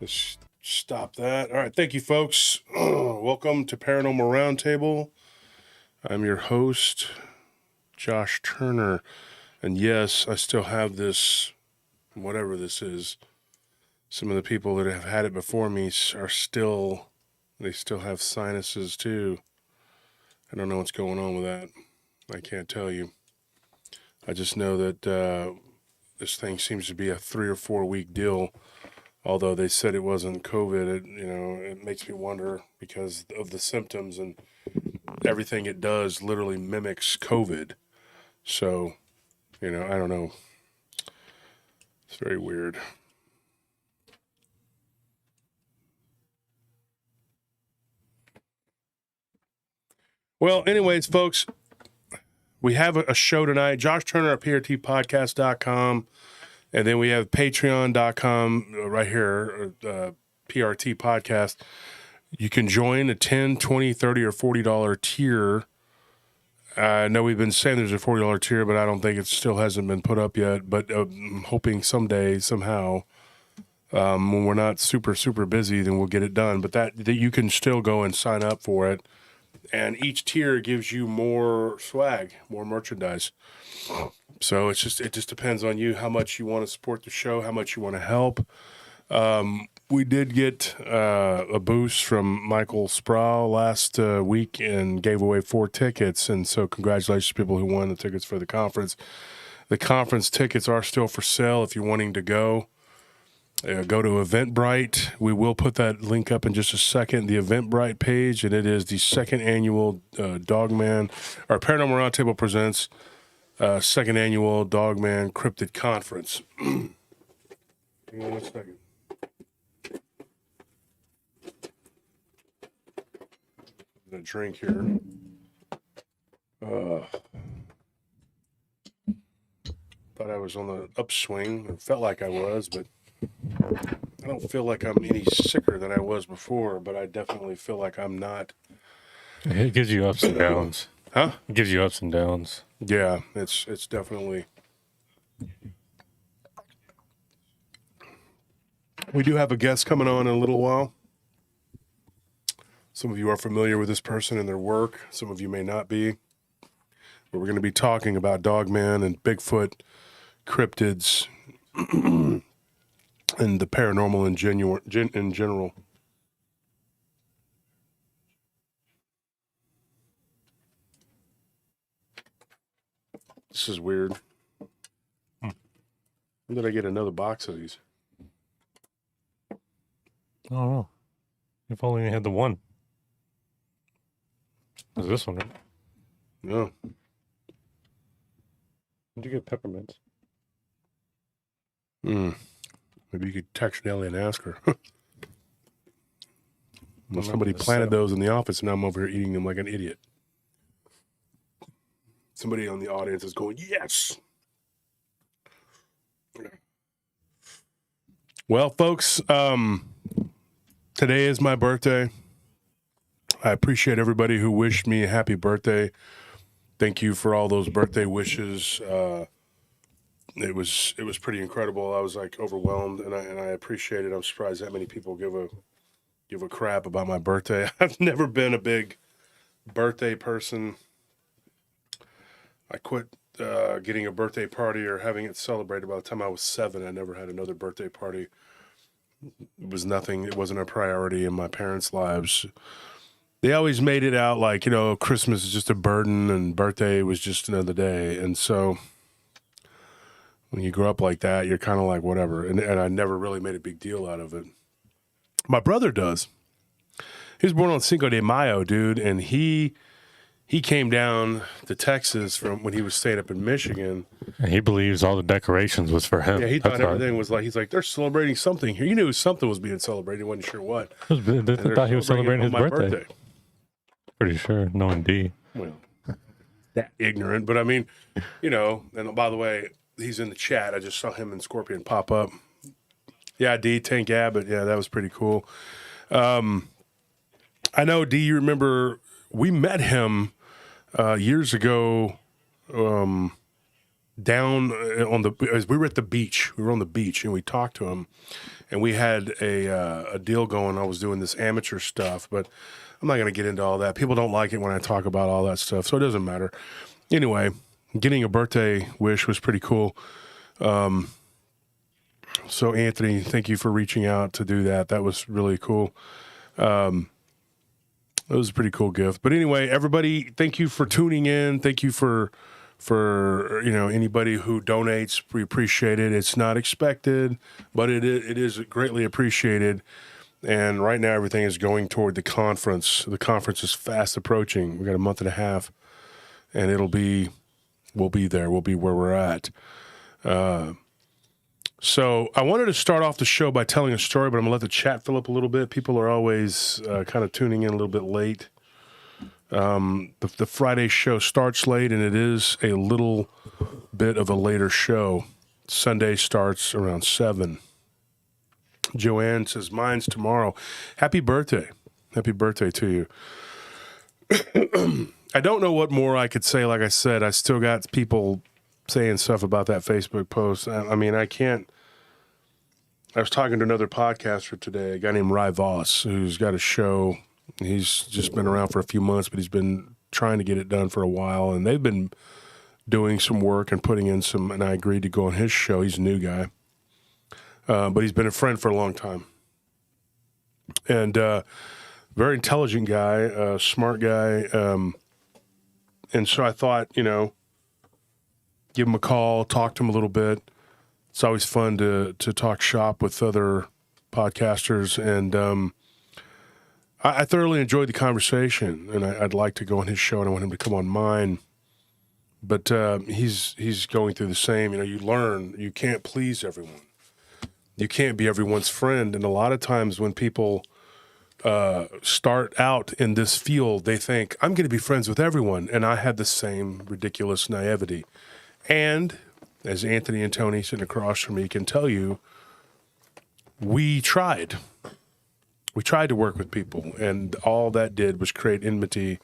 Let's stop that. All right. Thank you, folks. Welcome to Paranormal Roundtable. I'm your host, Josh Turner. And yes, I still have this, whatever this is. Some of the people that have had it before me they still have sinuses too. I don't know what's going on with that. I can't tell you. I just know that this thing seems to be a 3 or 4 week deal. Although they said it wasn't COVID, it makes me wonder because of the symptoms and everything it does literally mimics COVID. So, I don't know. It's very weird. Well, anyways, folks, we have a show tonight. Josh Turner at PRTpodcast.com. And then we have patreon.com right here, PRT Podcast. You can join a $10, $20, $30, or $40 tier. I know we've been saying there's a $40 tier, but I don't think it still hasn't been put up yet. But I'm hoping someday, somehow, when we're not super, super busy, then we'll get it done. But that you can still go and sign up for it. And each tier gives you more swag, more merchandise. So it just depends on you how much you want to support the show, how much you want to help. We did get a boost from Michael Sproul last week and gave away 4 tickets. And so congratulations to people who won the tickets for the conference. The conference tickets are still for sale if you're wanting to go. Go to Eventbrite. We will put that link up in just a second, the Eventbrite page, and it is the second annual Dogman, or Paranormal Roundtable presents second annual Dogman Cryptid Conference. Hang on a second. A drink here. Thought I was on the upswing. It felt like I was, but I don't feel like I'm any sicker than I was before, but I definitely feel like I'm not. It gives you ups and downs. Huh? It gives you ups and downs. Yeah, it's definitely. We do have a guest coming on in a little while. Some of you are familiar with this person and their work. Some of you may not be. But we're going to be talking about Dogman and Bigfoot, cryptids, and the paranormal in general. This is weird. When did I get another box of these? I don't know. If only you had the one. Is this one, right? No. Did you get peppermints? Maybe you could text Nellie and ask her. Well, somebody planted those in the office, and I'm over here eating them like an idiot. Somebody on the audience is going, yes! Well, folks, today is my birthday. I appreciate everybody who wished me a happy birthday. Thank you for all those birthday wishes. It was pretty incredible. I was like overwhelmed, and I appreciate it. I'm surprised that many people give a crap about my birthday. I've never been a big birthday person. I quit getting a birthday party or having it celebrated by the time I was 7. I never had another birthday party. It was nothing. It wasn't a priority in my parents' lives. They always made it out like, Christmas is just a burden and birthday was just another day. And so when you grow up like that, you're kind of like, whatever. And I never really made a big deal out of it. My brother does. He was born on Cinco de Mayo, dude. And he came down to Texas from when he was staying up in Michigan. And he believes all the decorations was for him. Yeah, he thought everything was like, he's like, they're celebrating something here. He knew something was being celebrated. He wasn't sure what. They thought he was celebrating his birthday. Pretty sure, knowing D. Well, that ignorant. But I mean, and by the way, he's in the chat. I just saw him and Scorpion pop up. Yeah, D, Tank Abbott. Yeah, that was pretty cool. I know, D, you remember we met him years ago down as we were at the beach. We were on the beach and we talked to him, and we had a deal going. I was doing this amateur stuff, but I'm not going to get into all that. People don't like it when I talk about all that stuff, so it doesn't matter. Anyway, getting a birthday wish was pretty cool. So Anthony, thank you for reaching out to do that. That was really cool. It was a pretty cool gift. But anyway, everybody, thank you for tuning in. Thank you for anybody who donates. We appreciate it. It's not expected, but it is greatly appreciated. And right now, everything is going toward the conference. The conference is fast approaching. We got a month and a half, and we'll be there. We'll be where we're at. So I wanted to start off the show by telling a story, but I'm going to let the chat fill up a little bit. People are always kind of tuning in a little bit late. The Friday show starts late, and it is a little bit of a later show. Sunday starts around 7. Joanne says, mine's tomorrow. Happy birthday. Happy birthday to you. I don't know what more I could say. Like I said, I still got people saying stuff about that Facebook post. I mean, I can't. I was talking to another podcaster today, a guy named Ry Voss, who's got a show. He's just been around for a few months, but he's been trying to get it done for a while. And they've been doing some work and putting in some, and I agreed to go on his show. He's a new guy. But he's been a friend for a long time. And very intelligent guy, smart guy. And so I thought, give him a call, talk to him a little bit. It's always fun to talk shop with other podcasters. And I thoroughly enjoyed the conversation. And I'd like to go on his show, and I want him to come on mine. But he's going through the same. You learn you can't please everyone. You can't be everyone's friend. And a lot of times when people start out in this field, they think, I'm going to be friends with everyone. And I had the same ridiculous naivety. And as Anthony and Tony sitting across from me can tell you, we tried. We tried to work with people, and all that did was create enmity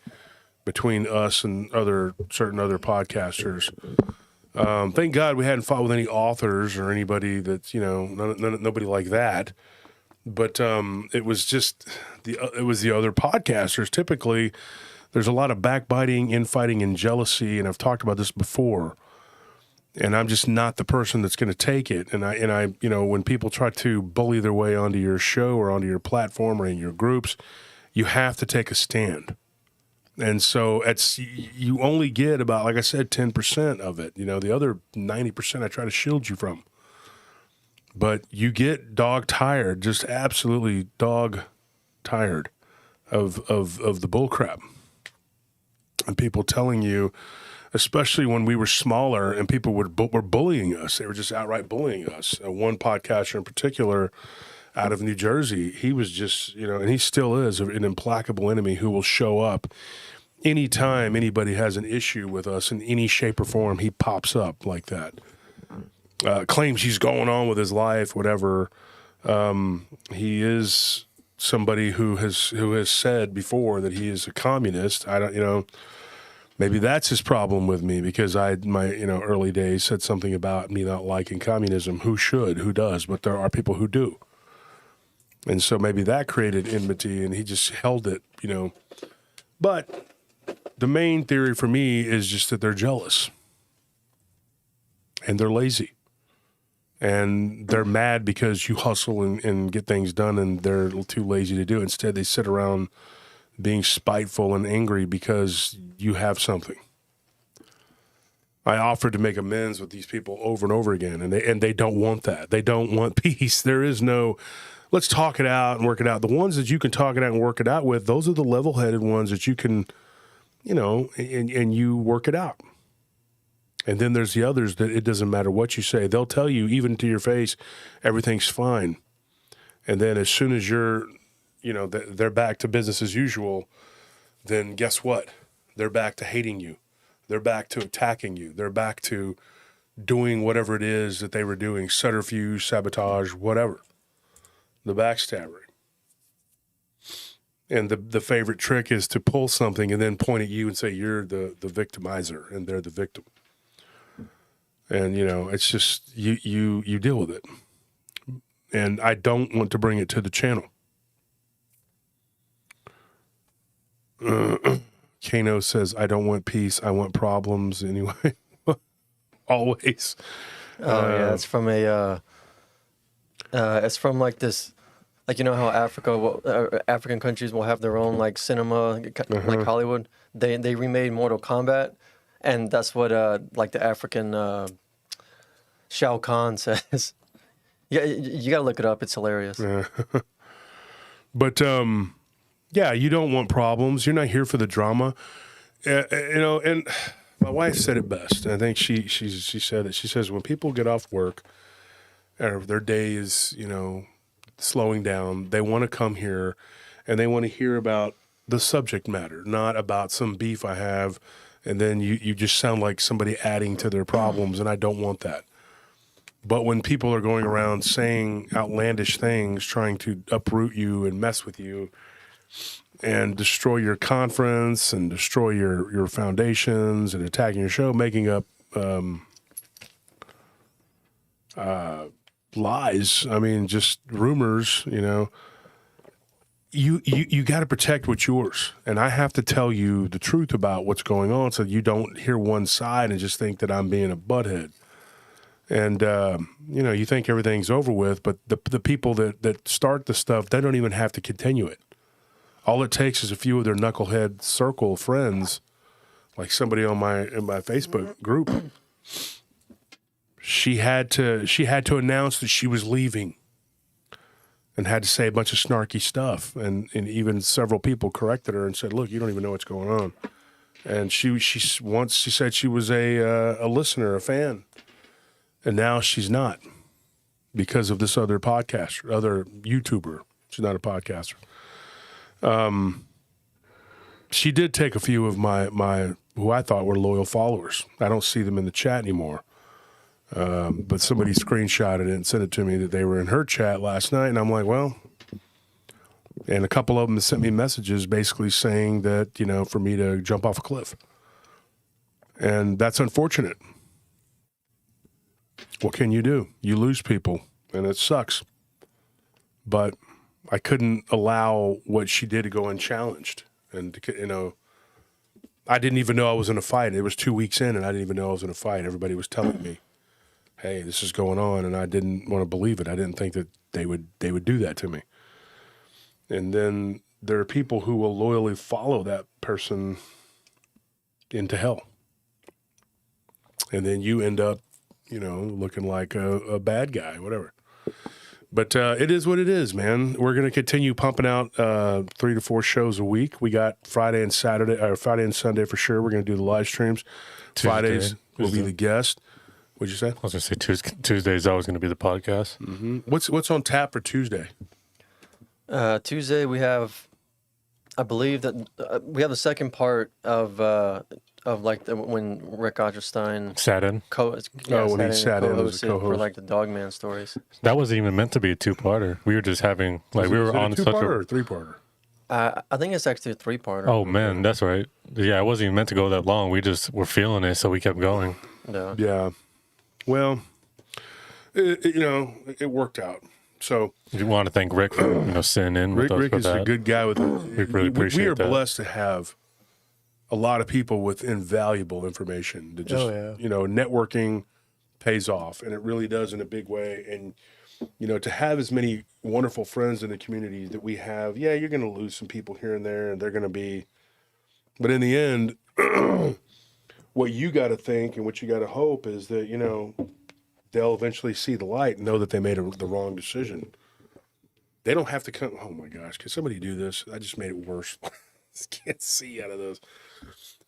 between us and certain other podcasters. Thank God we hadn't fought with any authors or anybody that's, nobody like that. But it was just the other podcasters. Typically, there's a lot of backbiting, infighting, and jealousy, and I've talked about this before. And I'm just not the person that's going to take it. And I, when people try to bully their way onto your show or onto your platform or in your groups, you have to take a stand. And so you only get about, like I said, 10% of it. The other 90% I try to shield you from. But you get dog tired, just absolutely dog tired of the bullcrap. And people telling you, especially when we were smaller and people were bullying us. They were just outright bullying us. One podcaster in particular out of New Jersey, he was just, and he still is an implacable enemy who will show up anytime anybody has an issue with us in any shape or form. He pops up like that. Claims he's going on with his life, whatever. He is somebody who has said before that he is a communist. I don't, maybe that's his problem with me, because my early days said something about me not liking communism. Who should? Who does? But there are people who do. And so maybe that created enmity, and he just held it, But the main theory for me is just that they're jealous. And they're lazy. And they're mad because you hustle and get things done, and they're too lazy to do it. Instead, they sit around being spiteful and angry because you have something. I offered to make amends with these people over and over again, and they don't want that. They don't want peace. There is no, let's talk it out and work it out. The ones that you can talk it out and work it out with, those are the level-headed ones that you can, and you work it out. And then there's the others that it doesn't matter what you say. They'll tell you, even to your face, everything's fine. And then as soon as you're, they're back to business as usual, then guess what? They're back to hating you. They're back to attacking you. They're back to doing whatever it is that they were doing, subterfuge, sabotage, whatever. The backstabbing. And the favorite trick is to pull something and then point at you and say you're the victimizer and they're the victim. And, you know, it's just, you deal with it. And I don't want to bring it to the channel. Kano says, I don't want peace. I want problems anyway. Always. Yeah, it's from it's from like this, like, you know how African countries will have their own like cinema, like Hollywood. They remade Mortal Kombat, and that's what like the African Shao Kahn says. Yeah, you gotta look it up. It's hilarious. But yeah, you don't want problems. You're not here for the drama. You know, and my wife said it best. I think she said it. She says when people get off work or their day is, you know, slowing down, they want to come here and they want to hear about the subject matter, not about some beef I have, and then you just sound like somebody adding to their problems, and I don't want that. But when people are going around saying outlandish things, trying to uproot you and mess with you and destroy your conference and destroy your foundations and attacking your show, making up lies, I mean, just rumors, you know, you got to protect what's yours. And I have to tell you the truth about what's going on so you don't hear one side and just think that I'm being a butthead. And, you know, you think everything's over with, but the people that start the stuff, they don't even have to continue it. All it takes is a few of their knucklehead circle friends, like somebody in my Facebook group. She had to announce that she was leaving and had to say a bunch of snarky stuff. And even several people corrected her and said, look, you don't even know what's going on. And she said she was a listener, a fan. And now she's not because of this other podcaster, other YouTuber. She's not a podcaster. She did take a few of my who I thought were loyal followers. I don't see them in the chat anymore. But somebody screenshotted it and sent it to me that they were in her chat last night. And I'm like, well, and a couple of them sent me messages basically saying that, you know, for me to jump off a cliff. And that's unfortunate. What can you do? You lose people, and it sucks. But I couldn't allow what she did to go unchallenged. And, you know, I didn't even know I was in a fight. It was 2 weeks in, and I didn't even know I was in a fight. Everybody was telling me, hey, this is going on, and I didn't want to believe it. I didn't think that they would do that to me. And then there are people who will loyally follow that person into hell. And then you end up, you know, looking like a bad guy, whatever. But it is what it is, man. We're going to continue pumping out 3 to 4 shows a week. We got Friday and Sunday for sure. We're going to do the live streams. Fridays will be the guest. What'd you say? I was going to say Tuesday's always going to be the podcast. Mm-hmm. What's on tap for Tuesday? Tuesday we have, I believe that we have the second part of like when Rick Otterstein sat in. When he sat in as a co-host for like the Dogman stories. That wasn't even meant to be a 2-parter. We were just having we were on such a 2-parter or 3-parter. I think it's actually a 3-parter. Oh man, that's right. Yeah, it wasn't even meant to go that long. We just were feeling it, so we kept going. Yeah. Well, it worked out. So we want to thank Rick for sitting in with us. Rick is that. a good guy. We really appreciate that. We are blessed to have a lot of people with invaluable information. That just networking pays off, and it really does in a big way. And to have as many wonderful friends in the community that we have, you're going to lose some people here and there, and they're going to be. But in the end, what you got to think and what you got to hope is that they'll eventually see the light and know that they made the wrong decision. They don't have to come. Oh my gosh, can somebody do this? I just made it worse. Just can't see out of those.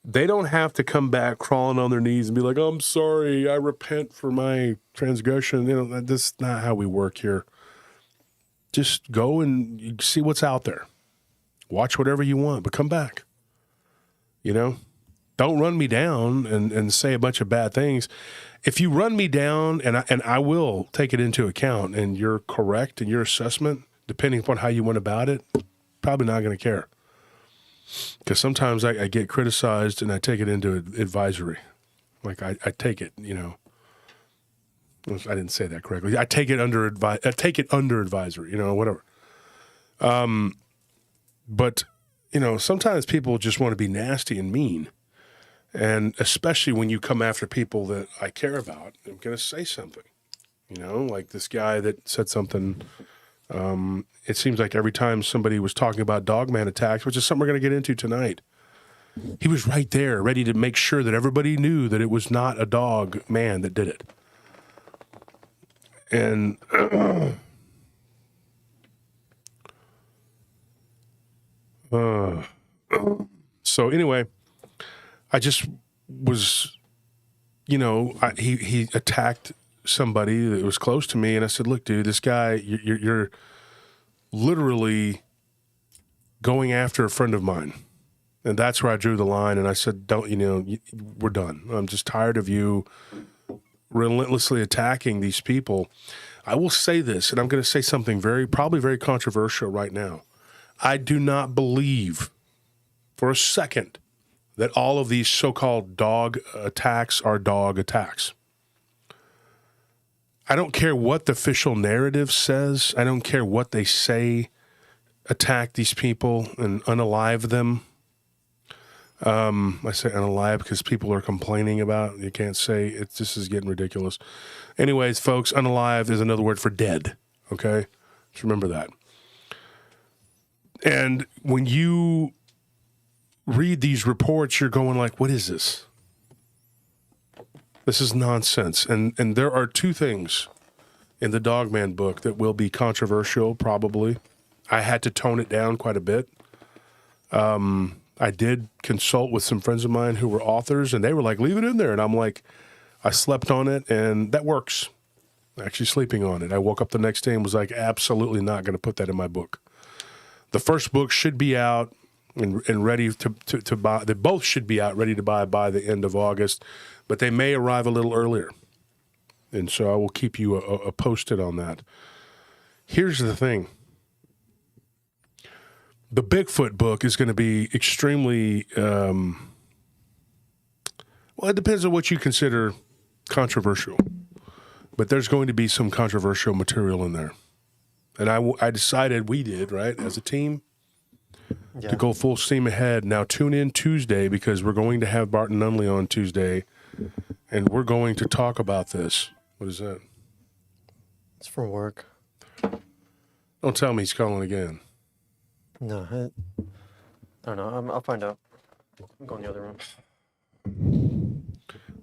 They don't have to come back crawling on their knees and be like, "I'm sorry, I repent for my transgression." That's not how we work here. Just go and see what's out there. Watch whatever you want, but come back. Don't run me down and say a bunch of bad things. If you run me down, and I will take it into account, and you're correct in your assessment, depending upon how you went about it, probably not going to care. Because sometimes I get criticized and I take it into advisory. Like I take it, I didn't say that correctly. I take it under advisory, whatever. But, sometimes people just want to be nasty and mean. And especially when you come after people that I care about, I'm going to say something. Like this guy that said something. It seems like every time somebody was talking about Dogman attacks, which is something we're going to get into tonight, he was right there, ready to make sure that everybody knew that it was not a dog man that did it. And so anyway, I just was, he attacked somebody that was close to me, and I said, "Look, dude, this guy, you're literally going after a friend of mine." And that's where I drew the line, and I said, we're done. I'm just tired of you relentlessly attacking these people. I will say this, and I'm going to say something probably very controversial right now. I do not believe for a second that all of these so-called dog attacks are dog attacks. I don't care what the official narrative says. I don't care what they say. Attack these people and unalive them. I say unalive because people are complaining about it. You can't say it. This is getting ridiculous. Anyways, folks, unalive is another word for dead. Okay? Just remember that. And when you read these reports, you're going like, what is this? This is nonsense. And there are two things in the Dogman book that will be controversial, probably. I had to tone it down quite a bit. I did consult with some friends of mine who were authors, and they were like, leave it in there. And I'm like, I slept on it, and that works. Actually sleeping on it. I woke up the next day and was like, absolutely not going to put that in my book. The first book should be out and ready to buy. They both should be out, ready to buy by the end of August, but they may arrive a little earlier. And so I will keep you posted on that. Here's the thing. The Bigfoot book is going to be extremely, well, it depends on what you consider controversial. But there's going to be some controversial material in there. And I decided, we did, right, as a team, to go full steam ahead. Now tune in Tuesday because we're going to have Barton Nunley on Tuesday, and we're going to talk about this. What is that? It's for work. Don't tell me he's calling again. No, I don't know. I'll find out. I'm going in the other room.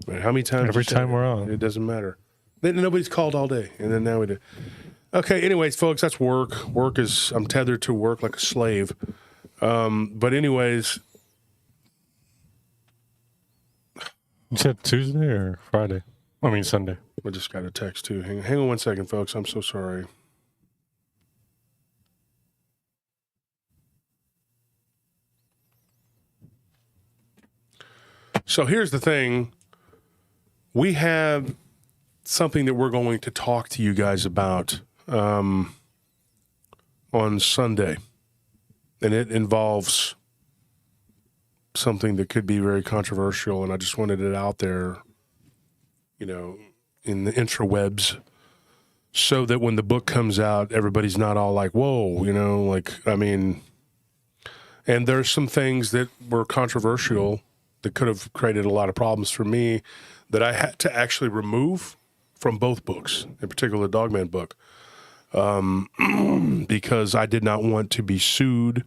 Man, how many times? Every time we're on. It doesn't matter. Nobody's called all day, and then now we do. Okay, anyways, folks, that's work. I'm tethered to work like a slave. But anyways. You said Tuesday or Friday? I mean Sunday. I just got a text too. Hang on 1 second, folks. I'm so sorry. So here's the thing. We have something that we're going to talk to you guys about on Sunday. And it involves something that could be very controversial, and I just wanted it out there, in the intrawebs, so that when the book comes out, everybody's not all like, whoa, and there's some things that were controversial that could have created a lot of problems for me that I had to actually remove from both books, in particular the Dogman book, because I did not want to be sued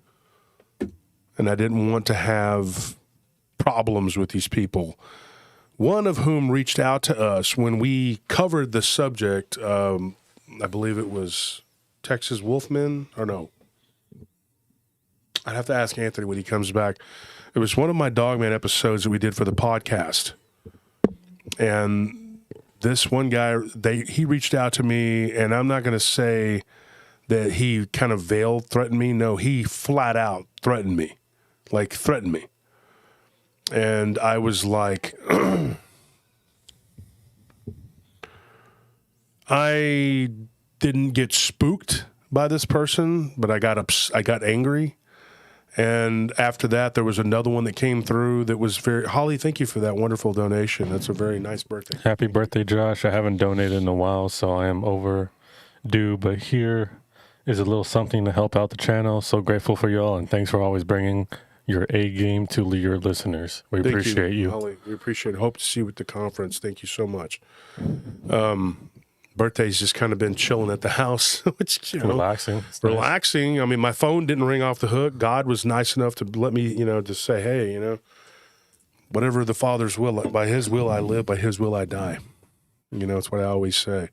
and I didn't want to have problems with these people. One of whom reached out to us when we covered the subject. I believe it was Texas Wolfman, or no. I'd have to ask Anthony when he comes back. It was one of my Dogman episodes that we did for the podcast. And this one guy, he reached out to me, and I'm not going to say that he kind of veiled threatened me. No, he flat out threatened me. Threatened me. And I was like, I didn't get spooked by this person, but I got angry. And after that, there was another one that came through that was very... Holly, thank you for that wonderful donation. That's a very nice birthday. Happy birthday, Josh. I haven't donated in a while, so I am overdue. But here is a little something to help out the channel. So grateful for y'all, and thanks for always bringing your A game to your listeners. We appreciate you. Holly. We appreciate it. Hope to see you at the conference. Thank you so much. Birthday's just kind of been chilling at the house, which, Relaxing. It's relaxing. I mean, my phone didn't ring off the hook. God was nice enough to let me, to say, hey, whatever the Father's will, by His will I live, by His will I die. It's what I always say.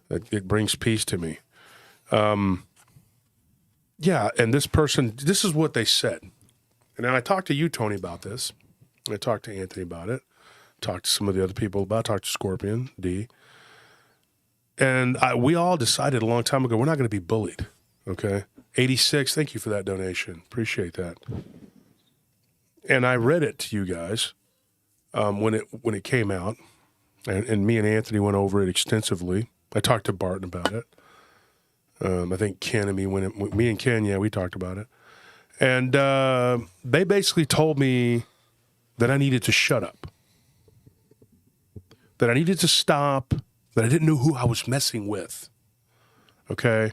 That it brings peace to me. Yeah, and this is what they said. And I talked to you, Tony, about this. I talked to Anthony about it. Talked to some of the other people about it. Talked to Scorpion, D. And we all decided a long time ago, we're not going to be bullied, okay? 86, thank you for that donation. Appreciate that. And I read it to you guys when it came out, and me and Anthony went over it extensively. I talked to Barton about it. I think Ken and me and Ken, we talked about it. And they basically told me that I needed to shut up, that I needed to stop, that I didn't know who I was messing with, okay?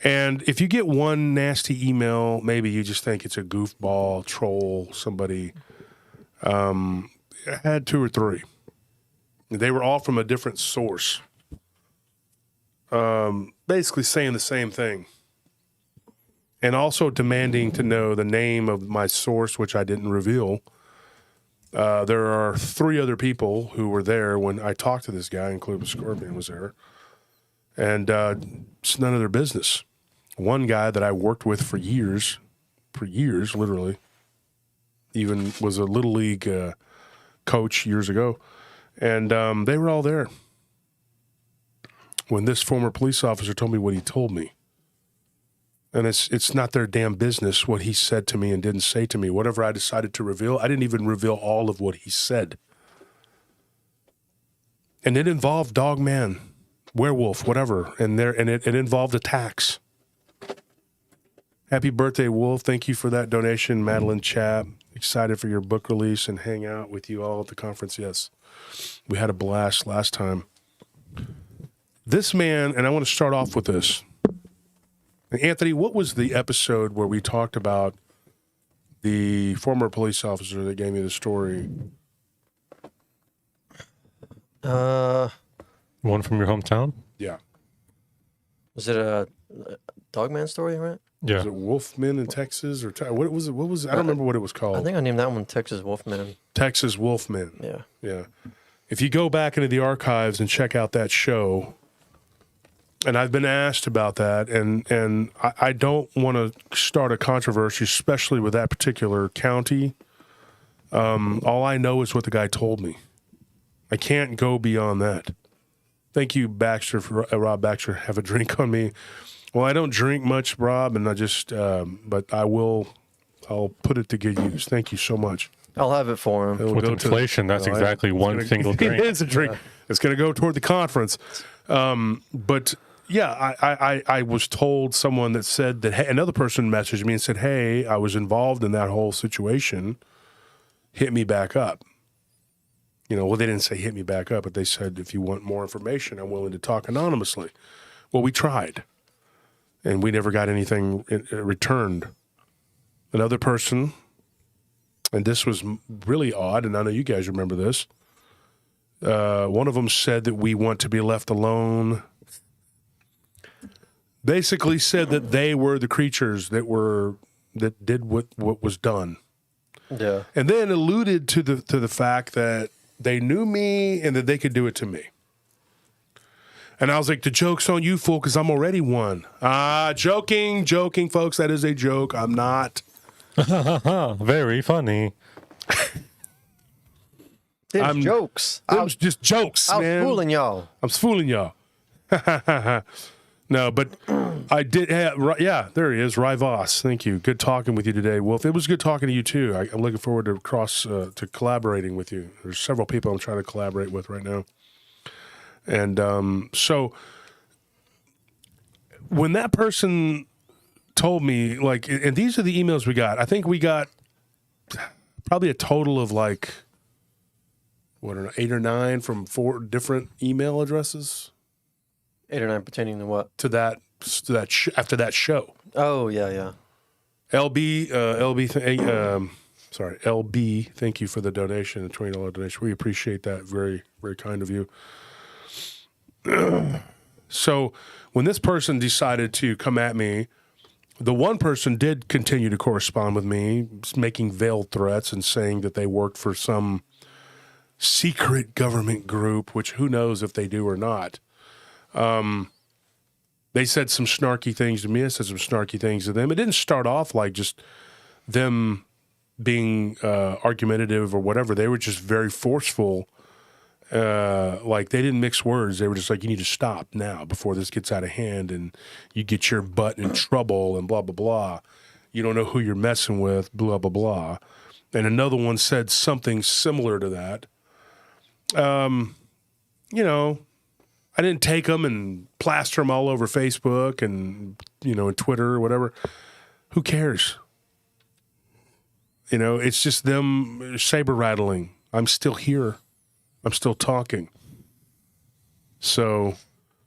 And if you get one nasty email, maybe you just think it's a goofball, troll, somebody. I had 2 or 3. They were all from a different source, basically saying the same thing. And also demanding to know the name of my source, which I didn't reveal. There are 3 other people who were there when I talked to this guy, including Scorpion was there. And it's none of their business. One guy that I worked with for years, literally, even was a Little League coach years ago. And they were all there when this former police officer told me what he told me. And it's not their damn business what he said to me and didn't say to me. Whatever I decided to reveal, I didn't even reveal all of what he said. And it involved Dogman, werewolf, whatever. And it involved attacks. Happy birthday, Wolf. Thank you for that donation, Madeline Chap. Excited for your book release and hang out with you all at the conference. Yes, we had a blast last time. This man, and I want to start off with this. Anthony, what was the episode where we talked about the former police officer that gave me the story? One from your hometown? Yeah. Was it a Dogman story, right? Yeah. Was it Wolfman in Texas? Or what was it? What was it? I don't remember what it was called. I think I named that one Texas Wolfman. Texas Wolfman. Yeah. Yeah. If you go back into the archives and check out that show, and I've been asked about that, and I don't want to start a controversy, especially with that particular county. All I know is what the guy told me. I can't go beyond that. Thank you, Baxter, for Rob Baxter. Have a drink on me. Well, I don't drink much, Rob, and I just, but I'll put it to good use. Thank you so much. I'll have it for him. With inflation, that's exactly one single drink. It's a drink. Yeah. It's going to go toward the conference. But yeah, I was told someone that said that, hey, another person messaged me and said, hey, I was involved in that whole situation. Hit me back up. Well, they didn't say hit me back up, but they said, if you want more information, I'm willing to talk anonymously. Well, we tried, and we never got anything returned. Another person, and this was really odd, and I know you guys remember this. One of them said that we want to be left alone. Basically said that they were the creatures that did what was done. Yeah. And then alluded to the fact that they knew me and that they could do it to me. And I was like, the joke's on you, fool, because I'm already one. Joking, folks. That is a joke. I'm not. Very funny. Them's jokes. Them's just jokes, man. I was fooling y'all. I'm fooling y'all. No, but I did have, yeah, there he is, Rivas. Thank you. Good talking with you today, Wolf. It was good talking to you, too. I'm looking forward to collaborating with you. There's several people I'm trying to collaborate with right now. And so when that person told me, like, and these are the emails we got. I think we got probably a total of like, 8 or 9 from 4 different email addresses. 8 or 9 pertaining to what? To that after that show. Oh, yeah. LB, thank you for the donation, the $20 donation. We appreciate that. Very, very kind of you. So when this person decided to come at me, the one person did continue to correspond with me, making veiled threats and saying that they worked for some secret government group, which who knows if they do or not. They said some snarky things to me. I said some snarky things to them. It didn't start off like just them being argumentative or whatever. They were just very forceful. Like they didn't mix words. They were just like, you need to stop now before this gets out of hand and you get your butt in trouble and blah, blah, blah. You don't know who you're messing with, blah, blah, blah. And another one said something similar to that. I didn't take them and plaster them all over Facebook and, and Twitter or whatever. Who cares? It's just them saber rattling. I'm still here. I'm still talking. So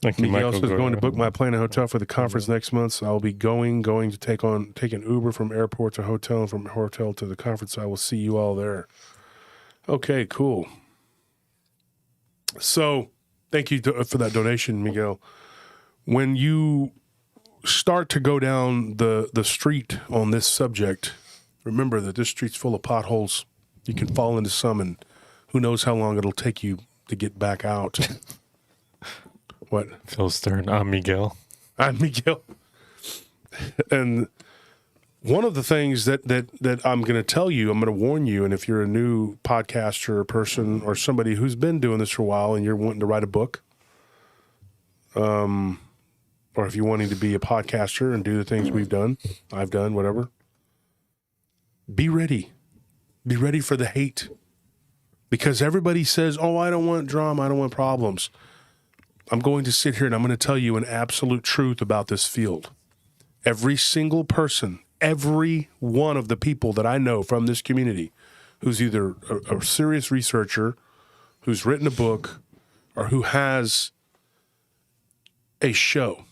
Miguel says going to book my plane and hotel for the conference next month. So I'll be going to take an Uber from airport to hotel and from hotel to the conference. I will see you all there. Okay, cool. So thank you for that donation, Miguel. When you start to go down the street on this subject, remember that this street's full of potholes. You can fall into some, and who knows how long it'll take you to get back out. What? Phil Stern. I'm Miguel. I'm Miguel. And one of the things that I'm going to tell you, I'm going to warn you, and if you're a new podcaster or person or somebody who's been doing this for a while and you're wanting to write a book, or if you're wanting to be a podcaster and do the things I've done, whatever, be ready. Be ready for the hate. Because everybody says, oh, I don't want drama, I don't want problems. I'm going to sit here and I'm going to tell you an absolute truth about this field. Every single person, every one of the people that I know from this community who's either a serious researcher, who's written a book, or who has a show,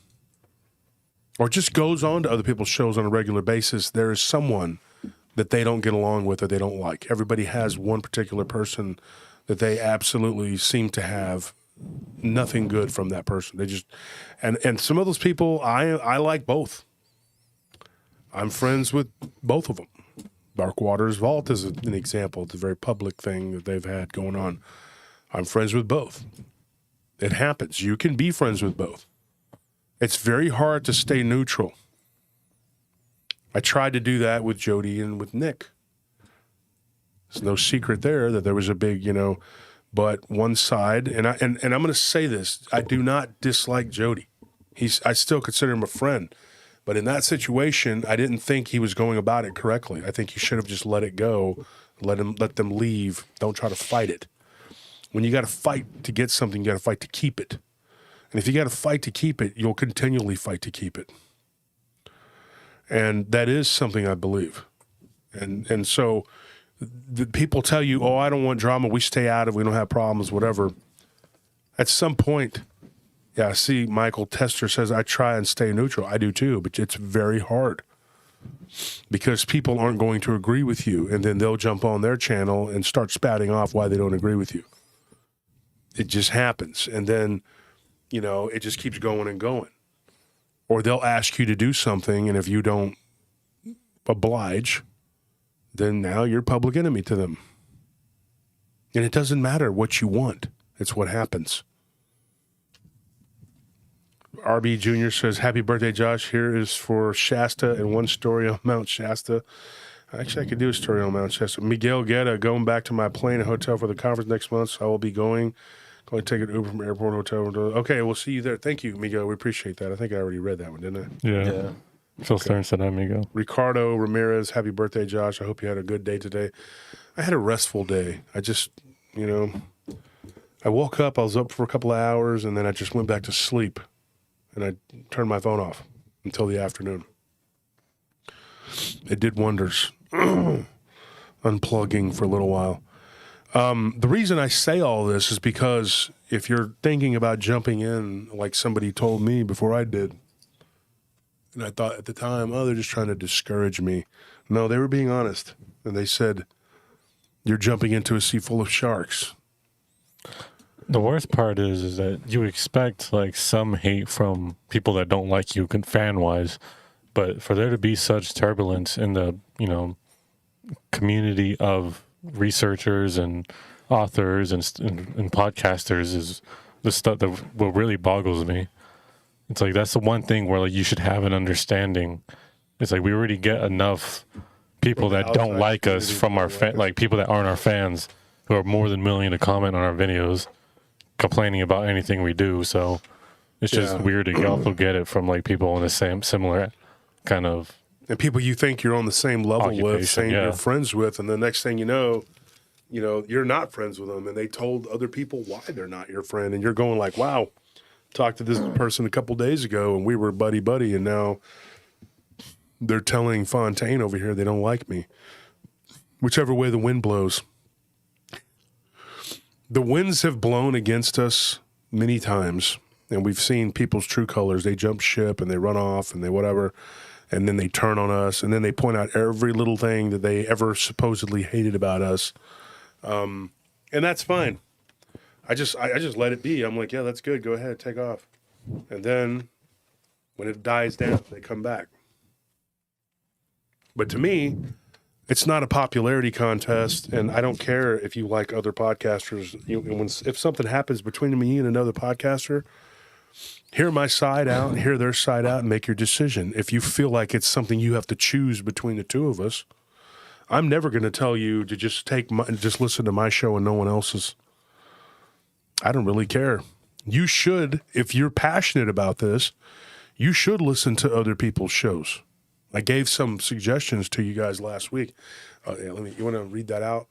or just goes on to other people's shows on a regular basis, there is someone that they don't get along with or they don't like. Everybody has one particular person that they absolutely seem to have nothing good from that person. They just, and some of those people, I like both. I'm friends with both of them. Dark Waters Vault is an example. It's a very public thing that they've had going on. I'm friends with both. It happens. You can be friends with both. It's very hard to stay neutral. I tried to do that with Jody and with Nick. There's no secret there that there was a big, but one side, and I'm going to say this, I do not dislike Jody. I still consider him a friend. But in that situation, I didn't think he was going about it correctly. I think you should have just let it go, let them leave. Don't try to fight it. When you got to fight to get something, you got to fight to keep it. And if you got to fight to keep it, you'll continually fight to keep it. And that is something I believe. And so the people tell you, oh, I don't want drama. We stay out of it. We don't have problems, whatever. At some point, yeah, see, Michael Tester says, I try and stay neutral. I do too, but it's very hard because people aren't going to agree with you. And then they'll jump on their channel and start spouting off why they don't agree with you. It just happens. And then, it just keeps going and going. Or they'll ask you to do something, and if you don't oblige, then now you're public enemy to them. And it doesn't matter what you want. It's what happens. RB Jr. says, happy birthday, Josh. Here is for Shasta and one story on Mount Shasta. Actually, I could do a story on Mount Shasta. Miguel Guetta, going back to my plane and hotel for the conference next month. So I will be going to take an Uber from airport hotel. Okay, we'll see you there. Thank you, Miguel. We appreciate that. I think I already read that one, didn't I? Yeah. Phil Stern said I'm Miguel. Ricardo Ramirez, happy birthday, Josh. I hope you had a good day today. I had a restful day. I just, I woke up, I was up for a couple of hours, and then I just went back to sleep. And I turned my phone off until the afternoon. It did wonders. Unplugging for a little while. The reason I say all this is because if you're thinking about jumping in, like somebody told me before I did, and I thought at the time, oh, they're just trying to discourage me. No, they were being honest. And they said, you're jumping into a sea full of sharks. The worst part is that you expect like some hate from people that don't like you fan wise, but for there to be such turbulence in the, community of researchers and authors and podcasters is the stuff that what really boggles me. It's like that's the one thing where like you should have an understanding. It's like we already get enough people that don't like us from our like people that aren't our fans who are more than willing to comment on our videos complaining about anything we do. So it's just weird to also get it from like people in the similar kind of and people you think you're on the same level with, saying you're friends with, and the next thing you know, you're not friends with them, and they told other people why they're not your friend, and you're going like, wow, talked to this person a couple days ago, and we were buddy, and now they're telling Fontaine over here they don't like me. Whichever way the wind blows. The winds have blown against us many times, and we've seen people's true colors. They jump ship, and they run off, and they whatever, and then they turn on us, and then they point out every little thing that they ever supposedly hated about us. And that's fine. I just let it be. I'm like, yeah, that's good. Go ahead, take off. And then when it dies down, they come back. But to me, it's not a popularity contest, and I don't care if you like other podcasters. If something happens between me and another podcaster, hear my side out and hear their side out and make your decision. If you feel like it's something you have to choose between the two of us, I'm never going to tell you to just just listen to my show and no one else's. I don't really care. You should, if you're passionate about this, you should listen to other people's shows. I gave some suggestions to you guys last week. You want to read that out?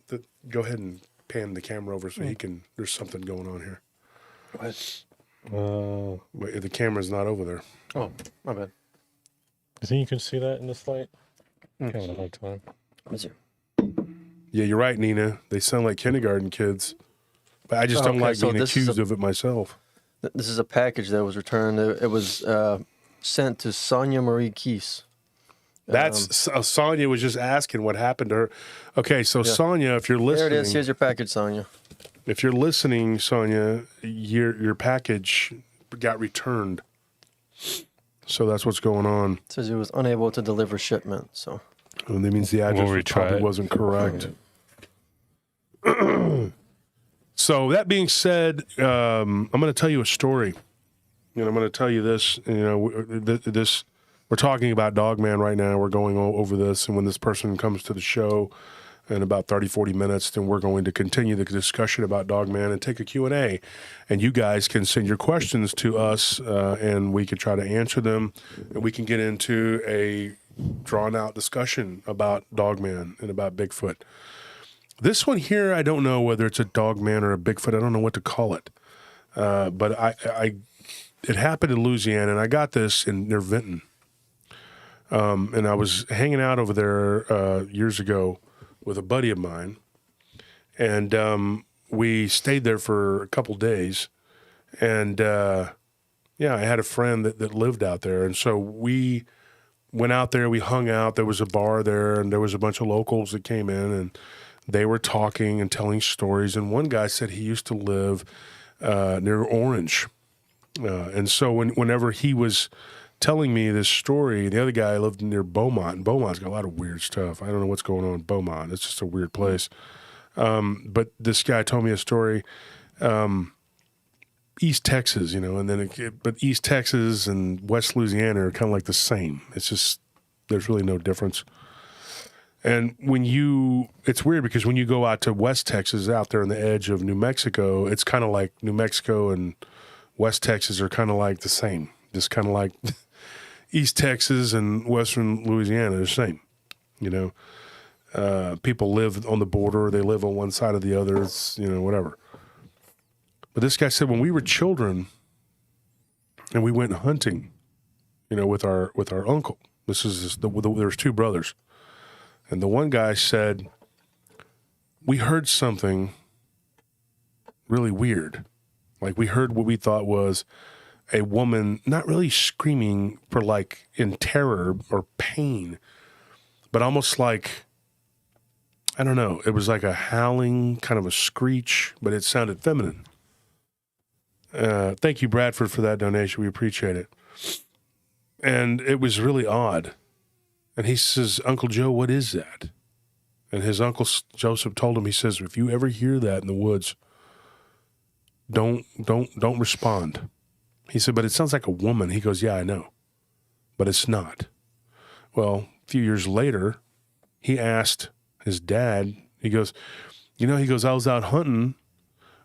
Go ahead and pan the camera over so he can. There's something going on here. What? Wait, the camera's not over there. Oh, my bad. You think you can see that in this light? I'm having a hard time. What's it? Yeah, you're right, Nina. They sound like kindergarten kids. But I just don't like being accused of it myself. This is a package that was returned. It was sent to Sonia Marie Keese. That's Sonia was just asking what happened to her. Okay, so Sonia, if you're listening, there it is. Here's your package, Sonia. If you're listening, Sonia, your package got returned. So that's what's going on. It says it was unable to deliver shipment. So that means the address probably wasn't correct. So that being said, I'm going to tell you a story. I'm going to tell you this. This. We're talking about Dogman right now. We're going over this, and when this person comes to the show in about 30, 40 minutes, then we're going to continue the discussion about Dogman and take a Q&A. And you guys can send your questions to us, and we can try to answer them, and we can get into a drawn-out discussion about Dogman and about Bigfoot. This one here, I don't know whether it's a Dogman or a Bigfoot. I don't know what to call it. But it happened in Louisiana, and I got this near Vinton. And I was hanging out over there years ago with a buddy of mine, and we stayed there for a couple days. And I had a friend that lived out there, and so we went out there. We hung out. There was a bar there, and there was a bunch of locals that came in, and they were talking and telling stories. And one guy said he used to live near Orange, and so whenever he was telling me this story, the other guy lived near Beaumont, and Beaumont's got a lot of weird stuff. I don't know what's going on in Beaumont. It's just a weird place. But this guy told me a story, East Texas, and then but East Texas and West Louisiana are kind of like the same. It's just, there's really no difference. And it's weird because when you go out to West Texas, out there on the edge of New Mexico, it's kind of like New Mexico and West Texas are kind of like the same. Just kind of like East Texas and Western Louisiana are the same. People live on the border. They live on one side or the other. It's, whatever. But this guy said when we were children and we went hunting, with our uncle, There's two brothers. And the one guy said, we heard something really weird. Like we heard what we thought was a woman not really screaming for like in terror or pain, but almost like, I don't know, it was like a howling, kind of a screech, but it sounded feminine. Thank you, Bradford, for that donation. We appreciate it. And it was really odd. And he says, Uncle Joe, what is that? And his uncle Joseph told him, he says, if you ever hear that in the woods, don't respond. He said, but it sounds like a woman. He goes, yeah, I know, but it's not. Well, a few years later, he asked his dad, he goes, I was out hunting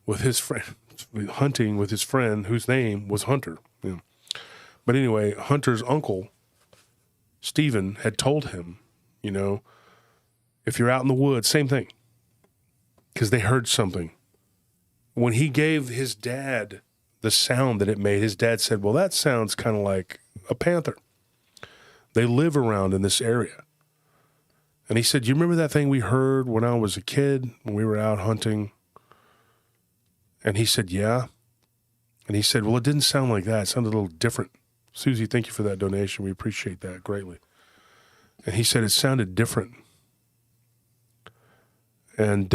with his friend, whose name was Hunter. You know. But anyway, Hunter's uncle, Stephen, had told him, if you're out in the woods, same thing, because they heard something. When he gave his dad the sound that it made, his dad said, well, that sounds kind of like a panther. They live around in this area. And he said, you remember that thing we heard when I was a kid, when we were out hunting? And he said, yeah. And he said, well, it didn't sound like that. It sounded a little different. Susie, thank you for that donation. We appreciate that greatly. And he said it sounded different. And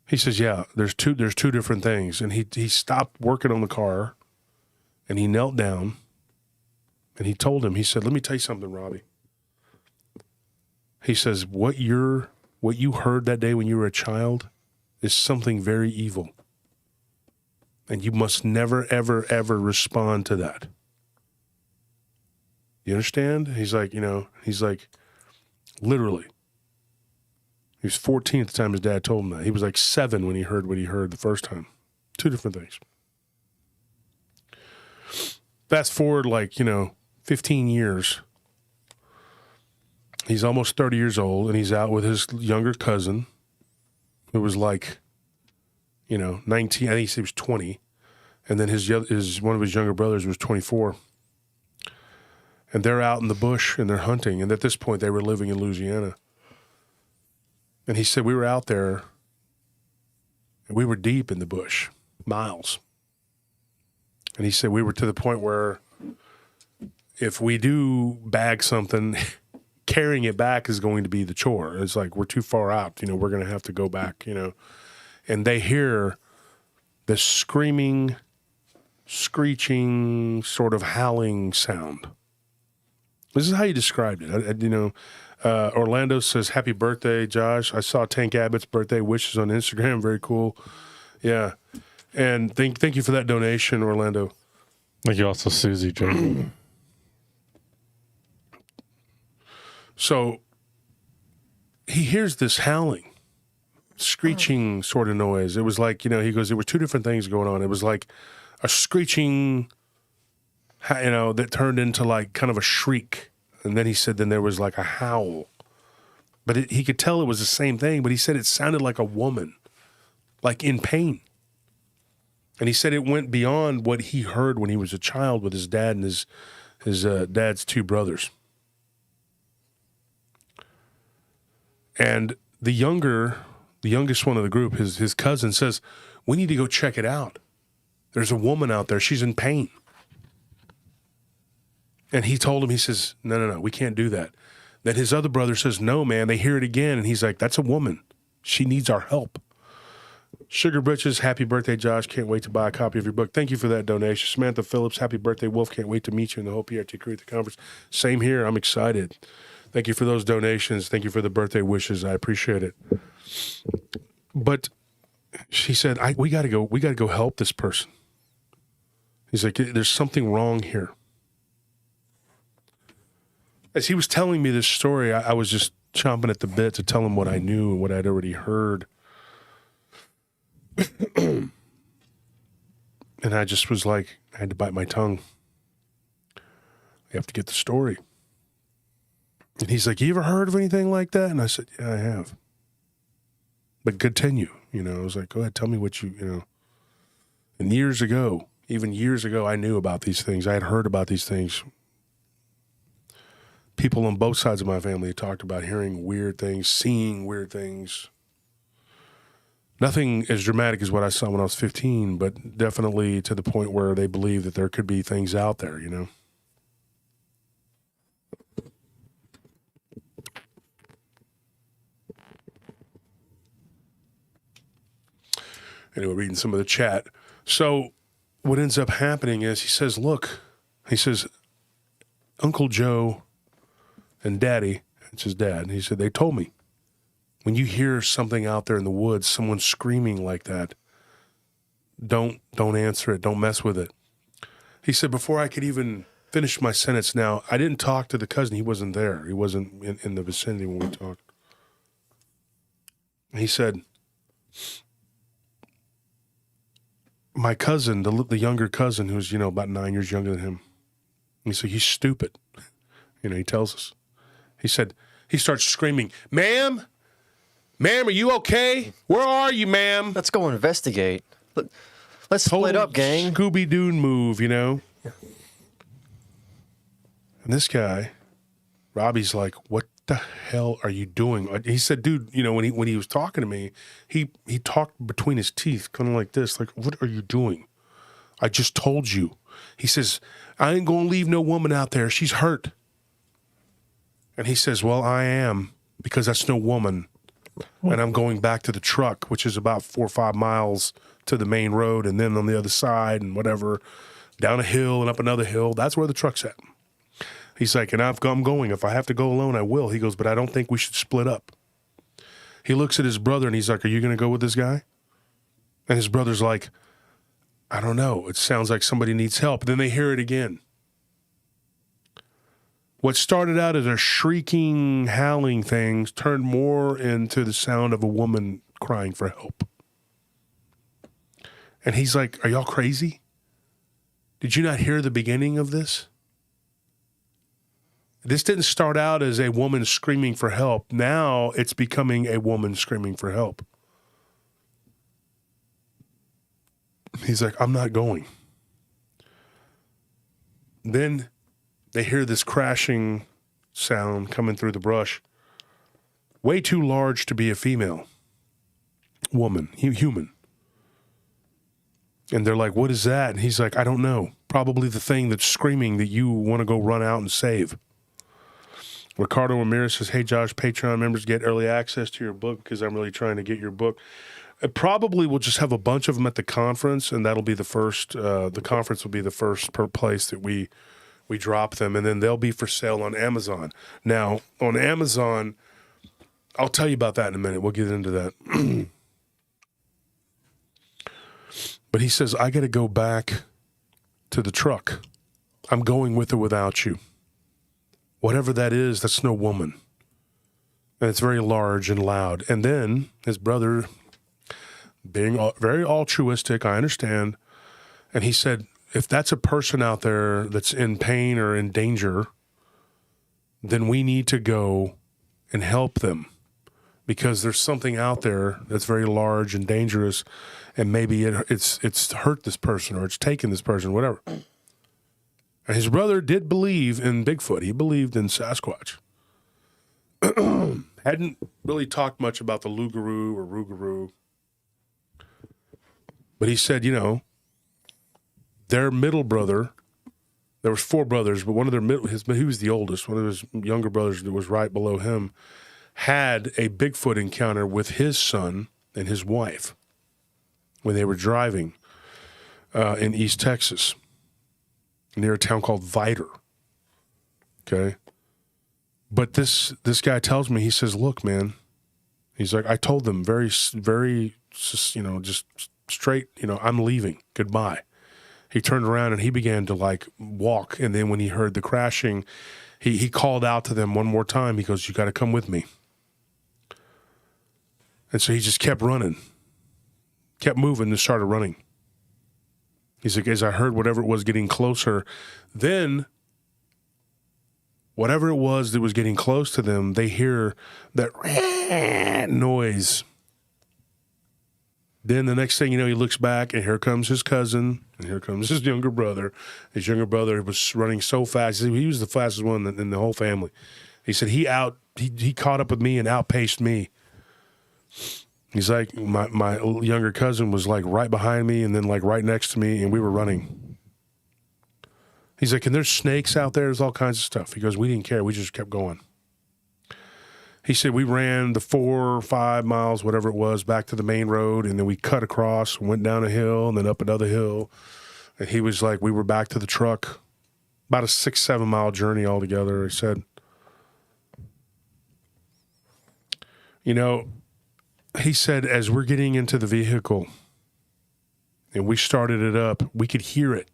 he says, yeah, there's two different things. And he stopped working on the car, and he knelt down, and he told him, he said, let me tell you something, Robbie. He says, what you heard that day when you were a child is something very evil. And you must never, ever, ever respond to that. You understand? He's like, literally. He was 14 at the time his dad told him that. He was like 7 when he heard what he heard the first time. Two different things. Fast forward 15 years. He's almost 30 years old, and he's out with his younger cousin, who was 19. I think he was 20. And then one of his younger brothers was 24. And they're out in the bush, and they're hunting. And at this point, they were living in Louisiana. And he said, we were out there, and we were deep in the bush, miles. And he said, we were to the point where if we do bag something, carrying it back is going to be the chore. It's like, we're too far out, we're going to have to go back, And they hear this screaming, screeching, sort of howling sound. This is how you described it. Orlando says, happy birthday, Josh. I saw Tank Abbott's birthday wishes on Instagram. Very cool. Yeah. And thank you for that donation, Orlando. Thank you also, Susie, Joe. So he hears this howling, screeching sort of noise. It was like, he goes, there were two different things going on. It was like a screeching, that turned into like kind of a shriek. And then he said, then there was like a howl. But he could tell it was the same thing, but he said it sounded like a woman, like in pain. And he said it went beyond what he heard when he was a child with his dad and his dad's two brothers. And the youngest one of the group, his cousin, says, we need to go check it out. There's a woman out there. She's in pain. And he told him, he says, no, we can't do that. Then his other brother says, no, man, they hear it again. And he's like, that's a woman. She needs our help. Sugar Britches, happy birthday, Josh. Can't wait to buy a copy of your book. Thank you for that donation. Samantha Phillips, happy birthday, Wolf. Can't wait to meet you in the whole PRT crew at the conference. Same here. I'm excited. Thank you for those donations. Thank you for the birthday wishes. I appreciate it. But she said, we got to go help this person. He's like, there's something wrong here. As he was telling me this story, I was just chomping at the bit to tell him what I knew and what I'd already heard. And I just was like, I had to bite my tongue. I have to get the story. And he's like, you ever heard of anything like that? And I said, yeah, I have. But continue. I was like, go ahead, tell me what you. And even years ago, I knew about these things. I had heard about these things. people on both sides of my family talked about hearing weird things, seeing weird things. Nothing as dramatic as what I saw when I was 15, but definitely to the point where they believe that there could be things out there, you know? Anyway, reading some of the chat. So what ends up happening is he says, look, he says, Uncle Joe and Daddy, it's his dad, he said, they told me, when you hear something out there in the woods, someone screaming like that, don't answer it. Don't mess with it. He said, before I could even finish my sentence now, I didn't talk to the cousin. He wasn't there. He wasn't in the vicinity when we talked. He said, my cousin, the younger cousin, who's, about 9 years younger than him, he said, he's stupid. He tells us. He said, he starts screaming, ma'am, are you okay? Where are you, ma'am? Let's go investigate. Let's split up, gang. Scooby-Doo move, Yeah. And this guy, Robbie's like, what the hell are you doing? He said, dude, when he was talking to me, he talked between his teeth, kind of like this, like, what are you doing? I just told you. He says, I ain't going to leave no woman out there. She's hurt. And he says, well, I am, because that's no woman. And I'm going back to the truck, which is about 4 or 5 miles to the main road, and then on the other side and whatever, down a hill and up another hill. That's where the truck's at. He's like, and I'm going. If I have to go alone, I will. He goes, but I don't think we should split up. He looks at his brother, and he's like, are you going to go with this guy? And his brother's like, I don't know. It sounds like somebody needs help. Then they hear it again. What started out as a shrieking, howling thing turned more into the sound of a woman crying for help. And he's like, are y'all crazy? Did you not hear the beginning of this? This didn't start out as a woman screaming for help. Now it's becoming a woman screaming for help. He's like, I'm not going. Then they hear this crashing sound coming through the brush. Way too large to be a female. Woman, human. And they're like, what is that? And he's like, I don't know. Probably the thing that's screaming that you want to go run out and save. Ricardo Ramirez says, hey, Josh, Patreon members get early access to your book because I'm really trying to get your book. Probably we'll just have a bunch of them at the conference, and that'll be the first, the conference will be the first place that we drop them, and then they'll be for sale on Amazon. Now, on Amazon, I'll tell you about that in a minute. We'll get into that. But he says, I got to go back to the truck. I'm going with or without you. Whatever that is, that's no woman. And it's very large and loud. And then his brother, being very altruistic, I understand, and he said, if that's a person out there that's in pain or in danger, then we need to go and help them, because there's something out there that's very large and dangerous, and maybe it's hurt this person or it's taken this person, whatever. And his brother did believe in Bigfoot. He believed in Sasquatch. Hadn't really talked much about the Lugaroo or Rougarou. But he said, their middle brother, there was 4 brothers, but one of their he was the oldest. One of his younger brothers that was right below him had a Bigfoot encounter with his son and his wife when they were driving in East Texas near a town called Vidor. Okay. But this guy tells me, he says, look, man, he's like, I told them very, very, just straight, I'm leaving. Goodbye. He turned around and he began to walk. And then when he heard the crashing, he called out to them one more time. He goes, you got to come with me. And so he just kept running, kept moving and started running. He's like, as I heard whatever it was getting closer, then whatever it was that was getting close to them, they hear that noise. Then the next thing you know, he looks back, and here comes his cousin, and here comes his younger brother. His younger brother was running so fast. He was the fastest one in the whole family. He said he caught up with me and outpaced me. He's like, my younger cousin was like right behind me and then like right next to me, and we were running. He's like, and there's snakes out there. There's all kinds of stuff. He goes, we didn't care. We just kept going. He said we ran the 4 or 5 miles, whatever it was, back to the main road, and then we cut across, went down a hill, and then up another hill. And he was like, we were back to the truck. About a 6-7 mile journey altogether, he said. You know, he said, as we're getting into the vehicle and we started it up, we could hear it.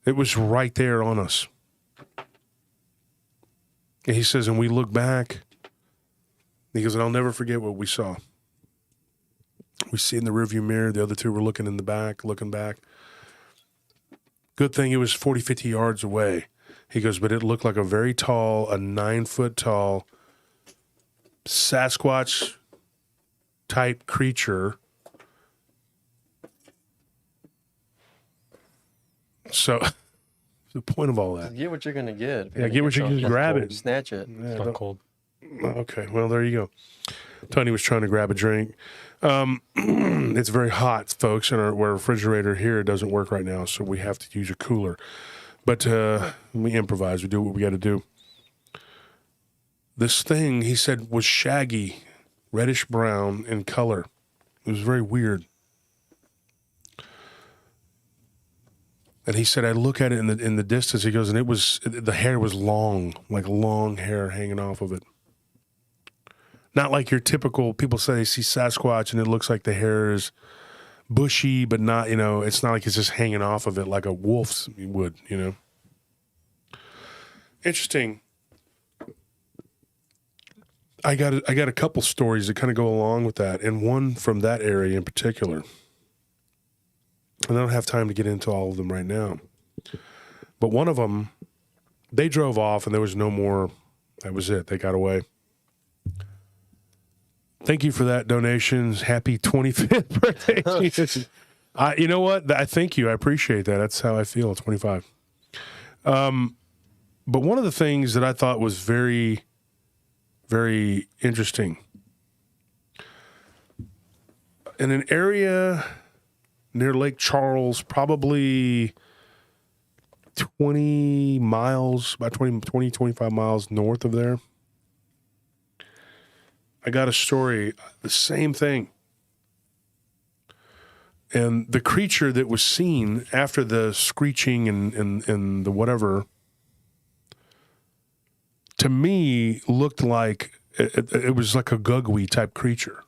It was right there on us. And he says, and we look back. He goes, and I'll never forget what we saw. We see in the rearview mirror, the other two were looking in the back, looking back. Good thing it was 40, 50 yards away. He goes, but it looked like a very tall, a 9-foot tall Sasquatch type creature. So the point of all that. Get what you're going to get. Yeah, get what you can, grab it. Snatch it. Yeah, Stone cold. Okay, well, there you go. Tony was trying to grab a drink. It's very hot, folks, and our refrigerator here doesn't work right now, so we have to use a cooler. But we improvise. We do what we got to do. This thing, he said, was shaggy, reddish-brown in color. It was very weird. And he said, I look at it in the distance. He goes, and the hair was long, like long hair hanging off of it. Not like your typical, people say they see Sasquatch and it looks like the hair is bushy, but not, it's not like it's just hanging off of it like a wolf's would, Interesting. I got a couple stories that kind of go along with that, and one from that area in particular. And I don't have time to get into all of them right now. But one of them, they drove off and there was no more. That was it. They got away. Thank you for that donation. Happy 25th birthday. You know what? I thank you. I appreciate that. That's how I feel. 25. But one of the things that I thought was very, very interesting, in an area near Lake Charles, probably 20 miles, about 20, 25 miles north of there, I got a story, the same thing. And the creature that was seen after the screeching and the whatever, to me, looked like it was like a gugwe type creature.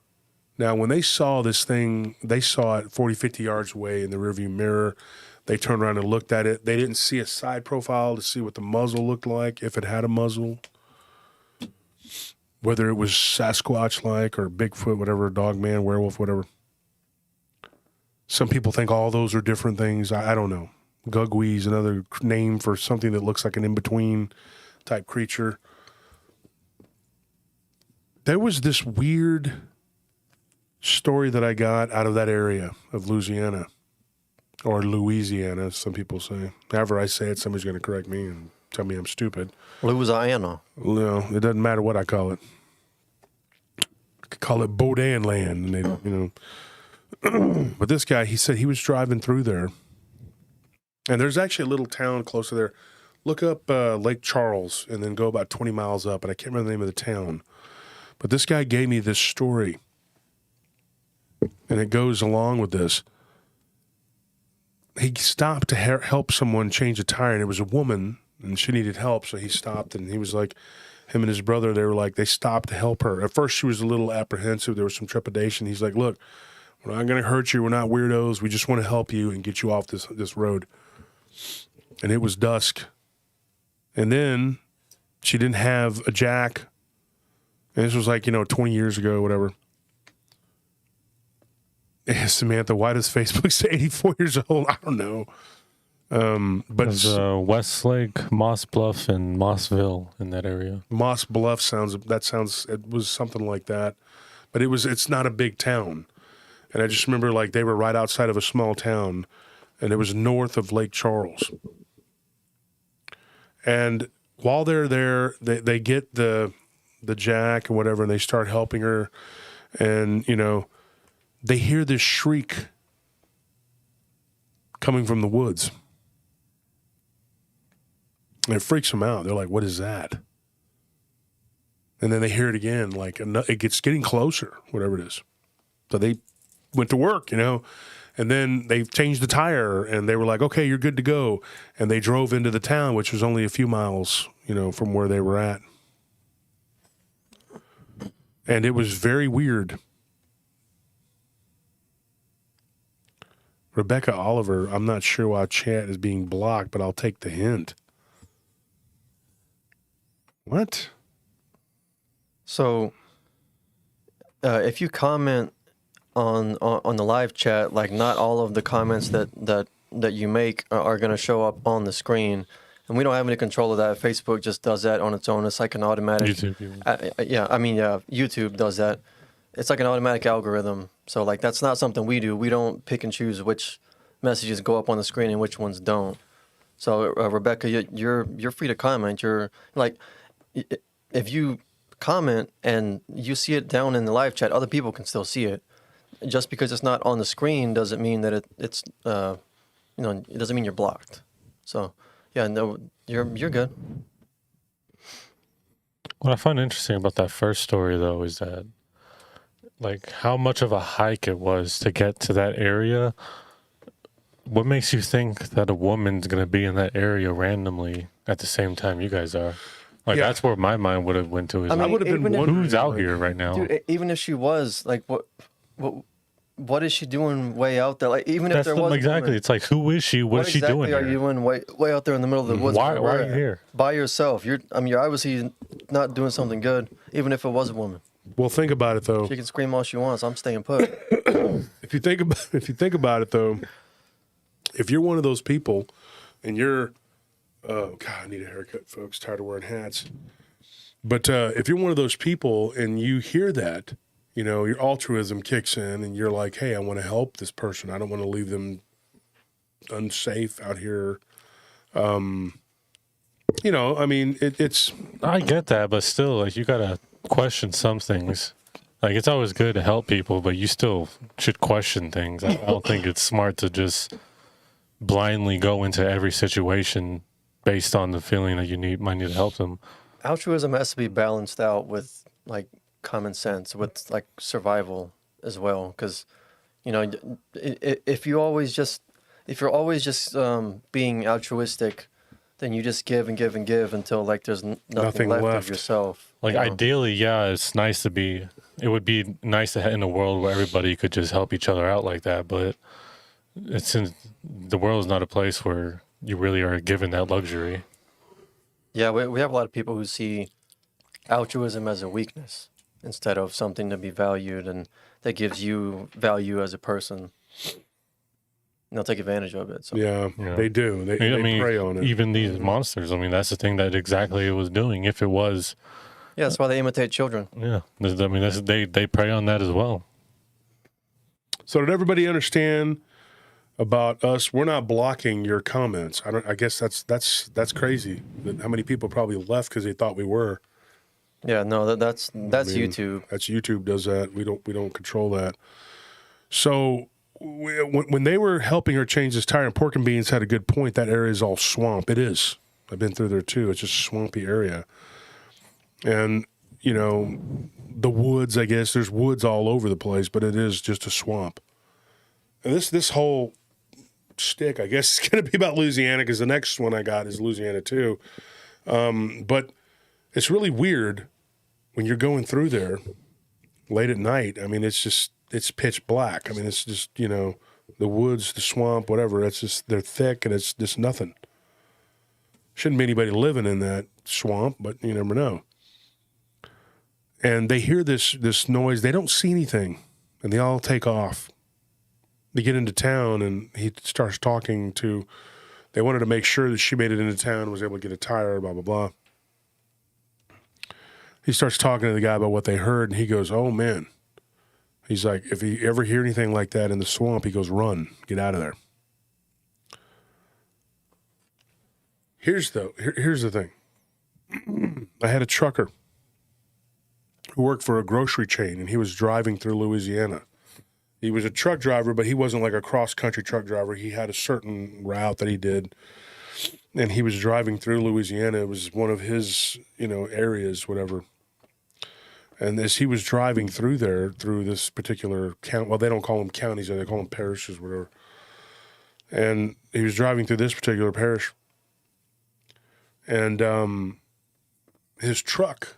Now, when they saw this thing, they saw it 40, 50 yards away in the rearview mirror. They turned around and looked at it. They didn't see a side profile to see what the muzzle looked like, if it had a muzzle, whether it was Sasquatch-like or Bigfoot, whatever, Dogman, werewolf, whatever. Some people think all those are different things. I don't know. Gugwe is another name for something that looks like an in-between type creature. There was this weird story that I got out of that area of Louisiana, or Louisiana, as some people say. However I say it, somebody's going to correct me and tell me I'm stupid. Louisiana. No, it doesn't matter what I call it. I could call it Baudin land, and they, But this guy, he said he was driving through there, and there's actually a little town close to there. Look up Lake Charles, and then go about 20 miles up, and I can't remember the name of the town. But this guy gave me this story, and it goes along with this. He stopped to help someone change a tire, and it was a woman, and she needed help, so he stopped, and he was like, him and his brother, they stopped to help her. At first, she was a little apprehensive. There was some trepidation. He's like, look, we're not going to hurt you. We're not weirdos. We just want to help you and get you off this road. And it was dusk. And then she didn't have a jack. And this was like, 20 years ago, whatever. Yeah, Samantha, why does Facebook say 84 years old? I don't know. But Westlake, Moss Bluff, and Mossville in that area. Moss Bluff it was something like that. But it's not a big town. And I just remember like they were right outside of a small town, and it was north of Lake Charles. And while they're there, they get the jack or whatever, and they start helping her. And, you know, they hear this shriek coming from the woods. And it freaks them out. They're like, what is that? And then they hear it again, like it gets getting closer, whatever it is. So they went to work, you know, and then they changed the tire, and they were like, okay, you're good to go. And they drove into the town, which was only a few miles, you know, from where they were at. And it was very weird. Rebecca Oliver, I'm not sure why chat is being blocked, but I'll take the hint. What? So, if you comment on the live chat, like not all of the comments that you make are going to show up on the screen, and we don't have any control of that. Facebook just does that on its own. It's like an automatic. YouTube. YouTube does that. It's like an automatic algorithm. So like that's not something we do. We don't pick and choose which messages go up on the screen and which ones don't. So Rebecca, you're free to comment. You're like, if you comment and you see it down in the live chat, other people can still see it. Just because it's not on the screen doesn't mean that it's it doesn't mean you're blocked. So yeah, no, you're good. What I find interesting about that first story, though, is that, like, how much of a hike it was to get to that area. What makes you think that a woman's going to be in that area randomly at the same time you guys are? Like, that's where my mind would have went to. Is I mean, would have been wondering, who's out here right now? Dude, even if she was, like, what is she doing way out there? Like, even if there was exactly. It's like, who is she? What is she doing are you doing way out there in the middle of the woods? Why are you here by yourself? You're obviously not doing something good. Even if it was a woman. Well, think about it though. She can scream all she wants. I'm staying put. If you think about it though, if you're one of those people, and you're, oh God, I need a haircut, folks. Tired of wearing hats. But if you're one of those people and you hear that, you know, your altruism kicks in, and you're like, hey, I want to help this person. I don't want to leave them unsafe out here. You know, I mean, it's. I get that, but still, like, you gotta question some things. Like, it's always good to help people, but you still should question things. I don't think it's smart to just blindly go into every situation based on the feeling that you might need to help them. Altruism has to be balanced out with like common sense, with like survival as well. Because, you know, if you're always just being altruistic, then you just give and give and give until like there's nothing left of yourself. Like, you know? Ideally, yeah, it would be nice to have in a world where everybody could just help each other out like that, but the world is not a place where you really are given that luxury. Yeah, we have a lot of people who see altruism as a weakness instead of something to be valued and that gives you value as a person. And they'll take advantage of it. So. Yeah, they do. They prey on it. Even these monsters, I mean, that's the thing that exactly it was doing. If it was... Yeah, that's why they imitate children. Yeah, I mean, they prey on that as well. So did everybody understand about us? We're not blocking your comments. I guess that's crazy. How many people probably left because they thought we were? Yeah, no, that's YouTube. That's YouTube does that. We don't control that. So when they were helping her change this tire, and Pork and Beans had a good point. That area is all swamp. It is. I've been through there too. It's just a swampy area. And, you know, the woods, I guess, there's woods all over the place, but it is just a swamp. And this whole shtick, I guess, is going to be about Louisiana because the next one I got is Louisiana too. But it's really weird when you're going through there late at night. I mean, it's pitch black. I mean, it's just, you know, the woods, the swamp, whatever. It's just, they're thick and it's just nothing. Shouldn't be anybody living in that swamp, but you never know. And they hear this noise. They don't see anything, and they all take off. They get into town, and he starts talking to. They wanted to make sure that she made it into town, was able to get a tire, blah blah blah. He starts talking to the guy about what they heard, and he goes, "Oh man," He's like, if you ever hear anything like that in the swamp, he goes, run, get out of there. Here's the thing. I had a trucker who worked for a grocery chain, and he was driving through Louisiana. He was a truck driver, but he wasn't like a cross-country truck driver. He had a certain route that he did, and he was driving through Louisiana. It was one of his, areas, whatever. And as he was driving through there, through this particular county, well, they don't call them counties, they call them parishes, whatever. And he was driving through this particular parish, and his truck,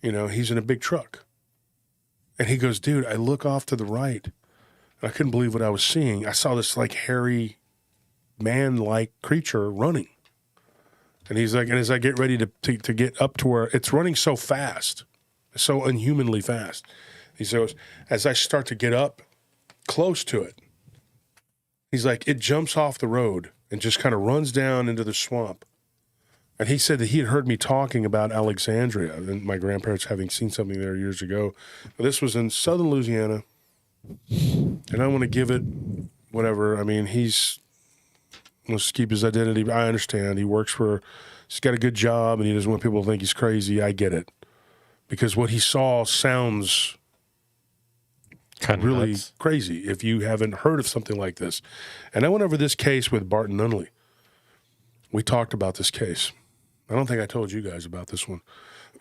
he's in a big truck. And he goes, dude, I look off to the right, and I couldn't believe what I was seeing. I saw this, like, hairy, man-like creature running. And he's like, and as I get ready to get up to where it's running so fast, so unhumanly fast, he says, as I start to get up close to it, he's like, it jumps off the road and just kind of runs down into the swamp. And he said that he had heard me talking about Alexandria and my grandparents having seen something there years ago. But this was in southern Louisiana, and I want to give it whatever. I mean, let's keep his identity. I understand. He's got a good job, and he doesn't want people to think he's crazy. I get it. Because what he saw sounds kind of really nuts. Crazy if you haven't heard of something like this. And I went over this case with Barton Nunley. We talked about this case. I don't think I told you guys about this one.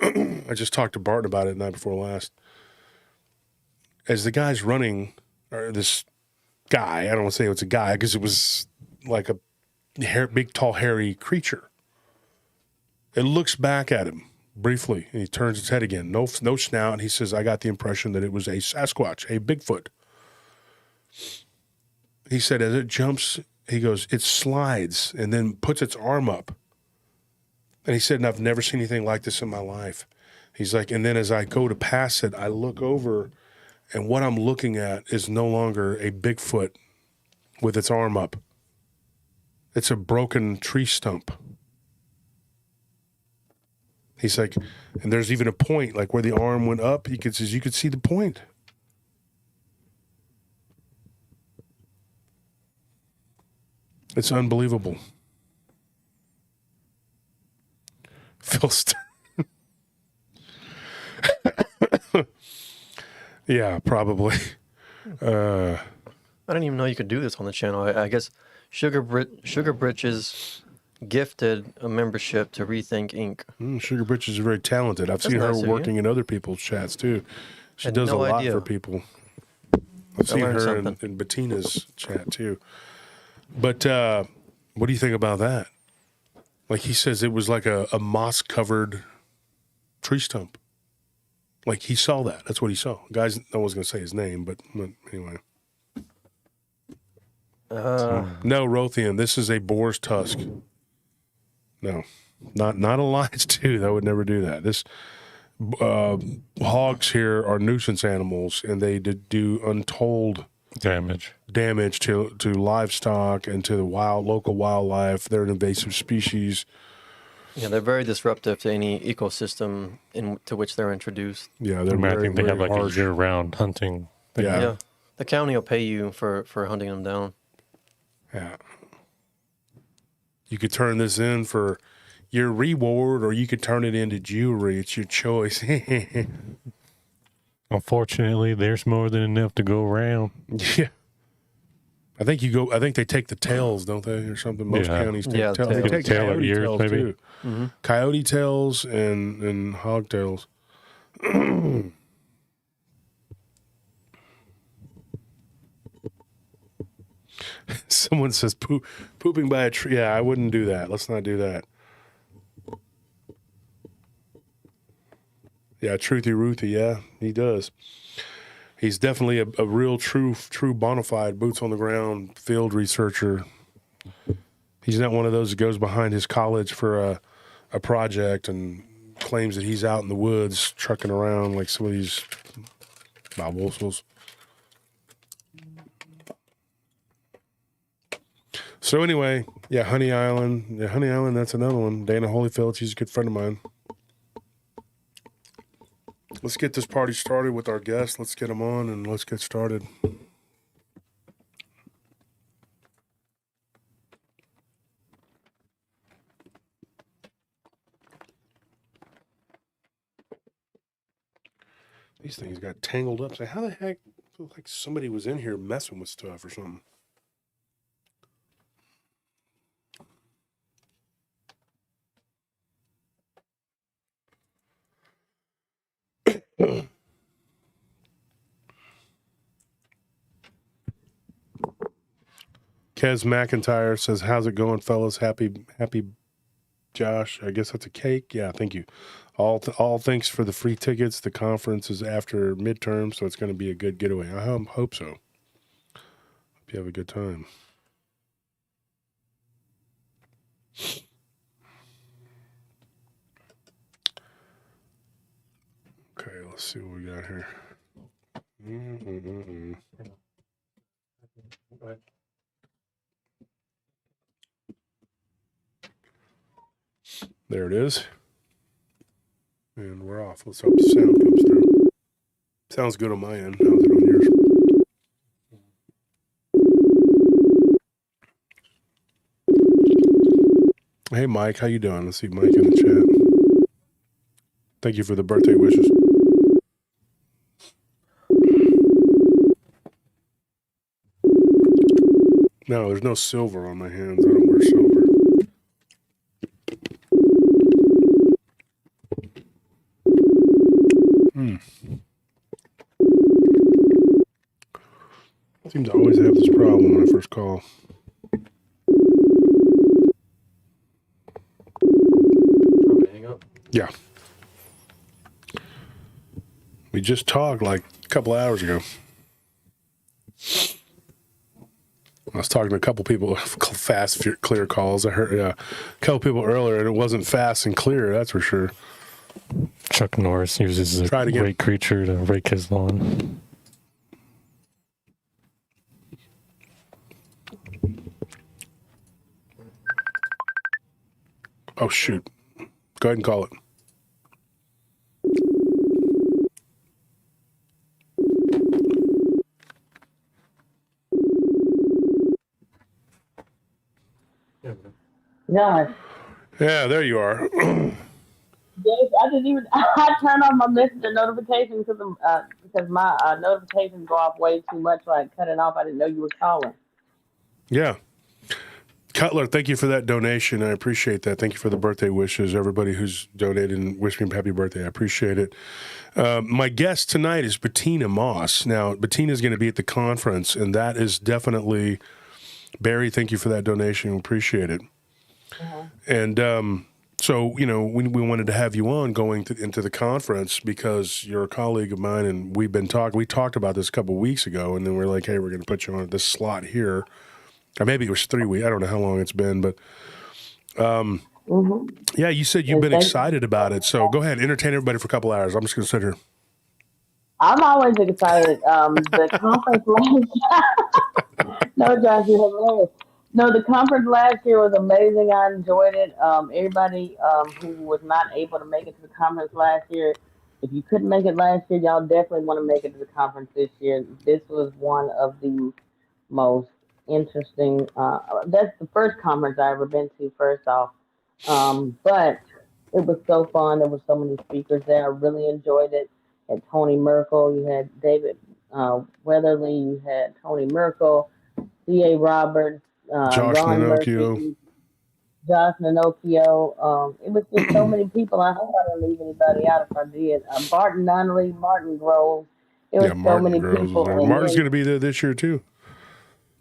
I just talked to Barton about it the night before last. As the guy's running, or this guy, I don't want to say it's a guy because it was like a big, tall, hairy creature. It looks back at him briefly, and he turns his head again. No snout, and he says, I got the impression that it was a Sasquatch, a Bigfoot. He said as it jumps, he goes, it slides and then puts its arm up. And he said, and I've never seen anything like this in my life. He's like, and then as I go to pass it, I look over, and what I'm looking at is no longer a Bigfoot with its arm up. It's a broken tree stump. He's like, and there's even a point, like where the arm went up, you could see the point. It's unbelievable. Phil Yeah, probably. I didn't even know you could do this on the channel. I guess Sugar Britches gifted a membership to Rethink Inc. Sugar Britches is very talented. I've That's seen her nice of working you. in other people's chats too. She Had does no a lot idea. for people. I've seen learned her something. in Bettina's chat too. But what do you think about that? Like he says it was like a moss-covered tree stump. Like he saw that. That's what he saw. Guys, I was going to say his name, but anyway. No, Rothian, this is a boar's tusk. No, not a lion's tooth. I would never do that. This hogs here are nuisance animals, and they do untold Damage to livestock and to the local wildlife. They're an invasive species. Yeah, they're very disruptive to any ecosystem to which they're introduced. Yeah, I they're mean, I very, think they very have like harsh. a year-round hunting thing. Yeah. The county will pay you for hunting them down. Yeah. You could turn this in for your reward, or you could turn it into jewelry. It's your choice. Unfortunately, there's more than enough to go around. Yeah. I think they take the tails, don't they, or something? Most Yeah. counties take Yeah, tails. tails. They take Tail or coyote ears, tails maybe? too. Mm-hmm. Coyote tails and hog tails. Someone says pooping by a tree. Yeah, I wouldn't do that. Let's not do that. Yeah, Truthy Ruthie. Yeah, he does. He's definitely a real true bona fide boots on the ground field researcher. He's not one of those that goes behind his college for a project and claims that he's out in the woods trucking around like some of these Bob Wolfsels. So anyway, yeah, Honey Island. Yeah, Honey Island, that's another one. Dana Holyfield, she's a good friend of mine. let's get this party started with our guests. Let's get them on and let's get started. These things got tangled up. So how the heck? It looked like somebody was in here messing with stuff or something. Kez McIntyre says, "How's it going, fellas? Happy Josh. I guess that's a cake. Yeah, thank you. All thanks for the free tickets. The conference is after midterm, so it's going to be a good getaway. I hope so. Hope you have a good time." Okay, let's see what we got here. There it is. And we're off. Let's hope the sound comes through. Sounds good on my end. How's it on yours? Hey, Mike. How you doing? Let's see Mike in the chat. Thank you for the birthday wishes. No, there's no silver on my hands. I don't wear silver. Seem to always have this problem when I first call. Hang up. Yeah. We just talked like a couple hours ago. I was talking to a couple people, fast, clear calls. I heard a couple people earlier, and it wasn't fast and clear, that's for sure. Chuck Norris uses a rake creature to rake his lawn. Oh, shoot. Go ahead and call it. Yes. Yeah, there you are. Yes, I didn't even. I turned on my messenger notifications because my notifications go off way too much, so I cut it off. I didn't know you were calling. Yeah. Cutler, thank you for that donation. I appreciate that. Thank you for the birthday wishes. Everybody who's donated and wished me a happy birthday, I appreciate it. My guest tonight is Bettina Moss. Now, Bettina is going to be at the conference, and that is definitely, Barry, thank you for that donation. We appreciate it. And so, you know, we wanted to have you on going into the conference because you're a colleague of mine, and we talked about this a couple of weeks ago, and then we're like, hey, we're going to put you on this slot here. Or maybe it was 3 weeks. I don't know how long it's been, but yeah, you said you've been excited about it. So go ahead, entertain everybody for a couple hours. I'm just going to sit here. I'm always excited. The conference no, Josh, you're hilarious. No, the conference last year was amazing. I enjoyed it. Everybody who was not able to make it to the conference last year, if you couldn't make it last year, y'all definitely want to make it to the conference this year. This was one of the most interesting. That's the first conference I ever been to, first off. But it was so fun. There were so many speakers there. I really enjoyed it. You had Tony Merkel, you had David Weatherly, you had Tony Merkel, C.A. Roberts, Josh Ron Nanocchio. Murphy, Josh Nanocchio. It was just so many people. I hope I didn't leave anybody out if I did. Barton Nunley, Martin Grove. It was so many people. Martin's going to be there this year, too.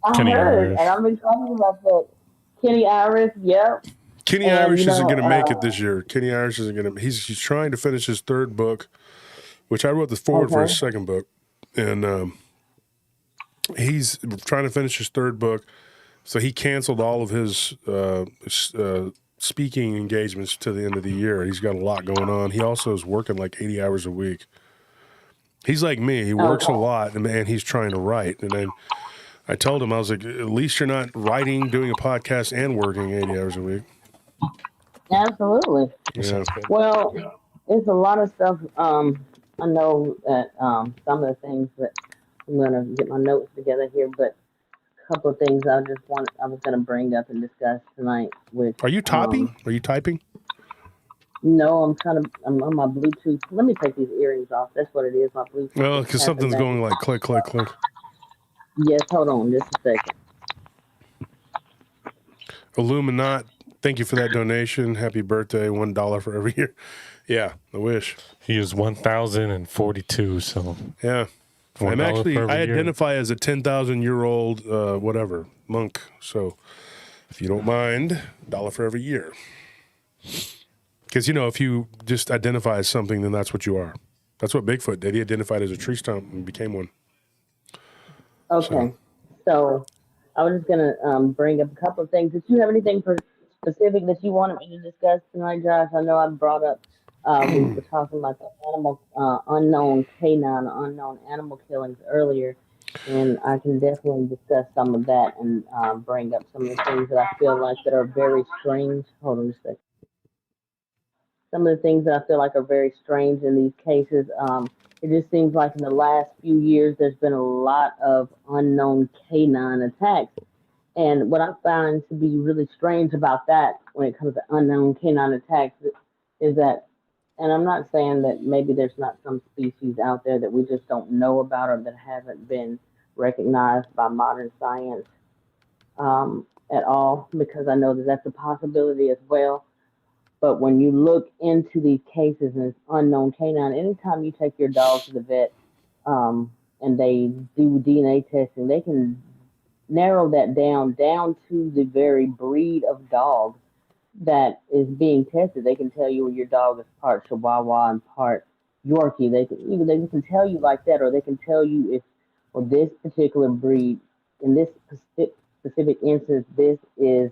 I heard, and I'm excited about that. Kenny Iris, yep. Kenny Irish isn't going to make it this year. Kenny Irish isn't going to. He's trying to finish his third book, which I wrote the forward for his second book, and he's trying to finish his third book. So he canceled all of his speaking engagements to the end of the year. He's got a lot going on. He also is working like 80 hours a week. He's like me. He works a lot, and he's trying to write. And then I told him, I was like, at least you're not writing, doing a podcast, and working 80 hours a week. Absolutely. Yeah. Well, it's a lot of stuff I know that some of the things that I'm gonna get my notes together here, but a couple of things I was gonna bring up and discuss tonight with. Are you typing? Are you typing? No, I'm on my Bluetooth. Let me take these earrings off. That's what it is. My Bluetooth. Well, because something's going like click, click, click. Yes, hold on just a second. Illuminat, thank you for that donation. Happy birthday, $1 for every year. Yeah, I wish. He is 1,042, so Yeah. I'm $1 actually, for every I year. identify as a 10,000-year-old, whatever, monk. So if you don't mind, $1 for every year. Because, you know, if you just identify as something, then that's what you are. That's what Bigfoot did. He identified as a tree stump and became one. Okay, so I was just gonna bring up a couple of things. Did you have anything specific that you wanted me to discuss tonight, Josh? I know I brought up we were talking about the animal unknown canine, unknown animal killings earlier, and I can definitely discuss some of that and bring up some of the things that I feel like that are very strange. Hold on a second. Some of the things that I feel like are very strange in these cases. It just seems like in the last few years, there's been a lot of unknown canine attacks. And what I find to be really strange about that when it comes to unknown canine attacks is that, and I'm not saying that maybe there's not some species out there that we just don't know about or that haven't been recognized by modern science at all, because I know that that's a possibility as well. But when you look into these cases and it's unknown canine, anytime you take your dog to the vet and they do DNA testing, they can narrow that down to the very breed of dog that is being tested. They can tell you your dog is part Chihuahua and part Yorkie. They can tell you like that, or they can tell you if for this particular breed, in this specific instance, this is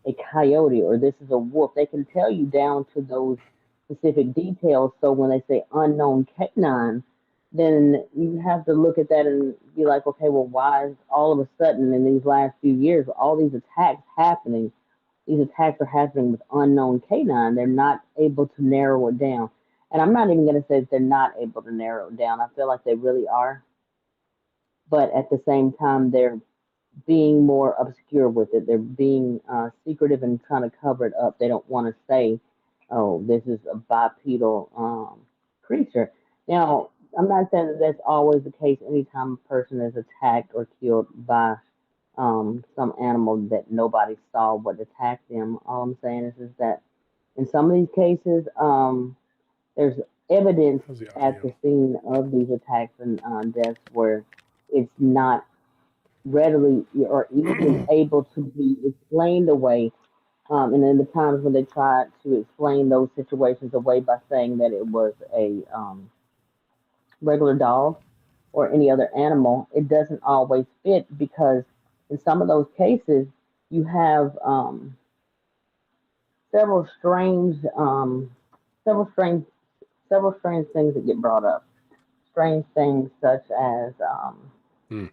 a coyote or this is a wolf. They can tell you down to those specific details. So when they say unknown canine, then you have to look at that and be like, okay, well, why is all of a sudden in these last few years all these attacks happening? These attacks are happening with unknown canine. They're not able to narrow it down. And I'm not even going to say that they're not able to narrow it down. I feel like they really are. But at the same time, they're being more obscure with it. They're being secretive and trying to cover it up. They don't want to say, oh, this is a bipedal creature. Now, I'm not saying that that's always the case anytime a person is attacked or killed by some animal that nobody saw what attacked them. All I'm saying is that in some of these cases, there's evidence How's the at the audio? scene of these attacks and deaths where it's not readily or easily able to be explained away. And then the times when they tried to explain those situations away by saying that it was a regular dog or any other animal, it doesn't always fit because in some of those cases you have several strange, several strange, several strange things that get brought up. Strange things such as Hmm.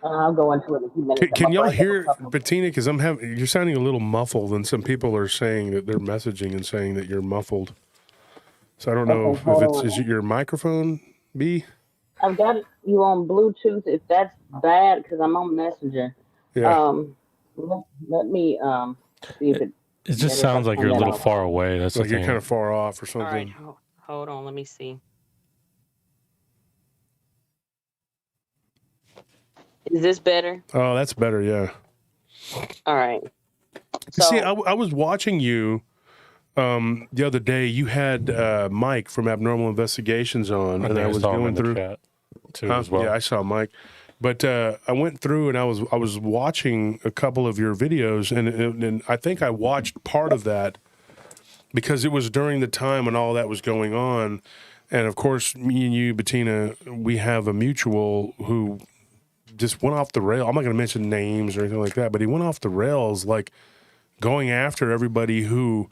I'll go into it in a few minutes. Can y'all Bring up a hear couple. Bettina? Because you're sounding a little muffled, and some people are saying that they're messaging and saying that you're muffled. So I don't know Okay, if hold is it on. your microphone, B? I've got you on Bluetooth. If that's bad, because I'm on Messenger. Yeah. Um, let me see if it's It just better if I sounds like turn you're a that little off. far away. That's Like the you're kind of thing. far off or All right, something. hold on. Let me see. Is this better? Oh, that's better. Yeah. All right. You see, So, I was watching you the other day. You had Mike from Abnormal Investigations on, I and think I I was saw him in going the through. chat too as well. Yeah, I saw Mike, but I went through and I was watching a couple of your videos, and I think I watched part of that because it was during the time when all that was going on, and of course, me and you, Bettina, we have a mutual who just went off the rail. I'm not going to mention names or anything like that, but he went off the rails, like going after everybody who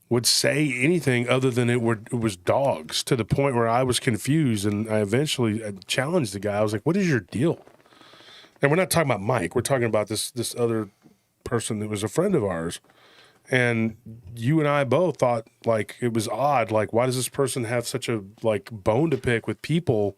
would say anything other than it was dogs, to the point where I was confused, and I eventually challenged the guy. I was like, "What is your deal?" And we're not talking about Mike. We're talking about this other person that was a friend of ours. And you and I both thought like it was odd. Like, why does this person have such a like bone to pick with people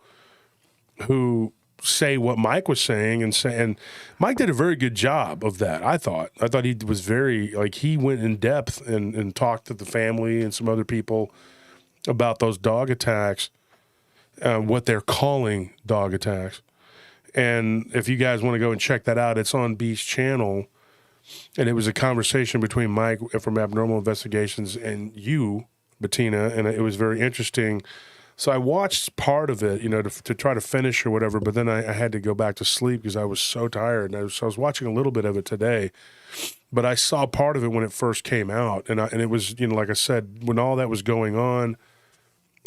who say what Mike was saying and Mike did a very good job of that. I thought he was very like he went in depth and talked to the family and some other people about those dog attacks, what they're calling dog attacks. And if you guys want to go and check that out, it's on B's channel. And it was a conversation between Mike from Abnormal Investigations and you, Bettina, and it was very interesting. So I watched part of it, to try to finish or whatever, but then I had to go back to sleep because I was so tired. And I was watching a little bit of it today, but I saw part of it when it first came out. And it was, like I said, when all that was going on,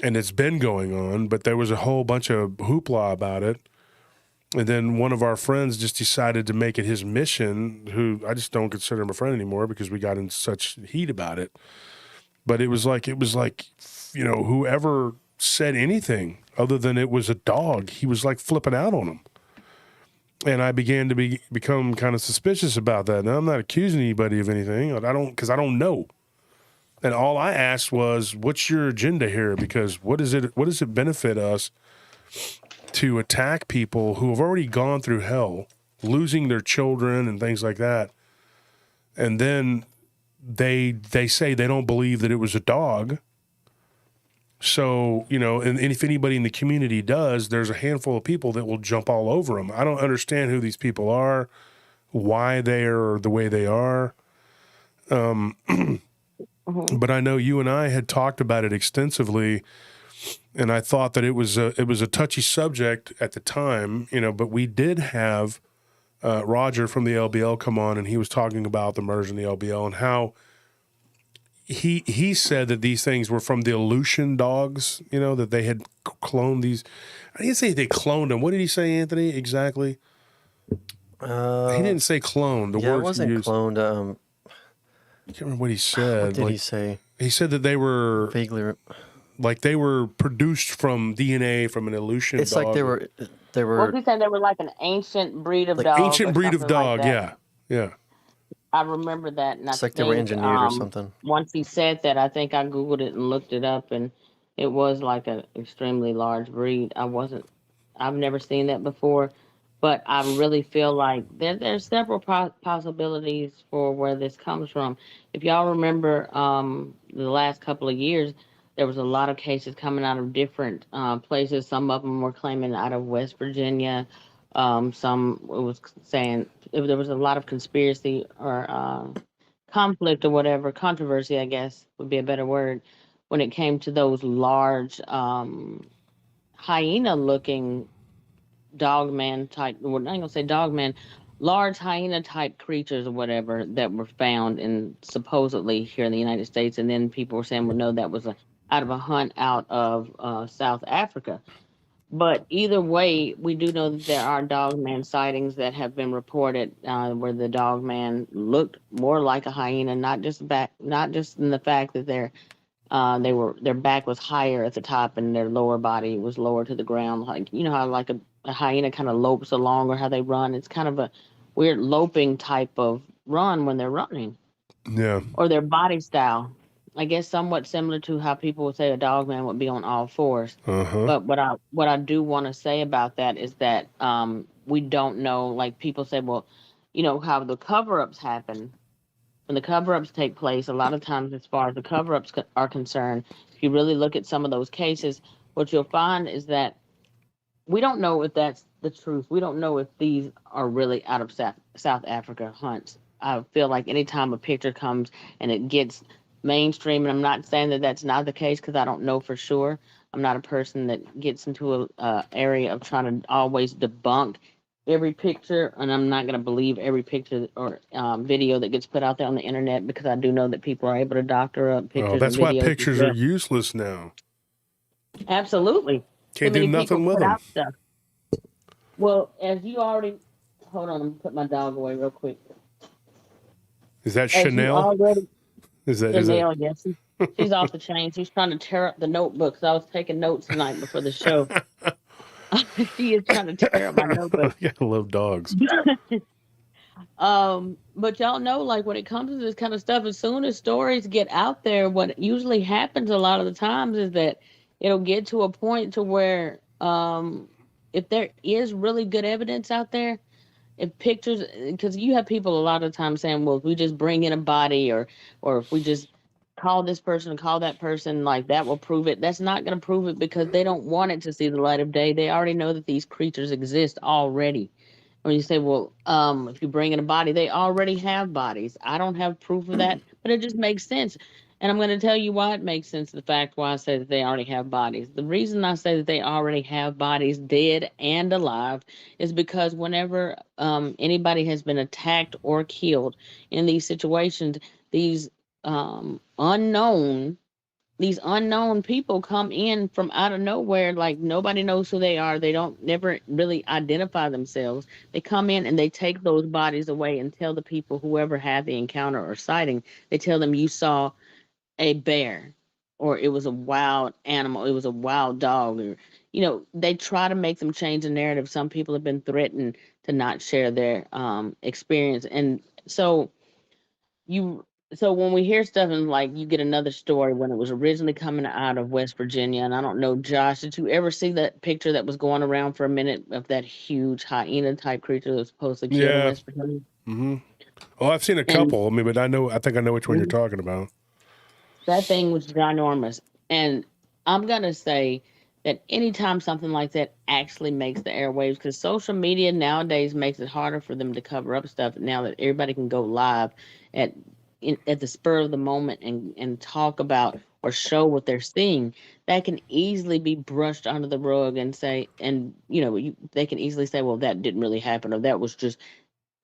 and it's been going on, but there was a whole bunch of hoopla about it. And then one of our friends just decided to make it his mission, who I just don't consider him a friend anymore because we got in such heat about it. But it was like, whoever said anything other than it was a dog, he was like flipping out on him. And I began to become kind of suspicious about that. Now, I'm not accusing anybody of anything. Because I don't know. And all I asked was, what's your agenda here? Because what does it benefit us to attack people who have already gone through hell, losing their children and things like that? And then they say they don't believe that it was a dog. So, and if anybody in the community does, there's a handful of people that will jump all over them. I don't understand who these people are, why they are the way they are. But I know you and I had talked about it extensively, and I thought that it was a touchy subject at the time, but we did have Roger from the LBL come on, and he was talking about the murders in the LBL and how he said that these things were from the Aleutian dogs, that they had cloned these. I didn't say they cloned them. What did he say, Anthony, exactly? He didn't say cloned. The word it wasn't he used. cloned. I can't remember what he said. What did he say? He said that they were Vaguely. like they were produced from DNA from an Aleutian dog. It's like they were. Well, he said they were like an ancient breed of Like dog. Ancient breed of dog, yeah. I remember that. And It's like they were engineered or something. Once he said that, I think I Googled it and looked it up, and it was like an extremely large breed. I've never seen that before, but I really feel like there's several possibilities for where this comes from. If y'all remember the last couple of years, there was a lot of cases coming out of different places. Some of them were claiming out of West Virginia. Some was saying if there was a lot of conspiracy or conflict or whatever, controversy, I guess would be a better word, when it came to those large hyena-looking dogman type, well, I'm not gonna say dogman, large hyena type creatures or whatever that were found in supposedly here in the United States. And then people were saying, well, no, that was out of a hunt out of South Africa. But either way, we do know that there are dogman sightings that have been reported where the dogman looked more like a hyena, not just in the fact that their back was higher at the top and their lower body was lower to the ground. Like, how like a hyena kind of lopes along, or how they run. It's kind of a weird loping type of run when they're running. Yeah. Or their body style. I guess somewhat similar to how people would say a dogman would be on all fours. Uh-huh. But what I do want to say about that is that we don't know. Like people say, well, how the cover-ups happen. When the cover-ups take place, a lot of times as far as the cover-ups are concerned, if you really look at some of those cases, what you'll find is that we don't know if that's the truth. We don't know if these are really out of South Africa hunts. I feel like anytime a picture comes and it gets mainstream, and I'm not saying that that's not the case because I don't know for sure. I'm not a person that gets into a area of trying to always debunk every picture, and I'm not going to believe every picture or video that gets put out there on the internet, because I do know that people are able to doctor up pictures. That's and why videos pictures are useless now. Absolutely. Can't do nothing with them. Stuff. Well, as you already, hold on, I'm gonna put my dog away real quick. Is that Chanel? Is that Chanel? Yes, she's off the chain. She's trying to tear up the notebooks. I was taking notes tonight before the show. She is trying to tear up my notebook. Yeah, I love dogs. But y'all know, like when it comes to this kind of stuff, as soon as stories get out there, what usually happens a lot of the times is that it'll get to a point to where, if there is really good evidence out there, if pictures, because you have people a lot of times saying, well, if we just bring in a body, or if we just call this person and call that person, like that will prove it. That's not going to prove it, because they don't want it to see the light of day. They already know that these creatures exist already. When you say, well, if you bring in a body, they already have bodies. I don't have proof of that, but it just makes sense. And I'm going to tell you why it makes sense. The fact why I say that they already have bodies. The reason I say that they already have bodies, dead and alive, is because whenever anybody has been attacked or killed in these situations, these unknown these unknown people come in from out of nowhere, like nobody knows who they are. They don't never really identify themselves. They come in and they take those bodies away and tell the people, whoever had the encounter or sighting, they tell them, you saw a bear, or it was a wild animal, it was a wild dog, or they try to make them change the narrative. Some people have been threatened to not share their experience. And you so when we hear stuff, and like you get another story when it was originally coming out of West Virginia, and I don't know, Josh, did you ever see that picture that was going around for a minute of that huge hyena type creature that was supposed to kill in Yeah. West Virginia? Mm-hmm. Well, I've seen a And couple. I mean, but I think I know which one you're talking about. that thing was ginormous. And I'm gonna say that anytime something like that actually makes the airwaves, because social media nowadays makes it harder for them to cover up stuff. Now that everybody can go live at at the spur of the moment and talk about or show what they're seeing, that can easily be brushed under the rug and say, and they can easily say, well, that didn't really happen, or that was just.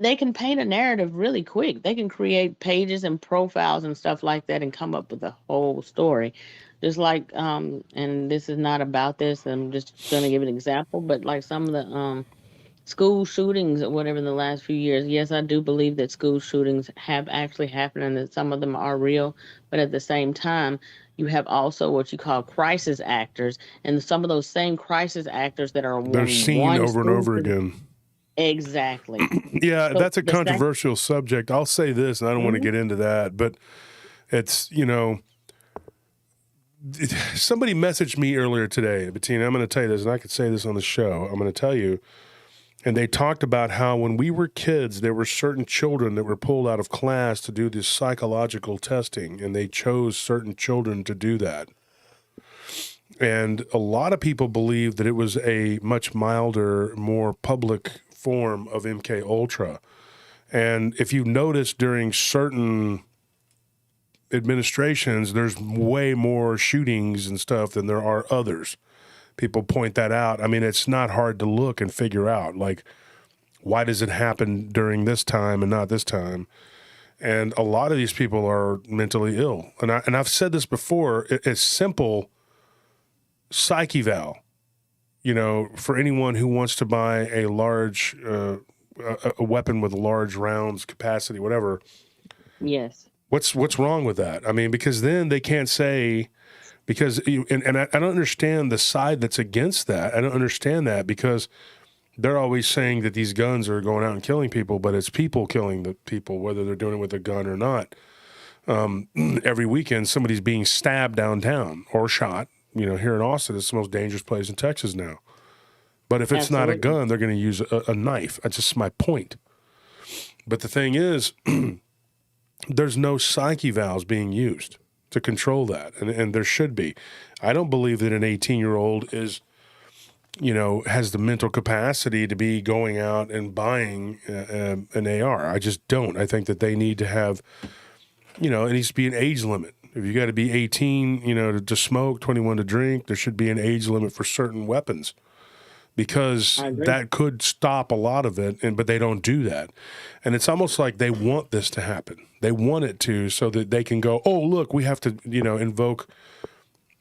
They can paint a narrative really quick. They can create pages and profiles and stuff like that and come up with a whole story. Just like, and this is not about this, I'm just going to give an example, but like some of the school shootings or whatever in the last few years, yes, I do believe that school shootings have actually happened and that some of them are real, but at the same time, you have also what you call crisis actors, and some of those same crisis actors that are They're on seen one over and school over shooting. again. Exactly. Yeah, So that's a the same. controversial subject. I'll say this, and I don't want to get into that, but it's, somebody messaged me earlier today, Bettina, I'm going to tell you this, and I could say this on the show. I'm going to tell you, and they talked about how when we were kids, there were certain children that were pulled out of class to do this psychological testing, and they chose certain children to do that. And a lot of people believe that it was a much milder, more public form of MK Ultra. And if you notice during certain administrations, there's way more shootings and stuff than there are others. People point that out. I mean, it's not hard to look and figure out, like, why does it happen during this time and not this time? And a lot of these people are mentally ill. And I've said this before, it's simple psyche eval, for anyone who wants to buy a large, a weapon with large rounds capacity, whatever. Yes. What's wrong with that? I mean, because then they can't say, because and I don't understand the side that's against that. I don't understand that, because they're always saying that these guns are going out and killing people, but it's people killing the people, whether they're doing it with a gun or not. Every weekend, somebody's being stabbed downtown or shot. Here in Austin, it's the most dangerous place in Texas now. But if it's not a gun, they're going to use a knife. That's just my point. But the thing is, there's no psyche valves being used to control that, and there should be. I don't believe that an 18-year-old is, has the mental capacity to be going out and buying an AR. I just don't. I think that they need to have, it needs to be an age limit. If you got to be 18, to smoke, 21 to drink, there should be an age limit for certain weapons, because that could stop a lot of it. But they don't do that. And it's almost like they want this to happen. They want it to, so that they can go, oh, look, we have to, invoke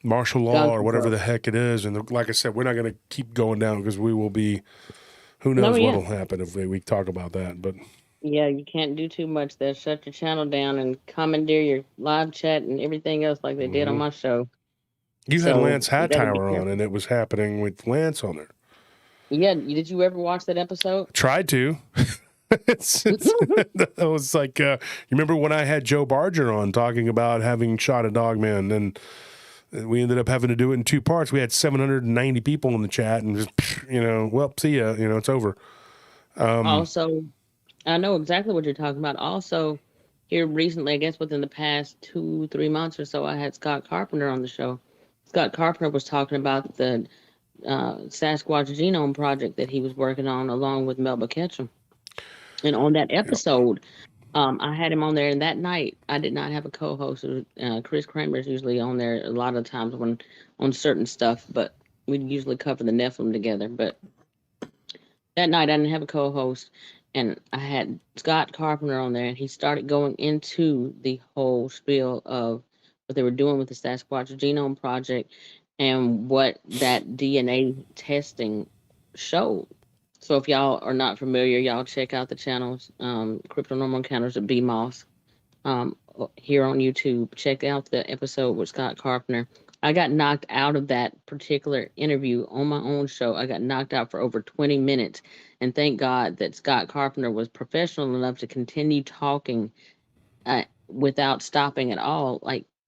martial law or whatever the heck it is. And like I said, we're not going to keep going down, because we will be, who knows what will happen if we talk about that. But yeah, you can't do too much. They'll shut your channel down and commandeer your live chat and everything else like they did on my show. You had Lance Hightower on, and it was happening with Lance on there. Yeah, did you ever watch that episode? Tried to. It was like, you remember when I had Joe Barger on talking about having shot a Dogman, and we ended up having to do it in 2 parts. We had 790 people in the chat, and just, well, see ya, it's over. Also, I know exactly what you're talking about. Also, here recently, I guess within the past 2-3 months or so, I had Scott Carpenter on the show. Scott Carpenter was talking about the Sasquatch Genome Project that he was working on along with Melba Ketchum. And on that episode, I had him on there, and that night I did not have a co-host. Chris Kramer's usually on there a lot of times when on certain stuff, but we usually cover the Nephilim together. But that night I didn't have a co-host, and I had Scott Carpenter on there, and he started going into the whole spiel of what they were doing with the Sasquatch Genome Project and what that DNA testing showed. So if y'all are not familiar, y'all check out the channels, Cryptonormal Encounters at BMOS, here on YouTube. Check out the episode with Scott Carpenter. I got knocked out of that particular interview on my own show. I got knocked out for over 20 minutes. And thank God that Scott Carpenter was professional enough to continue talking without stopping at all,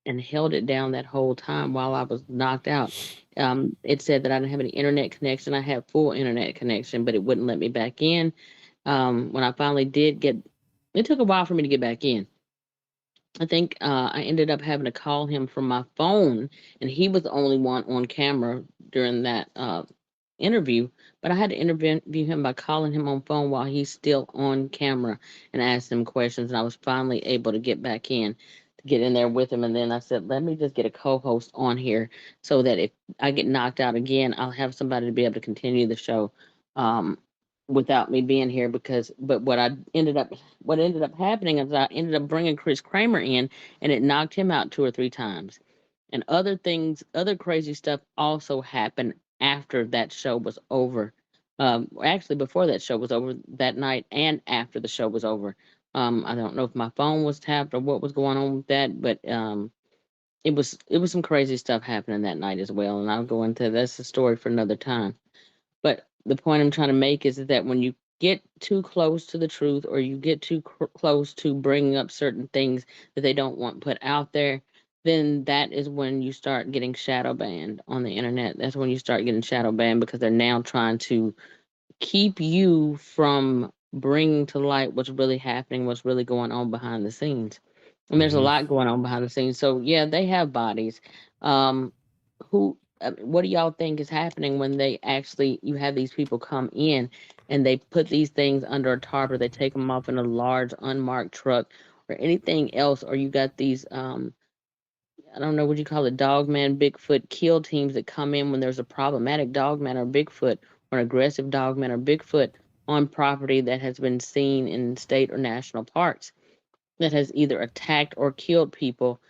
and held it down that whole time while I was knocked out. It said that I didn't have any internet connection. I had full internet connection, but it wouldn't let me back in. When I finally did it took a while for me to get back in. I think I ended up having to call him from my phone, and he was the only one on camera during that interview. But I had to interview him by calling him on phone while he's still on camera and ask him questions. And I was finally able to get back in, to get in there with him. And then I said, let me just get a co-host on here so that if I get knocked out again, I'll have somebody to be able to continue the show without me being here. But what ended up happening is I ended up bringing Chris Kramer in, and it knocked him out 2 or 3 times. And other crazy stuff also happened after that show was over. Actually, before that show was over that night and after the show was over. I don't know if my phone was tapped or what was going on with that, but it was some crazy stuff happening that night as well. And I'll go into that's a story for another time. But the point I'm trying to make is that when you get too close to the truth, or you get too close to bringing up certain things that they don't want put out there, then that is when you start getting shadow banned on the internet. That's when you start getting shadow banned, because they're now trying to keep you from bringing to light what's really happening, what's really going on behind the scenes. And there's a lot going on behind the scenes. So yeah, they have bodies. What do y'all think is happening when you have these people come in and they put these things under a tarp, or they take them off in a large unmarked truck or anything else, or you got these I don't know what you call it, Dogman, Bigfoot kill teams that come in when there's a problematic Dogman or Bigfoot, or an aggressive Dogman or Bigfoot on property that has been seen in state or national parks, that has either attacked or killed people.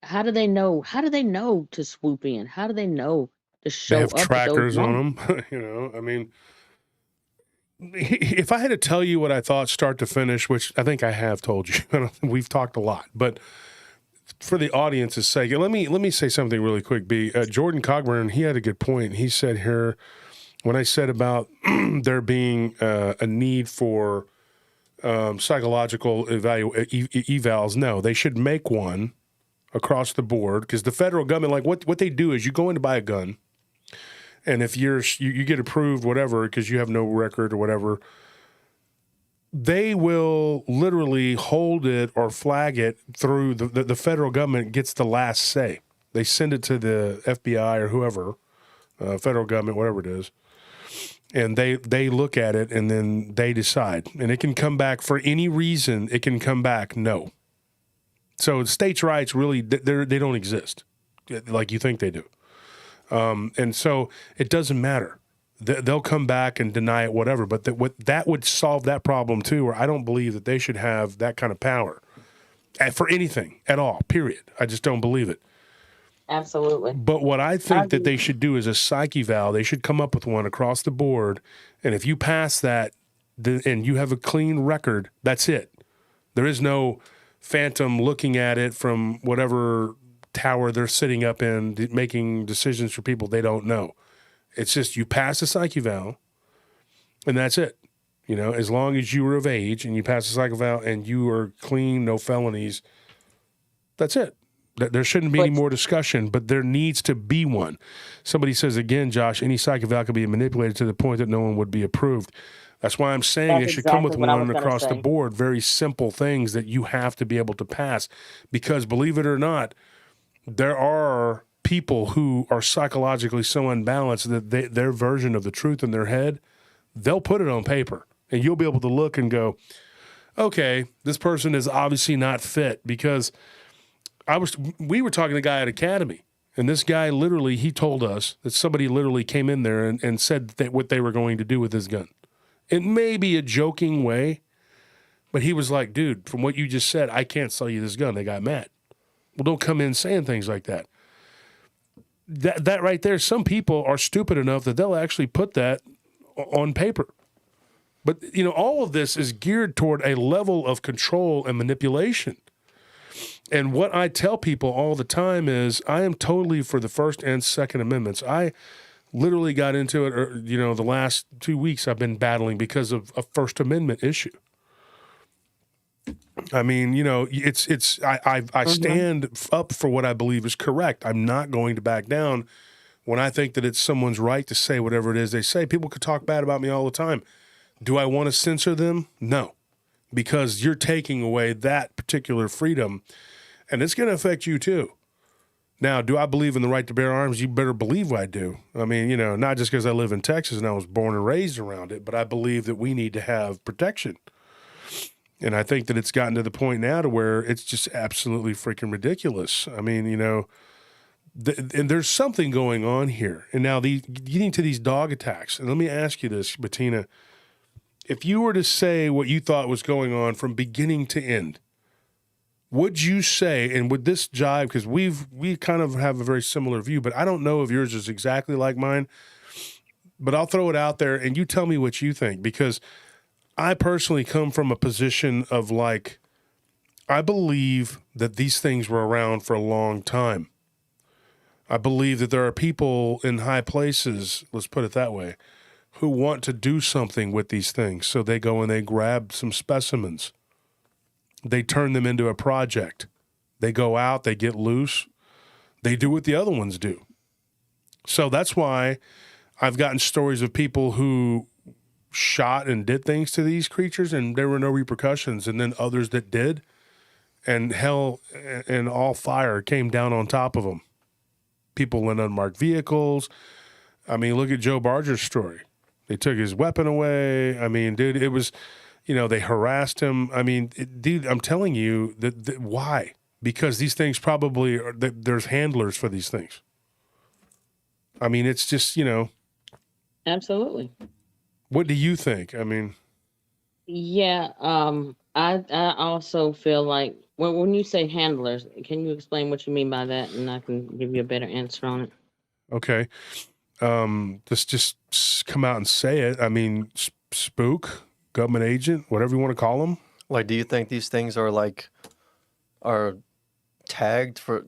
How do they know? How do they know to swoop in? How do they know to show They have up at those trackers on moments? them. I mean, if I had to tell you what I thought start to finish, which I think I have told you, we've talked a lot, but for the audience's sake, let me say something really quick. Jordan Cogburn, he had a good point. He said here, when I said about there being a need for psychological evals, no, they should make one across the board, because the federal government, like what they do is you go in to buy a gun, and if you get approved, whatever, because you have no record or whatever, they will literally hold it or flag it through the federal government gets the last say. They send it to the FBI or whoever, federal government, whatever it is, and they look at it, and then they decide. And it can come back for any reason. It can come back no. So states' rights really, they don't exist like you think they do. And so it doesn't matter. They'll come back and deny it, whatever. But that would solve that problem too, where I don't believe that they should have that kind of power for anything at all, period. I just don't believe it. Absolutely. But what I think that they should do is a psych eval. They should come up with one across the board. And if you pass that and you have a clean record, that's it. There is no phantom looking at it from whatever tower they're sitting up in, making decisions for people they don't know. It's just you pass the psych eval, and that's it. You know, as long as you were of age and you passed the psych eval and you are clean, no felonies, that's it. There shouldn't be any more discussion, but there needs to be one. Somebody says again, Josh, any psych eval could be manipulated to the point that no one would be approved. That's why I'm saying it should come with one across the board. Very simple things that you have to be able to pass. Because believe it or not, there are people who are psychologically so unbalanced that their version of the truth in their head, they'll put it on paper. And you'll be able to look and go, okay, this person is obviously not fit, because we were talking to a guy at Academy, and this guy literally, he told us that somebody literally came in there and said that what they were going to do with his gun. It may be a joking way, but he was like, dude, from what you just said, I can't sell you this gun. They got mad. Well, don't come in saying things like that. That right there, some people are stupid enough that they'll actually put that on paper. But, you know, all of this is geared toward a level of control and manipulation. And what I tell people all the time is I am totally for the First and Second Amendments. I literally got into it, you know, the last 2 weeks I've been battling because of a First Amendment issue. I mean, you know, I stand up for what I believe is correct. I'm not going to back down when I think that it's someone's right to say whatever it is they say. People could talk bad about me all the time. Do I want to censor them? No, because you're taking away that particular freedom, and it's going to affect you too. Now, do I believe in the right to bear arms? You better believe I do. I mean, you know, not just because I live in Texas and I was born and raised around it, but I believe that we need to have protection. And I think that it's gotten to the point now to where it's just absolutely freaking ridiculous. I mean, you know, and there's something going on here. And now getting to these dog attacks, and let me ask you this, Bettina. If you were to say what you thought was going on from beginning to end, would you say, and would this jive, because we kind of have a very similar view, but I don't know if yours is exactly like mine, but I'll throw it out there and you tell me what you think, because I personally come from a position of like, I believe that these things were around for a long time. I believe that there are people in high places, let's put it that way, who want to do something with these things. So they go and they grab some specimens. They turn them into a project. They go out, they get loose. They do what the other ones do. So that's why I've gotten stories of people who shot and did things to these creatures and there were no repercussions, and then others that did, and hell and all fire came down on top of them. People in unmarked vehicles. I mean, look at Joe Barger's story. They took his weapon away. I mean, dude, it was, you know, they harassed him. I mean, dude, I'm telling you that why? Because these things probably there's handlers for these things. I mean, it's just, you know. Absolutely. What do you think? I mean. Yeah. I also feel like when you say handlers, can you explain what you mean by that, and I can give you a better answer on it. Okay. Just come out and say it. I mean, spook, government agent, whatever you want to call them. Like, do you think these things are tagged for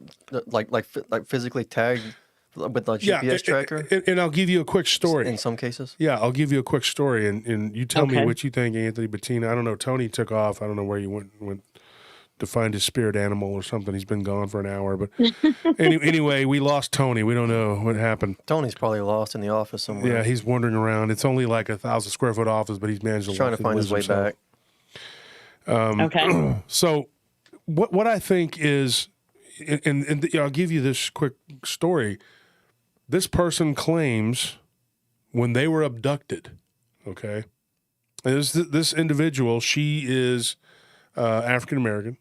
like physically tagged with a GPS tracker? And I'll give you a quick story. In some cases? Yeah, I'll give you a quick story, and you tell me what you think, Anthony, Bettina. I don't know. Tony took off. I don't know where you went to find his spirit animal or something. He's been gone for an hour. But anyway, we lost Tony. We don't know what happened. Tony's probably lost in the office somewhere. Yeah, he's wandering around. It's only like 1,000 square foot office, but he's managed to trying to find his way back. Okay. So what I think is, and I'll give you this quick story. This person claims when they were abducted, okay? This individual, she is African-American.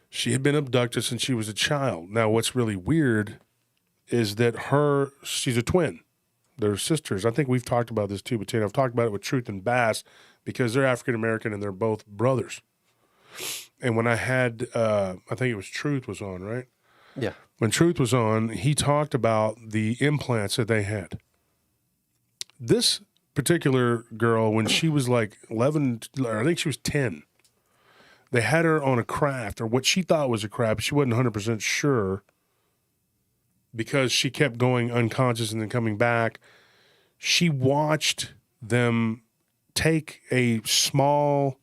She had been abducted since she was a child. Now, what's really weird is that she's a twin. They're sisters. I think we've talked about this too, but I've talked about it with Truth and Bass because they're African-American and they're both brothers. And when I had, I think it was Truth was on, right? Yeah. When Truth was on, he talked about the implants that they had. This particular girl, when she was like 11, I think she was 10, they had her on a craft, or what she thought was a craft. She wasn't 100% sure because she kept going unconscious and then coming back. She watched them take a small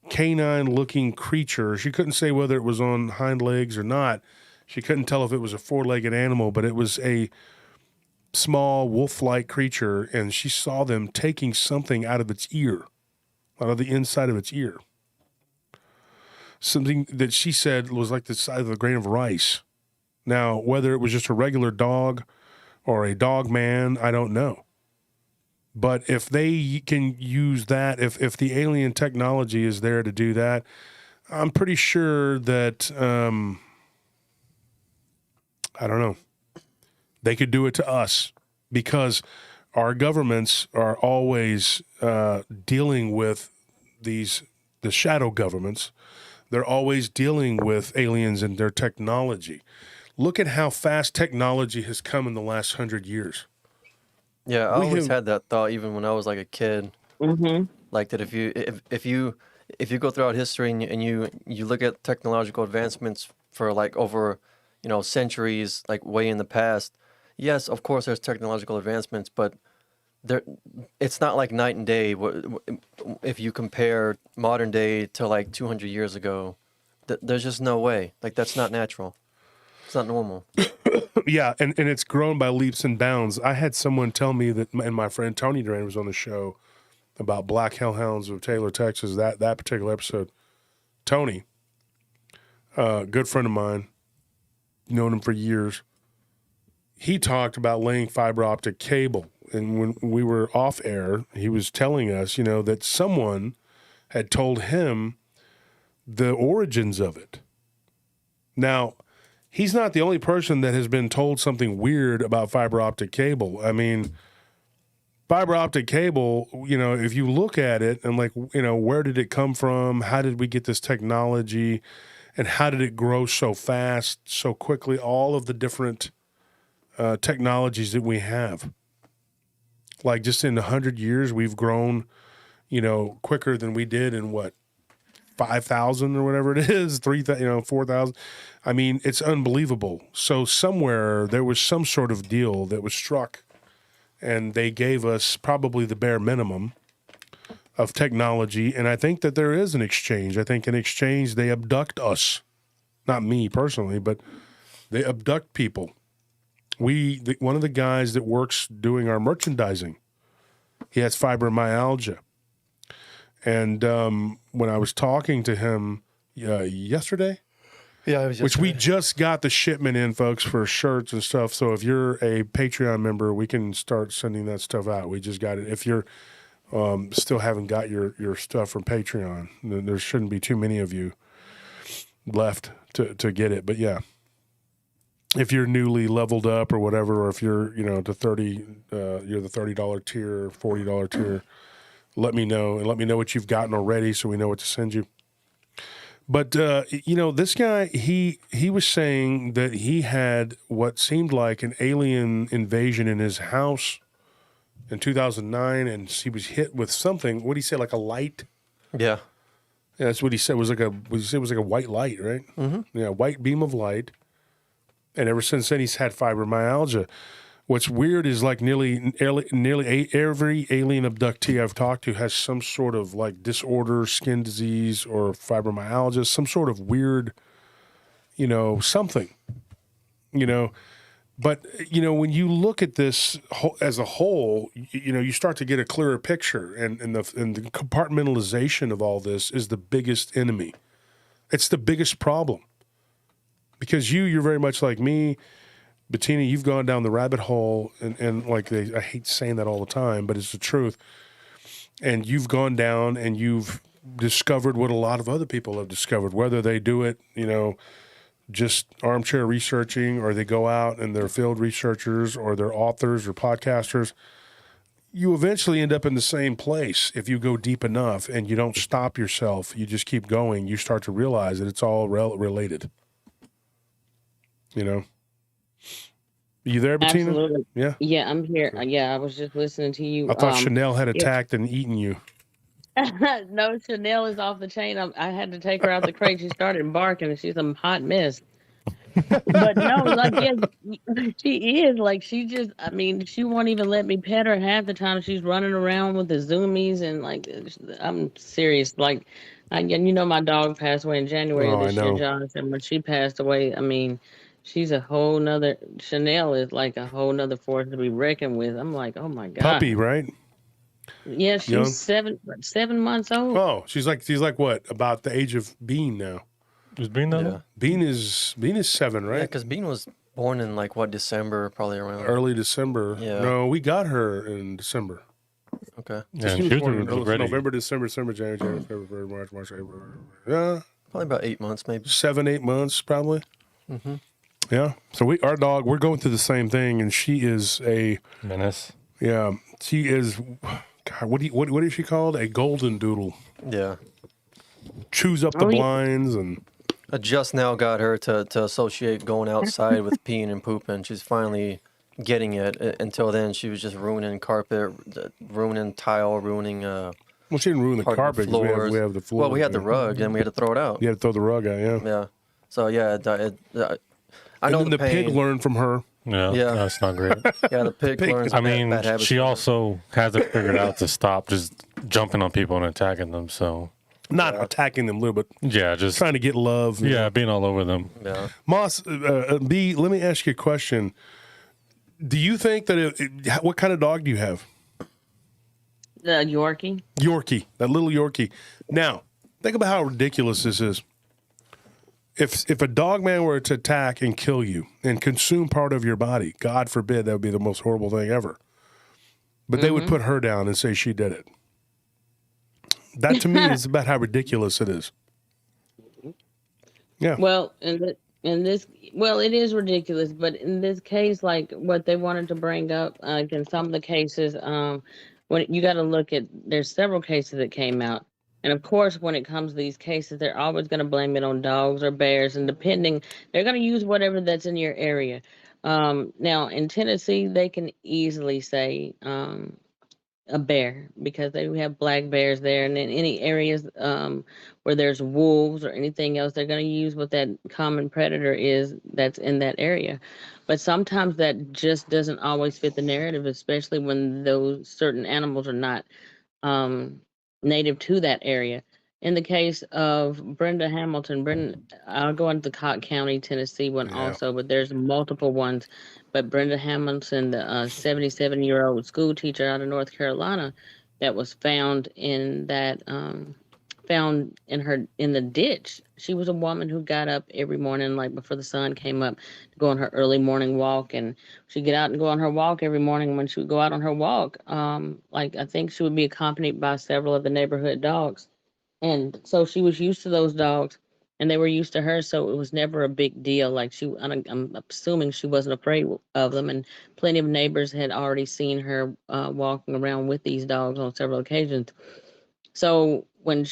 canine-looking creature. She couldn't say whether it was on hind legs or not. She couldn't tell if it was a four-legged animal, but it was a small wolf-like creature, and she saw them taking something out of its ear, out of the inside of its ear. Something that she said was like the size of a grain of rice. Now, whether it was just a regular dog or a Dogman, I don't know. But if they can use that, if the alien technology is there to do that, I'm pretty sure that, I don't know, they could do it to us, because our governments are always dealing with the shadow governments. They're always dealing with aliens and their technology. Look at how fast technology has come in the last 100 years. Yeah, I always had that thought even when I was like a kid. Mm-hmm. Like that if you go throughout history and you look at technological advancements for like over, centuries, like way in the past, yes, of course there's technological advancements, but it's not like night and day. If you compare modern day to like 200 years ago, there's just no way. Like that's not natural. It's not normal. Yeah, and it's grown by leaps and bounds. I had someone tell me that, and my friend Tony Duran was on the show about Black Hellhounds of Taylor, Texas, that particular episode. Tony, good friend of mine, known him for years, he talked about laying fiber optic cable. And when we were off air, he was telling us, that someone had told him the origins of it. Now, he's not the only person that has been told something weird about fiber optic cable. I mean, fiber optic cable, if you look at it and where did it come from? How did we get this technology? And how did it grow so fast, so quickly? All of the different technologies that we have. Like just in 100 years, we've grown, quicker than we did in 5,000 or whatever it is, 3,000, 4,000. I mean, it's unbelievable. So somewhere there was some sort of deal that was struck, and they gave us probably the bare minimum of technology. And I think that there is an exchange. I think in exchange, they abduct us. Not me personally, but they abduct people. One of the guys that works doing our merchandising, he has fibromyalgia. And when I was talking to him yesterday, which we just got the shipment in, folks, for shirts and stuff. So if you're a Patreon member, we can start sending that stuff out. We just got it. If you're still haven't got your stuff from Patreon, then there shouldn't be too many of you left to get it. But yeah, if you're newly leveled up or whatever, or if you're you're the $30 tier, $40 tier, let me know, and let me know what you've gotten already so we know what to send you. But this guy, he was saying that he had what seemed like an alien invasion in his house in 2009, and he was hit with something. What did he say? Like a light? Yeah. Yeah, that's what he said. It was like a white light, right? Mm-hmm. Yeah, white beam of light. And ever since then, he's had fibromyalgia. What's weird is like nearly every alien abductee I've talked to has some sort of like disorder, skin disease, or fibromyalgia, some sort of weird, something, But, when you look at this as a whole, you start to get a clearer picture, and the compartmentalization of all this is the biggest enemy. It's the biggest problem. Because you're very much like me. Bettina, you've gone down the rabbit hole, and I hate saying that all the time, but it's the truth. And you've gone down and you've discovered what a lot of other people have discovered, whether they do it, just armchair researching, or they go out and they're field researchers, or they're authors or podcasters. You eventually end up in the same place if you go deep enough and you don't stop yourself. You just keep going. You start to realize that it's all related. You there, Bettina? Absolutely. Yeah. Yeah, I'm here. Yeah, I was just listening to you. I thought Chanel had attacked and eaten you. No, Chanel is off the chain. I had to take her out the crate. She started barking, and she's a hot mess. But no, like yeah, she is like she just. I mean, she won't even let me pet her half the time. She's running around with the zoomies and like I'm serious. Like, and you know, my dog passed away in January of Oh, I this year, know. Josh. And when she passed away, I mean, she's a whole nother. Chanel is like a whole nother force to be reckoned with. I'm like, oh my Puppy, god. right? Yeah, she's Young. 7 months old. Oh, she's like what? About the age of Bean now. Was Bean that Yeah. one? Bean is 7, Yeah, right? because Bean was born in like what, December, probably around. Early December. Yeah. No, we got her in December. Okay. Yeah, She and was she was born in already. November, December, January, February, March, April. Yeah, Probably about 8 months, maybe. 7, 8 months probably. Mm-hmm. Yeah. So our dog, we're going through the same thing, and she is Menace. she is. God, what is she called? A golden doodle. Yeah. Chews up the Oh, yeah. blinds and. I just now got her to associate going outside with peeing and pooping. She's finally getting it. Until then, she was just ruining carpet, ruining tile, ruining Well, she didn't ruin the part of carpet. the 'Cause floors. we have the floor. Well, we had the rug, and we had to throw it out. You had to throw the rug out. Yeah. Yeah. So yeah, I know and then the pig pain. learned from her. Yeah, Yeah. that's not great. Yeah, the pig learns. I mean, bad habits she from it. also has it figured out to stop just jumping on people and attacking them. So Not attacking them, little, but yeah, just trying to get love. you yeah, know. being all over them. Yeah. Moss, B, let me ask you a question. Do you think that what kind of dog do you have? The Yorkie. Yorkie, that little Yorkie. Now, think about how ridiculous this is. If a dog man were to attack and kill you and consume part of your body, God forbid, that would be the most horrible thing ever. But they would put her down and say she did it. That to me is about how ridiculous it is. Yeah. Well, it is ridiculous, but in this case, like what they wanted to bring up, in some of the cases, when you got to look at, there's several cases that came out, and of course, when it comes to these cases, they're always going to blame it on dogs or bears, and depending, they're going to use whatever that's in your area. Now in Tennessee, they can easily say, a bear because they have black bears there, and in any areas where there's wolves or anything else, they're going to use what that common predator is that's in that area. But sometimes that just doesn't always fit the narrative, especially when those certain animals are not native to that area. In the case of Brenda Hamilton, I'll go into the Cott County, Tennessee one Yeah. also, but there's multiple ones. But Brenda Hamilton, the 77-year-old school teacher out of North Carolina, that was found in that found in the ditch. She was a woman who got up every morning, like before the sun came up, to go on her early morning walk, and she'd get out and go on her walk every morning. When she would go out on her walk, like I think she would be accompanied by several of the neighborhood dogs, and so she was used to those dogs, and they were used to her, so it was never a big deal. Like I'm assuming she wasn't afraid of them, and plenty of neighbors had already seen her walking around with these dogs on several occasions. So when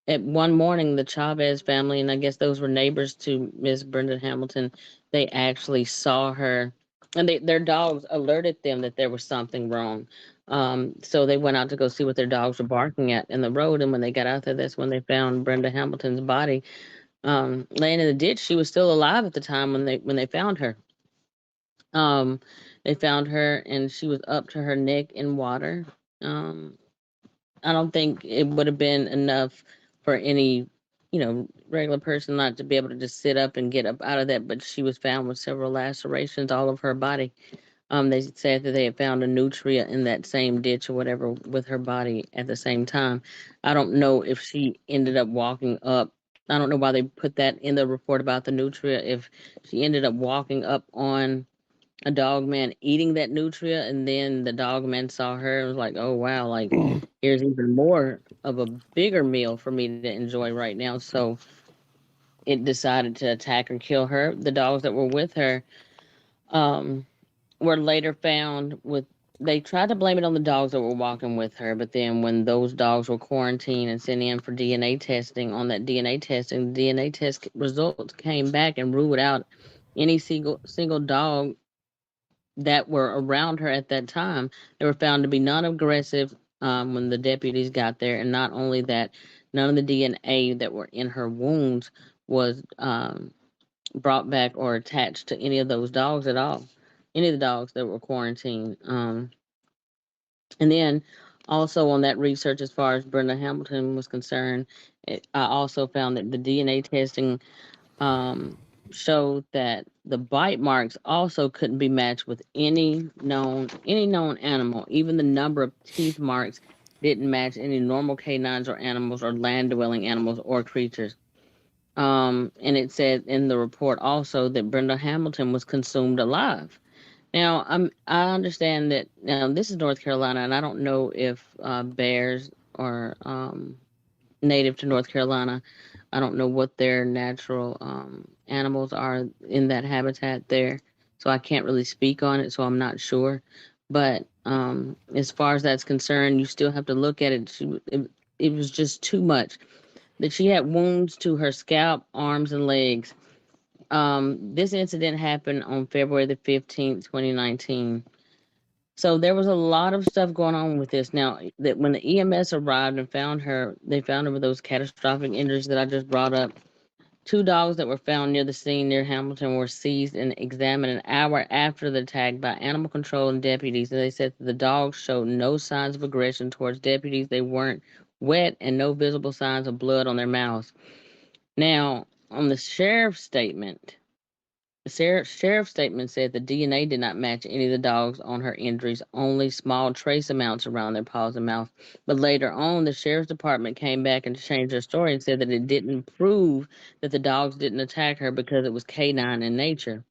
at one morning, the Chavez family, and I guess those were neighbors to Miss Brenda Hamilton, they actually saw her, and their dogs alerted them that there was something wrong. So they went out to go see what their dogs were barking at in the road, and when they got out there, that's when they found Brenda Hamilton's body laying in the ditch. She was still alive at the time when they found her. They found her, and she was up to her neck in water. I don't think it would have been enough for any, regular person not to be able to just sit up and get up out of that. But she was found with several lacerations all over her body. They said that they had found a nutria in that same ditch or whatever with her body at the same time. I don't know if she ended up walking up. I don't know why they put that in the report about the nutria. If she ended up walking up on a dog man eating that nutria, and then the dog man saw her and was like, oh wow, like here's even more of a bigger meal for me to enjoy right now. So it decided to attack or kill her. The dogs that were with her were later found with, they tried to blame it on the dogs that were walking with her, but then when those dogs were quarantined and sent in for DNA testing, on that DNA testing, the DNA test results came back and ruled out any single dog that were around her at that time. They were found to be non-aggressive when the deputies got there, and not only that, none of the DNA that were in her wounds was brought back or attached to any of those dogs at all, any of the dogs that were quarantined. And then also on that research, as far as Brenda Hamilton was concerned, I also found that the DNA testing um, showed that the bite marks also couldn't be matched with any known animal. Even the number of teeth marks didn't match any normal canines or animals or land dwelling animals or creatures. And it said in the report also that Brenda Hamilton was consumed alive. Now, I understand that now this is North Carolina, and I don't know if bears are native to North Carolina. I don't know what their natural animals are in that habitat there, so I can't really speak on it. So I'm not sure. But as far as that's concerned, you still have to look at it. It was just too much. That she had wounds to her scalp, arms, and legs. This incident happened on February the 15th, 2019. So there was a lot of stuff going on with this. Now, that when the EMS arrived and found her, they found her with those catastrophic injuries that I just brought up. Two dogs that were found near the scene near Hamilton were seized and examined an hour after the attack by animal control and deputies. And they said that the dogs showed no signs of aggression towards deputies. They weren't wet and no visible signs of blood on their mouths. Now, on the sheriff's statement, the sheriff's statement said the DNA did not match any of the dogs on her injuries, only small trace amounts around their paws and mouth. But later on, the sheriff's department came back and changed their story and said that it didn't prove that the dogs didn't attack her because it was canine in nature.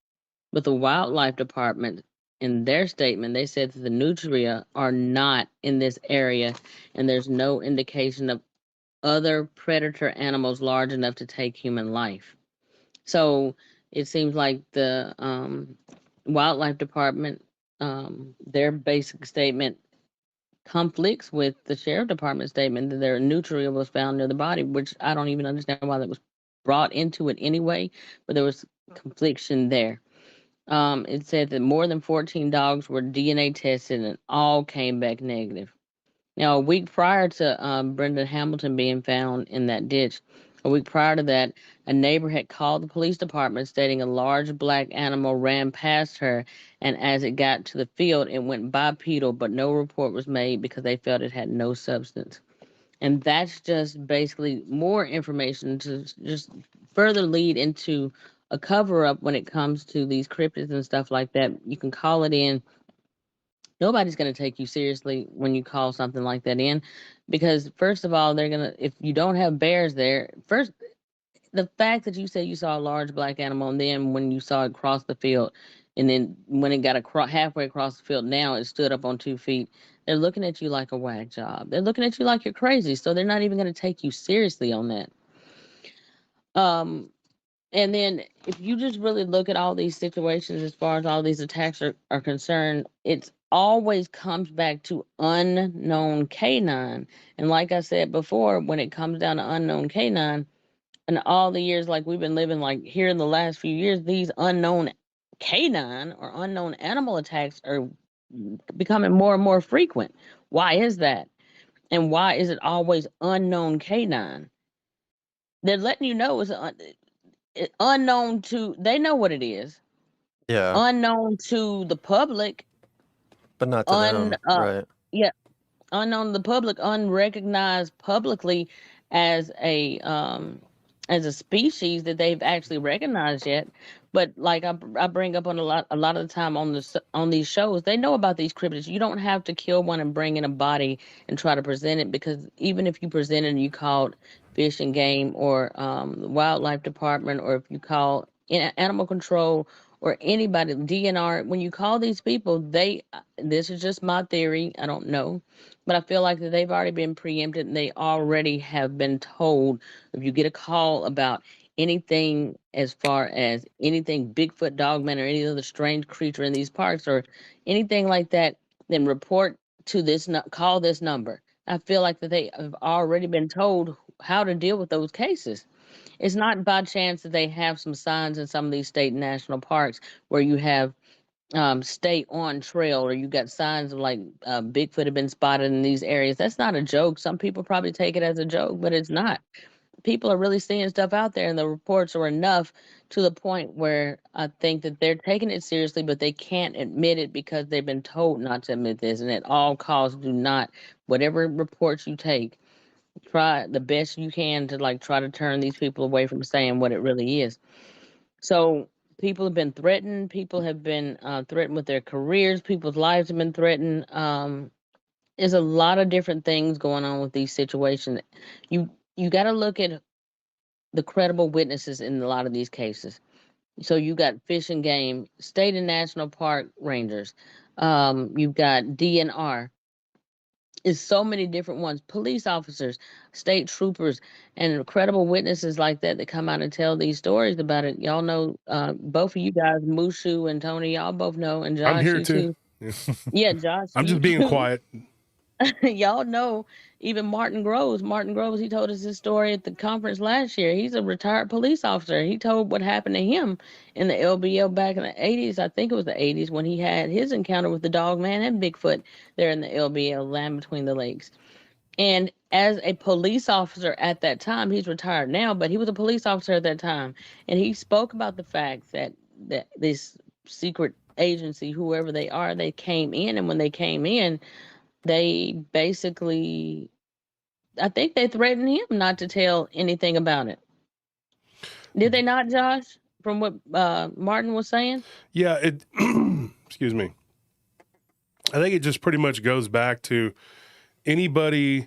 But the wildlife department, in their statement, they said that the nutria are not in this area and there's no indication of other predator animals large enough to take human life. So it seems like the wildlife department, their basic statement conflicts with the sheriff department statement that their nutria was found near the body, which I don't even understand why that was brought into it anyway, but there was confliction there. It said that more than 14 dogs were DNA tested and all came back negative. Now, a week prior to Brenda Hamilton being found in that ditch, a week prior to that, a neighbor had called the police department stating a large black animal ran past her, and as it got to the field, it went bipedal, but no report was made because they felt it had no substance. And that's just basically more information to just further lead into a cover up when it comes to these cryptids and stuff like that. You can call it in. Nobody's going to take you seriously when you call something like that in, because first of all, they're going to, if you don't have bears there, first, the fact that you said you saw a large black animal, and then when you saw it cross the field, and then when it got halfway across the field, now it stood up on 2 feet. They're looking at you like a whack job. They're looking at you like you're crazy. So they're not even going to take you seriously on that. Um, and then if you just really look at all these situations as far as all these attacks are concerned, it's always comes back to unknown canine. And like I said before, when it comes down to unknown canine, and all the years like we've been living like here in the last few years, these unknown canine or unknown animal attacks are becoming more and more frequent. Why is that? And why is it always unknown canine? They're letting you know unknown to, they know what it is, Yeah, unknown to the public, but not to them, right? yeah, unknown to the public, unrecognized publicly as a species that they've actually recognized yet. But like I bring up on a lot of the time on these shows, they know about these cryptids. You don't have to kill one and bring in a body and try to present it, because even if you present it and you called Fish and Game or the wildlife department, or if you call animal control or anybody, DNR, when you call these people, this is just my theory, I don't know, but I feel like that they've already been preempted and they already have been told, if you get a call about anything as far as anything Bigfoot, Dogman, or any other strange creature in these parks or anything like that, then report to this, call this number. I feel like that they have already been told how to deal with those cases. It's not by chance that they have some signs in some of these state and national parks where you have stay on trail, or you got signs of like Bigfoot have been spotted in these areas. That's not a joke. Some people probably take it as a joke, but it's not. people are really seeing stuff out there, and the reports are enough to the point where I think that they're taking it seriously, but they can't admit it because they've been told not to admit this. And at all costs, do not, whatever reports you take, try the best you can to like try to turn these people away from saying what it really is. So people have been threatened. People have been threatened with their careers. People's lives have been threatened. There's a lot of different things going on with these situations. You got to look at the credible witnesses in a lot of these cases. So you got Fish and Game, state and national park rangers. You've got DNR. It's so many different ones. Police officers, state troopers, and credible witnesses like that come out and tell these stories about it. Y'all know, both of you guys, Mushu and Tony, y'all both know, and I'm Josh, here you too. too. Yeah, Josh, I'm you just being too. quiet. Y'all know even Martin Groves. Martin Groves, he told us his story at the conference last year. He's a retired police officer. He told what happened to him in the LBL back in the 80s. I think it was the 80s when he had his encounter with the Dogman and Bigfoot there in the LBL, Land Between the Lakes. And as a police officer at that time, he's retired now, but he was a police officer at that time. And he spoke about the fact that this secret agency, whoever they are, they came in. And when they came in, they basically, I think they threatened him not to tell anything about it. Did they not, Josh? From what Martin was saying? Yeah, it. Excuse me. I think it just pretty much goes back to anybody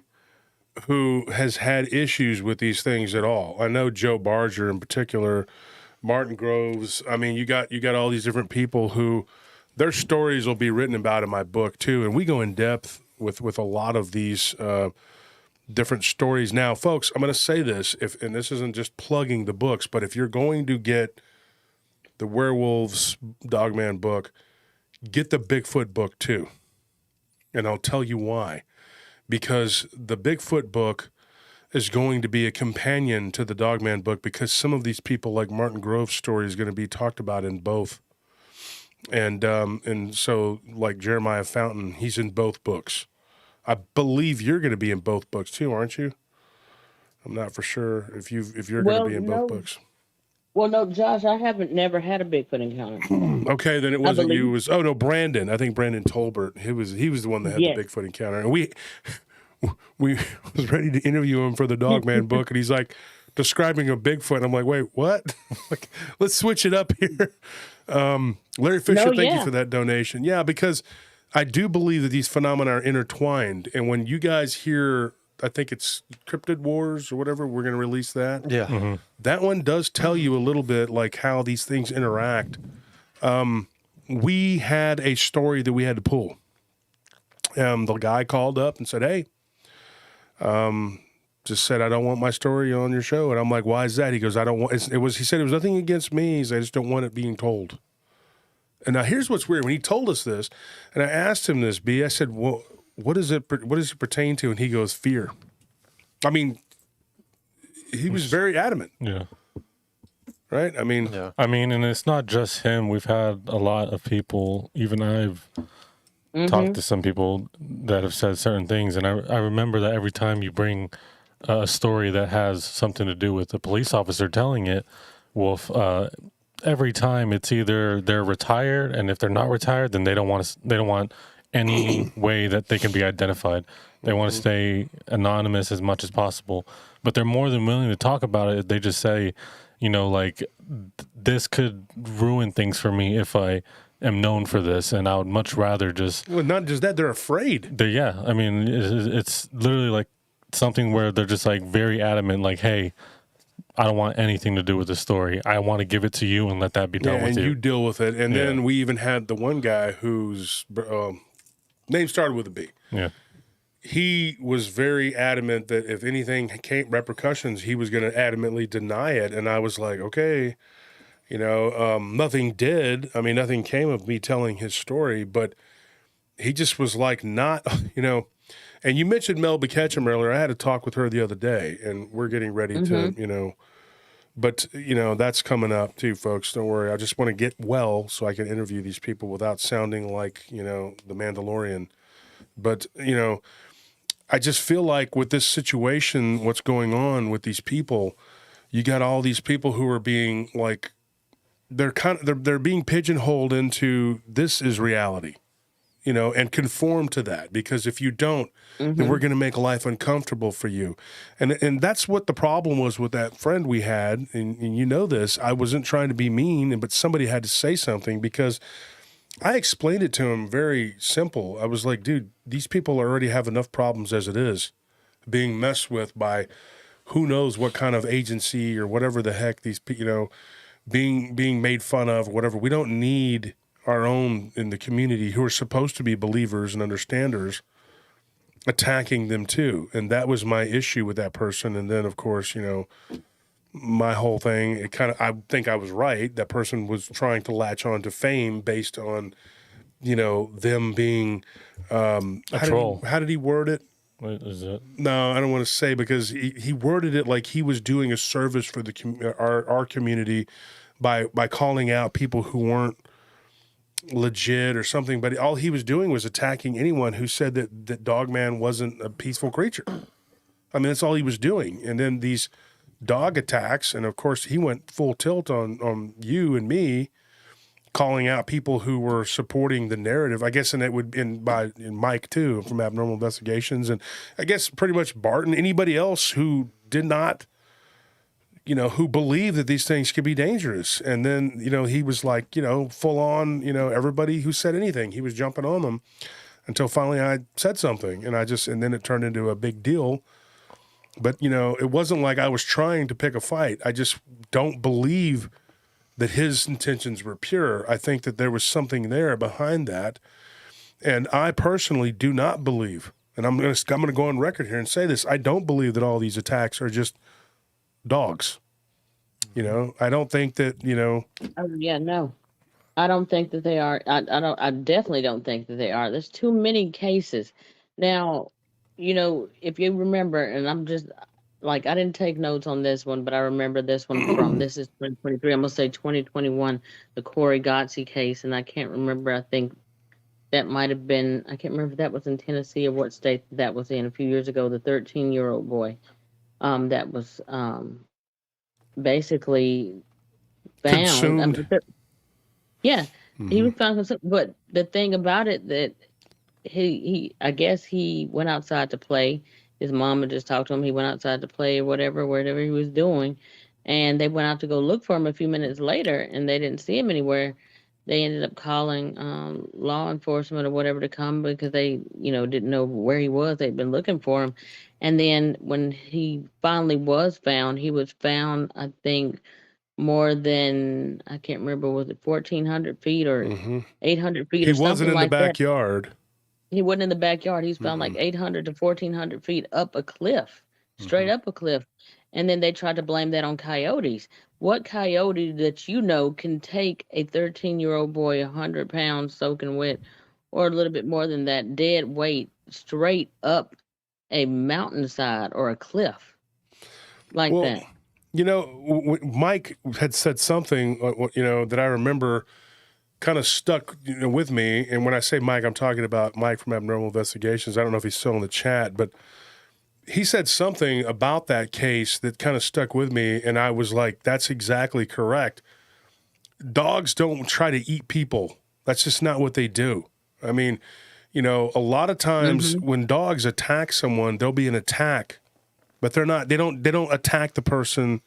who has had issues with these things at all. I know Joe Barger in particular, Martin Groves. I mean, you got all these different people who their stories will be written about in my book too, and we go in depth with a lot of these different stories. Now, folks, I'm going to say this, and this isn't just plugging the books, but if you're going to get the Werewolves Dogman book, get the Bigfoot book too. And I'll tell you why. Because the Bigfoot book is going to be a companion to the Dogman book, because some of these people, like Martin Grove's story, is going to be talked about in both. And so, like Jeremiah Fountain, he's in both books. I believe you're going to be in both books too, aren't you? I'm not for sure if you're going to be in both books. Well, no, Josh, I haven't never had a Bigfoot encounter. Okay, then it wasn't you. It was Brandon. I think Brandon Tolbert. He was the one that had the Bigfoot encounter, and we was ready to interview him for the Dogman book, and he's like describing a Bigfoot. And I'm like, wait, what? Like, let's switch it up here. Larry Fisher, thank you for that donation. Yeah, because I do believe that these phenomena are intertwined, and when you guys hear, I think it's Cryptid Wars or whatever, we're going to release that. Yeah. Mm-hmm. That one does tell you a little bit like how these things interact. We had a story that we had to pull. The guy called up and said, hey, just said, I don't want my story on your show. And I'm like, why is that? He goes, I don't want, he said, it was nothing against me. He said, I just don't want it being told. And now here's what's weird. When he told us this, and I asked him this, I said, well, what does it pertain to? And he goes, fear. I mean, he was very adamant. Yeah. Right? I mean, and it's not just him. We've had a lot of people, even I've talked to some people that have said certain things. And I remember that every time you bring a story that has something to do with a police officer telling it, every time it's either they're retired, and if they're not retired, then they don't want any way that they can be identified. They want to stay anonymous as much as possible, but they're more than willing to talk about it. They just say, like, this could ruin things for me if I am known for this, and I would much rather just... Well, not just that, they're afraid. It's literally like something where they're just like very adamant, like, hey, I don't want anything to do with the story. I want to give it to you and let that be done with you. And you deal with it. And then we even had the one guy whose name started with a B. Yeah. He was very adamant that if anything came repercussions, he was going to adamantly deny it. And I was like, okay, nothing did. I mean, nothing came of me telling his story, but he just was like not, And you mentioned Mel Ketchum earlier. I had a talk with her the other day, and we're getting ready to, but, that's coming up too, folks. Don't worry. I just want to get well so I can interview these people without sounding like, the Mandalorian. But, I just feel like with this situation, what's going on with these people, you got all these people who are being like, they're being pigeonholed into this is reality, you know, and conform to that, because if you don't, then we're going to make life uncomfortable for you. And that's what the problem was with that friend we had. And you know this, I wasn't trying to be mean, but somebody had to say something, because I explained it to him very simple. I was like, dude, these people already have enough problems as it is, being messed with by who knows what kind of agency or whatever the heck these, you know, being made fun of, or whatever. We don't need our own in the community who are supposed to be believers and understanders attacking them too. And that was my issue with that person. And then, of course, you know, my whole thing, it kind of, I think I was right. That person was trying to latch on to fame based on, you know, them being a troll. How did he word it? What is it? No, I don't want to say, because he worded it like he was doing a service for the our community by calling out people who weren't legit or something. But all he was doing was attacking anyone who said that Dogman wasn't a peaceful creature. I mean, that's all he was doing. And then these dog attacks, and of course he went full tilt on you and me, calling out people who were supporting the narrative, I guess, and it would in Mike too from Abnormal Investigations, and I guess pretty much Barton, anybody else who did not, you know, who believed that these things could be dangerous. And then, you know, he was like, you know, full on, you know, everybody who said anything, he was jumping on them until finally I said something, and then it turned into a big deal. But, you know, it wasn't like I was trying to pick a fight. I just don't believe that his intentions were pure. I think that there was something there behind that. And I personally do not believe, and I'm going to go on record here and say this, I don't believe that all these attacks are just dogs. You know, I don't think that, you know. Oh, yeah, no. I don't think that they are. I definitely don't think that they are. There's too many cases. Now, you know, if you remember, and I'm just like, I didn't take notes on this one, but I remember this one from, this is 2023, I'm going to say 2021, the Corey Gotze case. And I can't remember, I think that might have been, I can't remember if that was in Tennessee or what state that was in a few years ago, the 13-year-old boy that was basically found. Consumed. Yeah, he was found consumed. But the thing about it, that he I guess he went outside to play. His mama just talked to him. He went outside to play or whatever he was doing. And they went out to go look for him a few minutes later, and they didn't see him anywhere. They ended up calling law enforcement or whatever to come, because they, you know, didn't know where he was. They'd been looking for him. And then when he finally was found, he was found, I think, more than, I can't remember, was it 1,400 feet or 800 feet or something like that? He wasn't in the backyard. He wasn't in the backyard. He's found like 800 to 1,400 feet up a cliff, straight up a cliff. And then they tried to blame that on coyotes. What coyote that you know can take a 13-year-old boy, 100 pounds soaking wet, or a little bit more than that, dead weight, straight up a mountainside or a cliff like that? You know, Mike had said something, you know, that I remember kind of stuck, you know, with me. And when I say Mike, I'm talking about Mike from Abnormal Investigations. I don't know if he's still in the chat, but he said something about that case that kind of stuck with me. And I was like, that's exactly correct. Dogs don't try to eat people. That's just not what they do. I mean, you know, a lot of times when dogs attack someone, there'll be an attack, but they don't attack the person.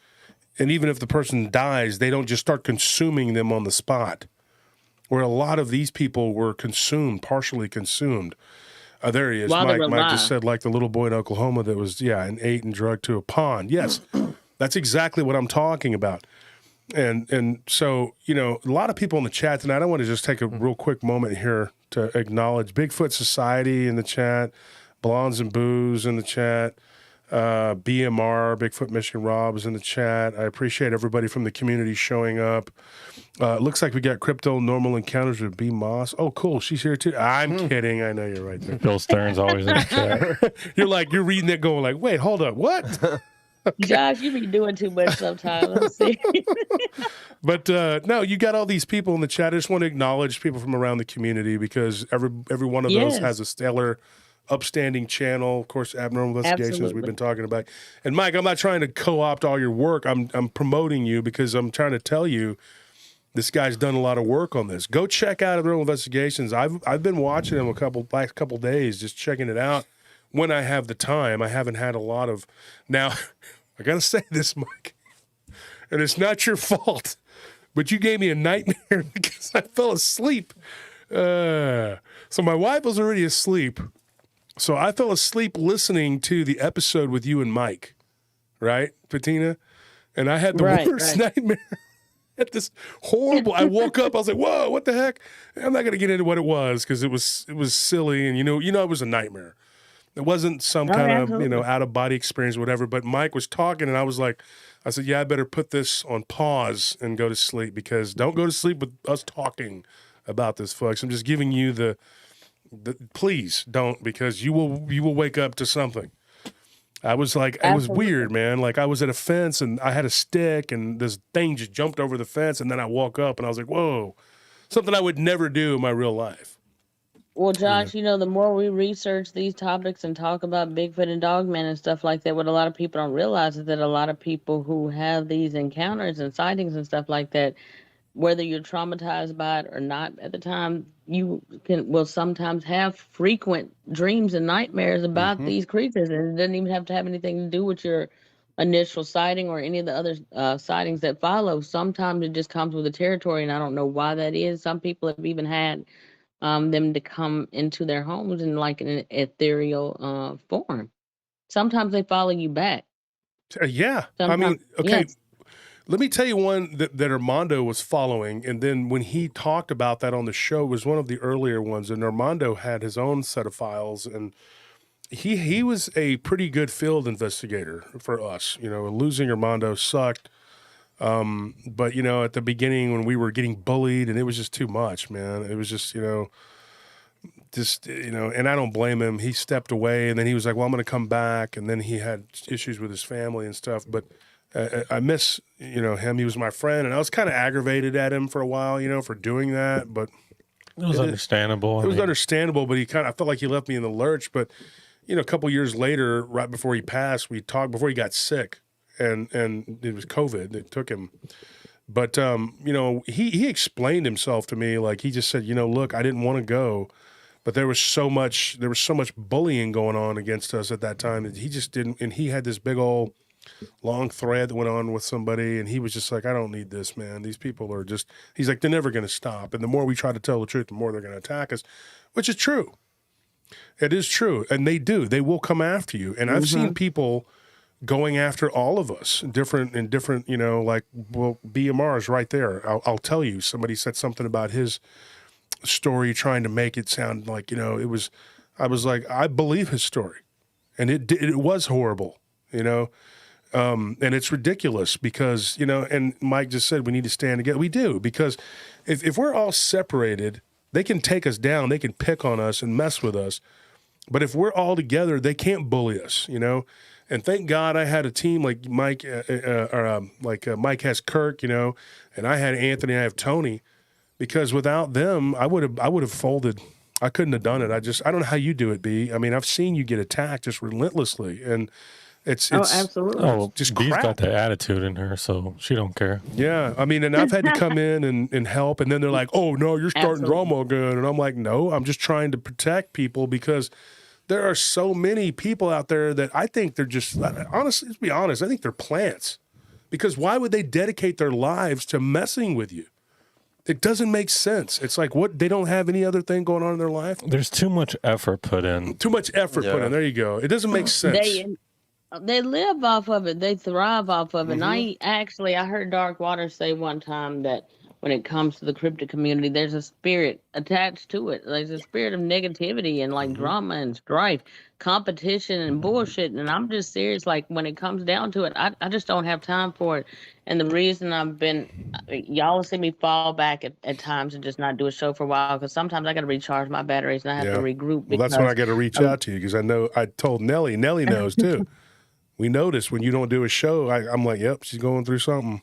And even if the person dies, they don't just start consuming them on the spot. Where a lot of these people were consumed, partially consumed. There he is. Mike just said, like the little boy in Oklahoma that was, and ate and drugged to a pond. Yes, that's exactly what I'm talking about. And so, you know, a lot of people in the chat tonight, I want to just take a real quick moment here to acknowledge Bigfoot Society in the chat, Blondes and Booze in the chat, BMR, Bigfoot Michigan Rob is in the chat. I appreciate everybody from the community showing up. Looks like we got Crypto Normal Encounters with B. Moss. Oh, cool. She's here too. I'm kidding. I know you're right there. Bill Stern's always in the chat. You're reading it going like, wait, hold up. What? Okay. Josh, you be doing too much sometimes. Let's see. But no, you got all these people in the chat. I just want to acknowledge people from around the community, because every one of those has a stellar upstanding channel. Of course, Abnormal Investigations we've Absolutely. been talking about. And Mike, I'm not trying to co-opt all your work. I'm promoting you because I'm trying to tell you this guy's done a lot of work on this. Go check out Abnormal Investigations. I've been watching him last couple days, just checking it out when I have the time. I haven't had a lot of. Now, I gotta say this, Mike, and it's not your fault, but you gave me a nightmare because I fell asleep. So my wife was already asleep. So I fell asleep listening to the episode with you and Mike, right, Patina? And I had the worst nightmare. At this horrible, I woke up, I was like, whoa, what the heck? I'm not going to get into what it was because it was silly. And, it was a nightmare. It wasn't some kind of, out of body experience, whatever. But Mike was talking and I said, yeah, I better put this on pause and go to sleep because don't go to sleep with us talking about this, folks. I'm just giving you the please don't, because you will wake up to something. I was like, it was weird, man. Like I was at a fence and I had a stick and this thing just jumped over the fence and then I woke up and I was like, whoa, something I would never do in my real life. Well, Josh, the more we research these topics and talk about Bigfoot and Dogman and stuff like that, what a lot of people don't realize is that a lot of people who have these encounters and sightings and stuff like that, whether you're traumatized by it or not at the time, you will sometimes have frequent dreams and nightmares about these creatures, and it doesn't even have to have anything to do with your initial sighting or any of the other sightings that follow. Sometimes it just comes with the territory, and I don't know why that is. Some people have even had them to come into their homes in like an ethereal form. Sometimes they follow you back. Yeah. Sometimes, I mean, okay. yes. Let me tell you one that Armando was following, and then when he talked about that on the show, it was one of the earlier ones, and Armando had his own set of files, and he was a pretty good field investigator for us. Losing Armando sucked, but at the beginning when we were getting bullied, and it was just too much, man. It was just and I don't blame him. He stepped away, and then he was like, well, I'm going to come back, and then he had issues with his family and stuff, but I miss, him. He was my friend, and I was kind of aggravated at him for a while, for doing that. But it was understandable. It was understandable, but I felt like he left me in the lurch. But a couple years later, right before he passed, we talked before he got sick, and it was COVID that took him. But he explained himself to me, like he just said, look, I didn't want to go, but there was so much bullying going on against us at that time that he just didn't, and he had this big old long thread that went on with somebody, and he was just like, I don't need this, man. These people are just, he's like, they're never going to stop. And the more we try to tell the truth, the more they're going to attack us, which is true. It is true. And they will come after you. And I've seen people going after all of us, different, like, well, BMR is right there. I'll tell you, somebody said something about his story, trying to make it sound like, I was like, I believe his story. And it was horrible, and it's ridiculous because, and Mike just said we need to stand together. We do, because if we're all separated, they can take us down, they can pick on us and mess with us. But if we're all together, they can't bully us, And thank God I had a team like Mike, Mike has Kirk, and I had Anthony, I have Tony, because without them, I would have folded. I couldn't have done it. I don't know how you do it, B. I mean, I've seen you get attacked just relentlessly, and it's absolutely. Just B's got that attitude in her, so she don't care. Yeah, I mean, and I've had to come in and help, and then they're like, "Oh no, you're starting drama again," and I'm like, "No, I'm just trying to protect people because there are so many people out there that I think they're just honestly, let's be honest, I think they're plants, because why would they dedicate their lives to messing with you? It doesn't make sense. It's like, what, they don't have any other thing going on in their life? There's too much effort put in. Too much effort put in. There you go. It doesn't make sense. They live off of it. They thrive off of it. And I heard Dark Water say one time that when it comes to the cryptid community, there's a spirit attached to it. There's a spirit of negativity and like drama and strife, competition and bullshit. And I'm just serious. Like when it comes down to it, I just don't have time for it. And the reason y'all see me fall back at times and just not do a show for a while, because sometimes I got to recharge my batteries and I have to regroup. Well, that's when I got to reach out to you, because I know I told Nellie. Nellie knows too. We notice when you don't do a show, I'm like, yep, she's going through something.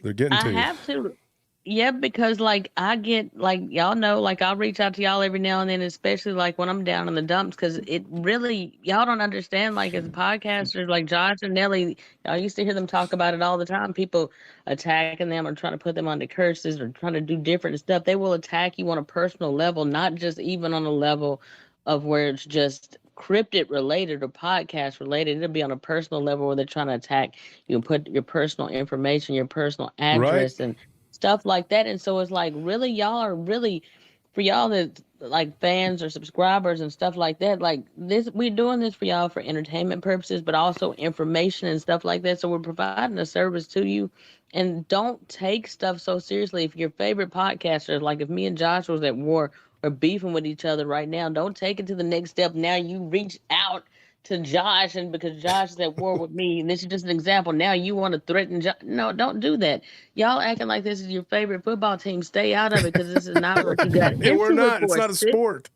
They're getting to you. Yeah, because like I get like y'all know, like I'll reach out to y'all every now and then, especially like when I'm down in the dumps, because it really y'all don't understand. Like as podcasters, like Josh and Nelly, y'all used to hear them talk about it all the time. People attacking them or trying to put them under curses or trying to do different stuff. They will attack you on a personal level, not just even on a level of where it's just cryptid related or podcast related. It'll be on a personal level where they're trying to attack you and put your personal information, your personal Right? address, and stuff like that. And so it's like, really, y'all are really, for y'all that like fans or subscribers and stuff like that, like this, we're doing this for y'all for entertainment purposes, but also information and stuff like that. So we're providing a service to you. And don't take stuff so seriously. If your favorite podcaster, like if me and Josh was at war or beefing with each other right now, don't take it to the next step. Now you reach out to Josh, and because Josh is at war with me, and this is just an example. Now you want to threaten Josh. No, don't do that. Y'all acting like this is your favorite football team. Stay out of it because this is not what you got And we're into it not. It's for. not a sport.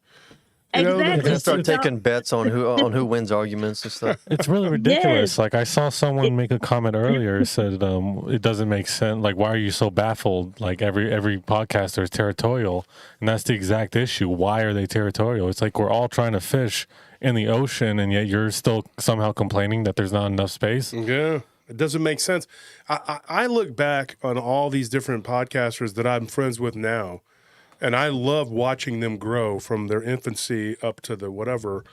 You know, You're Exactly. gonna start Y'all- taking bets on who wins arguments and stuff. It's really ridiculous. Yes. Like I saw someone make a comment earlier, said it doesn't make sense. Like, why are you so baffled? Like every podcaster is territorial, and that's the exact issue. Why are they territorial? It's like we're all trying to fish in the ocean, and yet you're still somehow complaining that there's not enough space. Yeah, it doesn't make sense. I look back on all these different podcasters that I'm friends with now, and I love watching them grow from their infancy up to the whatever.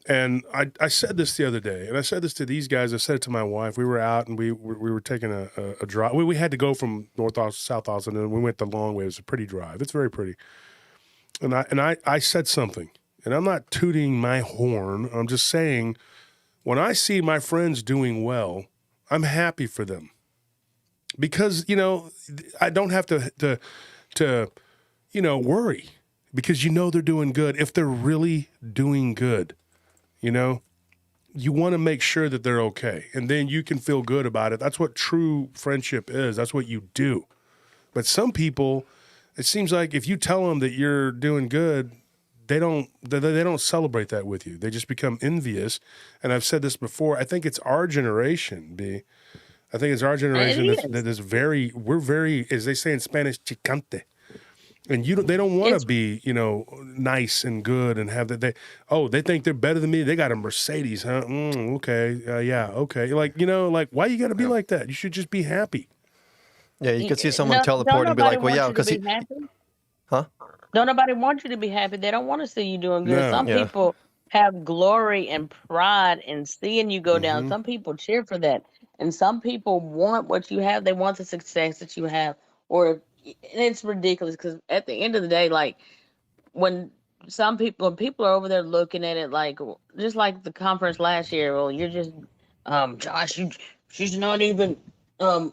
And I said this the other day, and I said this to these guys. I said it to my wife. We were out, and we were taking a drive. We had to go from North Austin, South Austin, and we went the long way. It was a pretty drive. It's very pretty. And I said something, and I'm not tooting my horn. I'm just saying, when I see my friends doing well, I'm happy for them, because I don't have to worry, because they're doing good. If they're really doing good, you want to make sure that they're okay, and then you can feel good about it. That's what true friendship is. That's what you do. But some people, it seems like if you tell them that you're doing good, they don't celebrate that with you. They just become envious. And I've said this before. I think it's our generation, B. I think it's our generation that is we're very, as they say in Spanish, chicante. And they don't want to be, nice and good and have that. They think they're better than me. They got a Mercedes, huh? Okay, yeah, okay. Like why you got to be like that? You should just be happy. Yeah, you could see someone teleport and be like, well, yeah, because Huh? Don't nobody want you to be happy. They don't want to see you doing good. No. Some people have glory and pride in seeing you go down. Some people cheer for that. And some people want what you have. They want the success that you have. And it's ridiculous because at the end of the day, like when people are over there looking at it like, just like the conference last year, well, you're just, Josh, she's not even,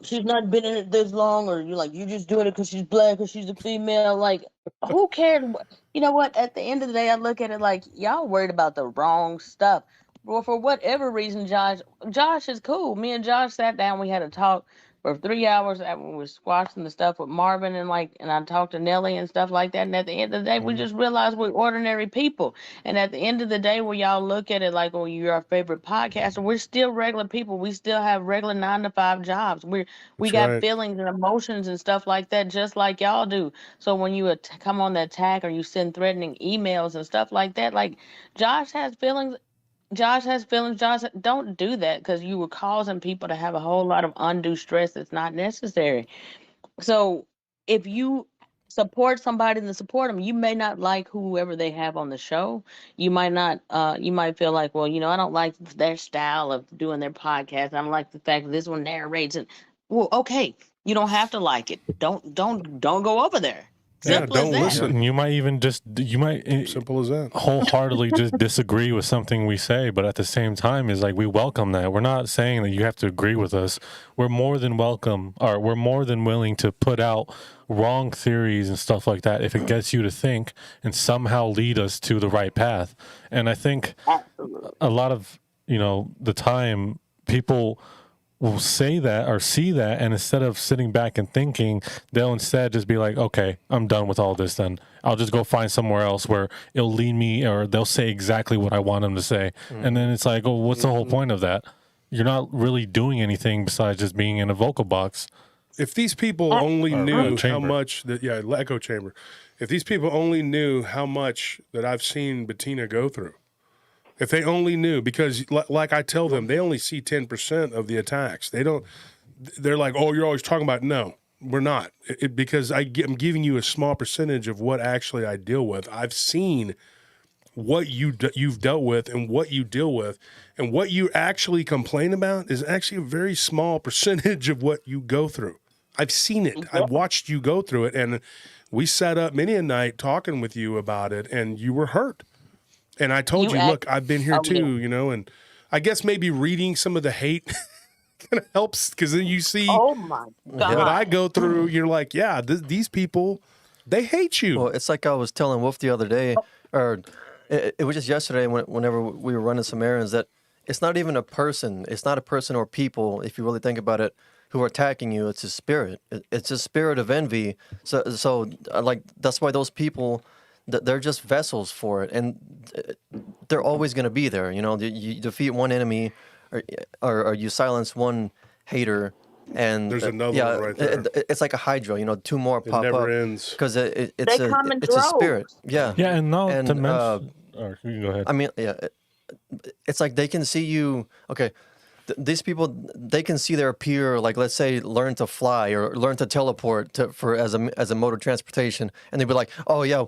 she's not been in it this long, or you're like, you're just doing it because she's black or she's a female. Like, who cares? You know what? At the end of the day, I look at it like y'all worried about the wrong stuff. Well, for whatever reason, Josh is cool. Me and Josh sat down. We had a talk for 3 hours when we were squashing the stuff with Marvin and I talked to Nelly and stuff like that. And at the end of the day, we just realized we're ordinary people. And at the end of the day, where y'all look at it like, oh, you're our favorite podcaster, we're still regular people. We still have regular 9-to-5 jobs. We got right. feelings and emotions and stuff like that, just like y'all do. So when you come on the attack or you send threatening emails and stuff like that, like Josh has feelings. Josh, don't do that, because you were causing people to have a whole lot of undue stress that's not necessary. So if you support somebody, then support them. You may not like whoever they have on the show. You might not. You might feel like, well, I don't like their style of doing their podcast. I don't like the fact that this one narrates it. Well, okay, you don't have to like it. Don't go over there. Simple don't as that. listen. You might even Simple as that. wholeheartedly just disagree with something we say, but at the same time is like we welcome that. We're not saying that you have to agree with us. We're more than welcome, or we're more than willing to put out wrong theories and stuff like that if it gets you to think and somehow lead us to the right path. And I think a lot of the time people will say that or see that, and instead of sitting back and thinking, they'll instead just be like, okay, I'm done with all this, then I'll just go find somewhere else where it'll lead me, or they'll say exactly what I want them to say. And then it's like, oh, what's the whole point of that? You're not really doing anything besides just being in a vocal box. if these people only Or knew how chamber. much that, echo chamber. If these people only knew how much that I've seen Bettina go through, if they only knew, because like I tell them, they only see 10% of the attacks. They don't. They're like, oh, you're always talking about. No, we're not, because I'm giving you a small percentage of what actually I deal with. I've seen what you've dealt with and what you deal with, and what you actually complain about is actually a very small percentage of what you go through. I've seen it. I've watched you go through it, and we sat up many a night talking with you about it, and you were hurt. And I told you, look, I've been here too, you know, and I guess maybe reading some of the hate kind of helps, because then you see my God. what I go through. You're like, yeah, these people, they hate you. Well, it's like I was telling Wolf the other day, or it was just yesterday whenever we were running some errands, that it's not even a person. It's not a person or people, if you really think about it, who are attacking you. It's a spirit. It's a spirit of envy. So like, that's why those people, they're just vessels for it, and they're always going to be there. You know, you defeat one enemy, or you silence one hater, and There's another one right there. It's like a hydra. You know, two more pop never up ends. because it's They come in a spirit. droves. Yeah. Yeah, and now And, to mention, or you can go ahead. I mean, yeah, it's like they can see you. Okay, these people, they can see their peer, like, let's say, learn to fly or learn to teleport as a mode of transportation, and they'd be like, oh yeah,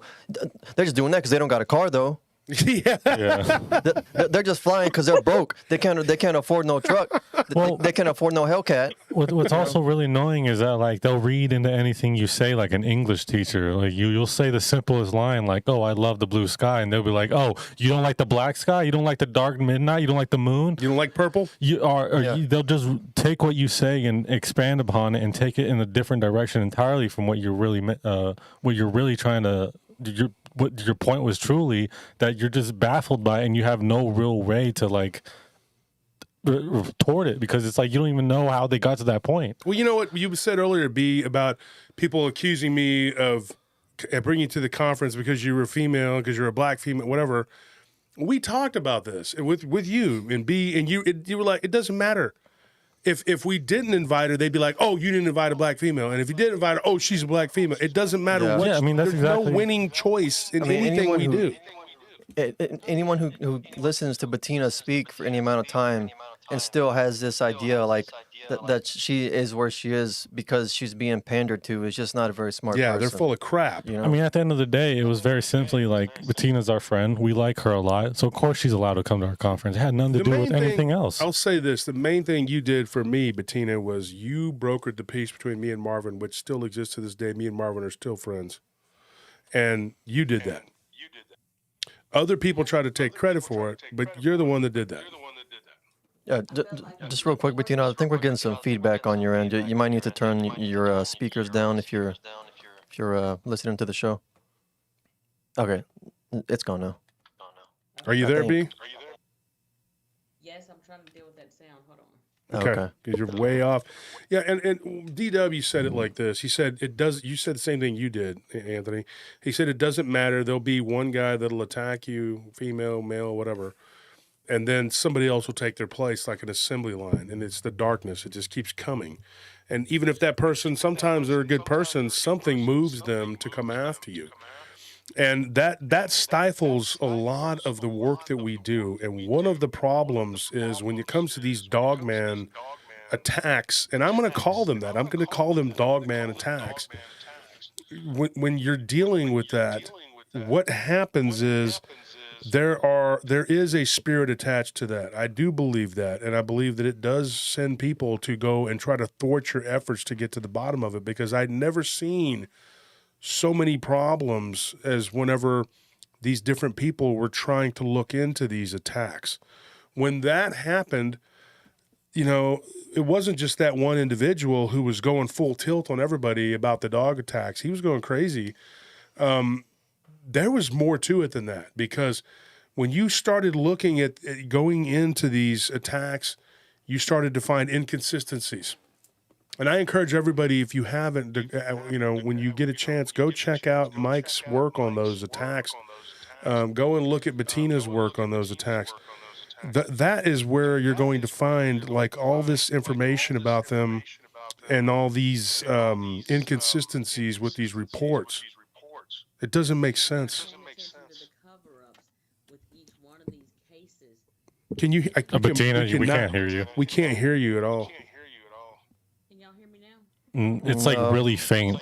they're just doing that because they don't got a car though. Yeah. They're just flying because they're broke. They can't afford no truck. They can't afford no Hellcat. What's also really annoying is that, like, they'll read into anything you say, like an English teacher. Like, you'll say the simplest line, like, oh, I love the blue sky. And they'll be like, oh, you don't like the black sky? You don't like the dark midnight? You don't like the moon? You don't like purple? They'll just take what you say and expand upon it and take it in a different direction entirely from what you're really trying to. What your point was truly, that you're just baffled by it, and you have no real way to, like, retort it, because it's like you don't even know how they got to that point. Well, you know what you said earlier, B, about people accusing me of bringing you to the conference because you were female, because you're a black female, whatever. We talked about this with you and B, and you were like, it doesn't matter. If we didn't invite her, they'd be like, oh, you didn't invite a black female. And if you did invite her, oh, she's a black female. It doesn't matter what. Yeah, I mean, that's there's exactly. no winning choice in anything we do. Anyone who listens to Bettina speak for any amount of time and still has this idea, like, that she is where she is because she's being pandered to, is just not a very smart person. They're full of crap. You know? I mean, at the end of the day, it was very simply like, Bettina's our friend. We like her a lot. So, of course, she's allowed to come to our conference. It had nothing to do with anything else. I'll say this. The main thing you did for me, Bettina, was you brokered the peace between me and Marvin, which still exists to this day. Me and Marvin are still friends. And you did that. Other people try to take credit for it, but you're the one that did that. Yeah, just real quick, Bettina, I think we're getting some feedback on your end. You might need to turn your speakers down if you're listening to the show. Okay, it's gone now. Are you there, B? Yes, I'm trying to deal with that sound. Hold on. Okay, because you're way off. Yeah, and DW said it like this. He said it does. You said the same thing you did, Anthony. He said it doesn't matter. There'll be one guy that'll attack you, female, male, whatever, and then somebody else will take their place, like an assembly line. And it's the darkness. It just keeps coming. And even if that person, sometimes they're a good person, something moves them to come after you. And that stifles a lot of the work that we do. And one of the problems is when it comes to these Dogman attacks, and I'm going to call them that. I'm going to call them Dogman attacks. When you're dealing with that, what happens is there is a spirit attached to that. I do believe that, and I believe that it does send people to go and try to thwart your efforts to get to the bottom of it, because I'd never seen so many problems as whenever these different people were trying to look into these attacks. When that happened, you know, it wasn't just that one individual who was going full tilt on everybody about the dog attacks. He was going crazy. There was more to it than that, because when you started looking at going into these attacks, you started to find inconsistencies. And I encourage everybody, if you haven't, you know, when you get a chance, go check out Mike's work on those attacks. Go and look at Bettina's work on those attacks. That is where you're going to find, like, all this information about them and all these inconsistencies with these reports. It doesn't make sense. Can you? Bettina, we can't hear you. We can't hear you at all. Can y'all hear me now? It's like really faint.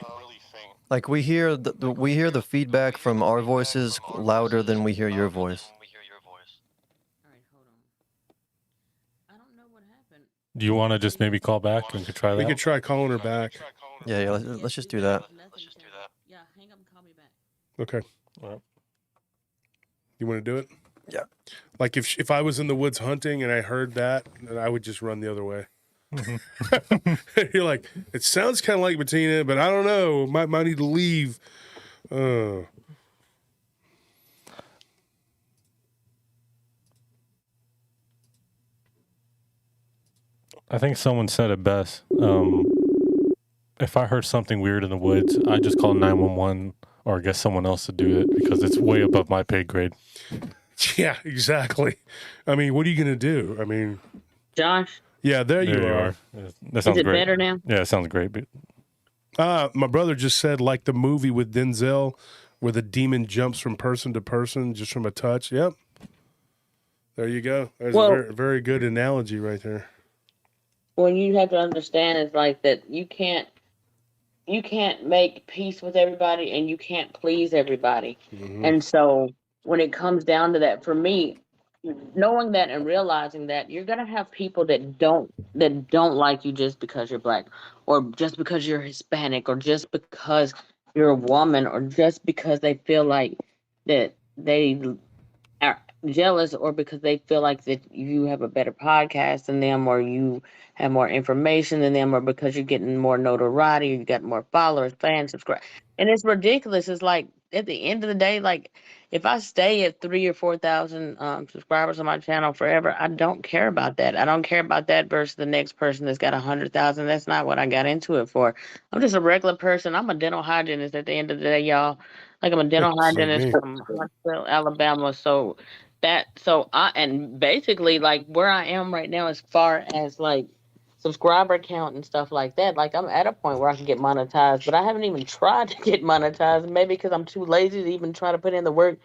Like we hear the feedback from our voices louder than we hear your voice. All right, hold on. I don't know what happened. Do you want to just maybe call back and we could try that? We could try calling her back. Yeah, let's just do that. Yeah, hang up and call me back. Okay. All right. You want to do it? Yeah. Like if I was in the woods hunting and I heard that, then I would just run the other way. You're like, it sounds kind of like Bettina, but I don't know. Might need to leave. I think someone said it best. If I heard something weird in the woods, I just call 911 or get someone else to do it because it's way above my pay grade. Yeah, exactly. I mean, what are you going to do? I mean, Josh? Yeah, there you are. That sounds Is it great. better now? Yeah, it sounds great. My brother just said, like the movie with Denzel where the demon jumps from person to person just from a touch. Yep. There you go. There's a very, very good analogy right there. What you have to understand is like that you can't make peace with everybody and you can't please everybody. Mm-hmm. And so when it comes down to that, for me, knowing that and realizing that you're gonna have people that don't like you just because you're black, or just because you're Hispanic, or just because you're a woman, or just because they feel like that they are jealous, or because they feel like that you have a better podcast than them, or you have more information than them, or because you're getting more notoriety, or you got more followers, fans, subscribe. And it's ridiculous. It's like at the end of the day, like if I stay at 3,000 or 4,000 subscribers on my channel forever, I don't care about that. I don't care about that versus the next person that's got 100,000. That's not what I got into it for. I'm just a regular person. I'm a dental hygienist at the end of the day, y'all. Like I'm a dental hygienist from Huntsville, Alabama. So and basically like where I am right now as far as like subscriber count and stuff like that, like I'm at a point where I can get monetized, but I haven't even tried to get monetized, maybe because I'm too lazy to even try to put in the work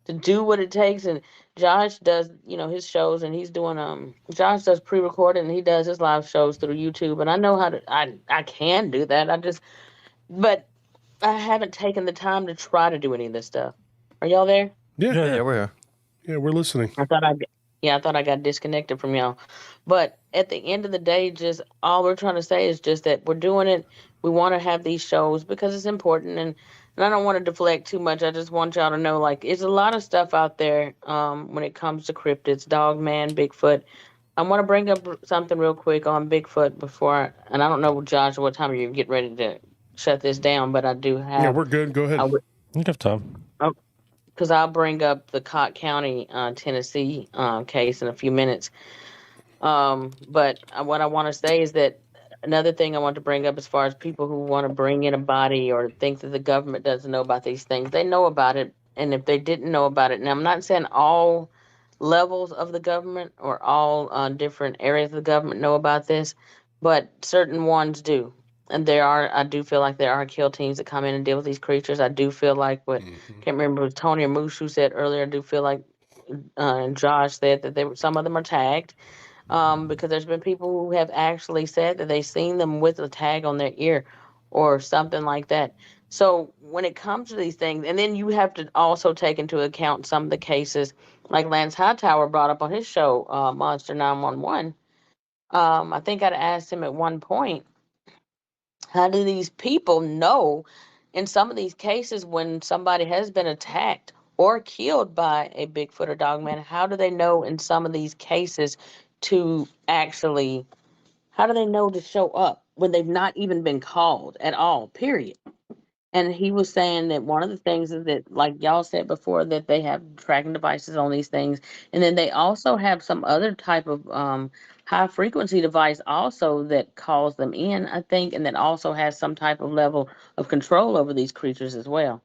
to do what it takes. And Josh does, his shows, and he's doing Josh does pre-recorded and he does his live shows through YouTube, and I know how to I can do that. But I haven't taken the time to try to do any of this stuff. Are y'all there? Yeah, we're here. Yeah, we're listening. I thought I got disconnected from y'all. But at the end of the day, just all we're trying to say is just that we're doing it. We want to have these shows because it's important, and I don't want to deflect too much. I just want y'all to know, like, there's a lot of stuff out there when it comes to cryptids, Dogman, Bigfoot. I want to bring up something real quick on Bigfoot and I don't know, Josh, what time you get ready to shut this down, but I do have. Yeah, we're good. Go ahead. You have time. Because I'll bring up the Cott County, Tennessee case in a few minutes. But what I want to say is that another thing I want to bring up as far as people who want to bring in a body or think that the government doesn't know about these things, they know about it. And if they didn't know about it, now I'm not saying all levels of the government or all different areas of the government know about this, but certain ones do. And I do feel like there are kill teams that come in and deal with these creatures. I do feel like can't remember, it was Tony or Moose who said earlier, I do feel like Josh said that some of them are tagged because there's been people who have actually said that they've seen them with a tag on their ear or something like that. So when it comes to these things, and then you have to also take into account some of the cases like Lance Hightower brought up on his show, Monster 911. I think I'd asked him at one point, how do these people know in some of these cases when somebody has been attacked or killed by a Bigfoot or Dogman? How do they know in some of these cases how do they know to show up when they've not even been called at all, period? And he was saying that one of the things is that, like y'all said before, that they have tracking devices on these things. And then they also have some other type of high frequency device also that calls them in, I think, and that also has some type of level of control over these creatures as well.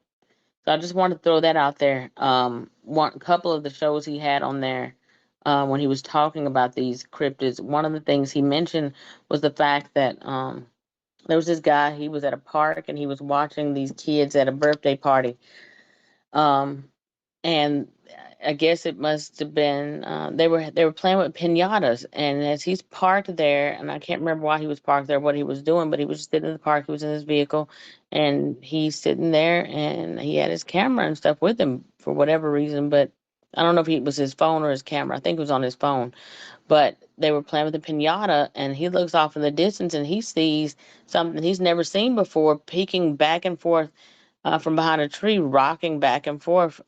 So I just wanted to throw that out there. One couple of the shows he had on there when he was talking about these cryptids, one of the things he mentioned was the fact that There was this guy, he was at a park and he was watching these kids at a birthday party. Um, and I guess it must have been they were playing with pinatas, and as he's parked there, and I can't remember why he was parked there, what he was doing, but he was sitting in the park, he was in his vehicle, and he's sitting there, and he had his camera and stuff with him for whatever reason, but I don't know if it was his phone or his camera. I think it was on his phone, but they were playing with the pinata, and he looks off in the distance, and he sees something he's never seen before, peeking back and forth from behind a tree, rocking back and forth,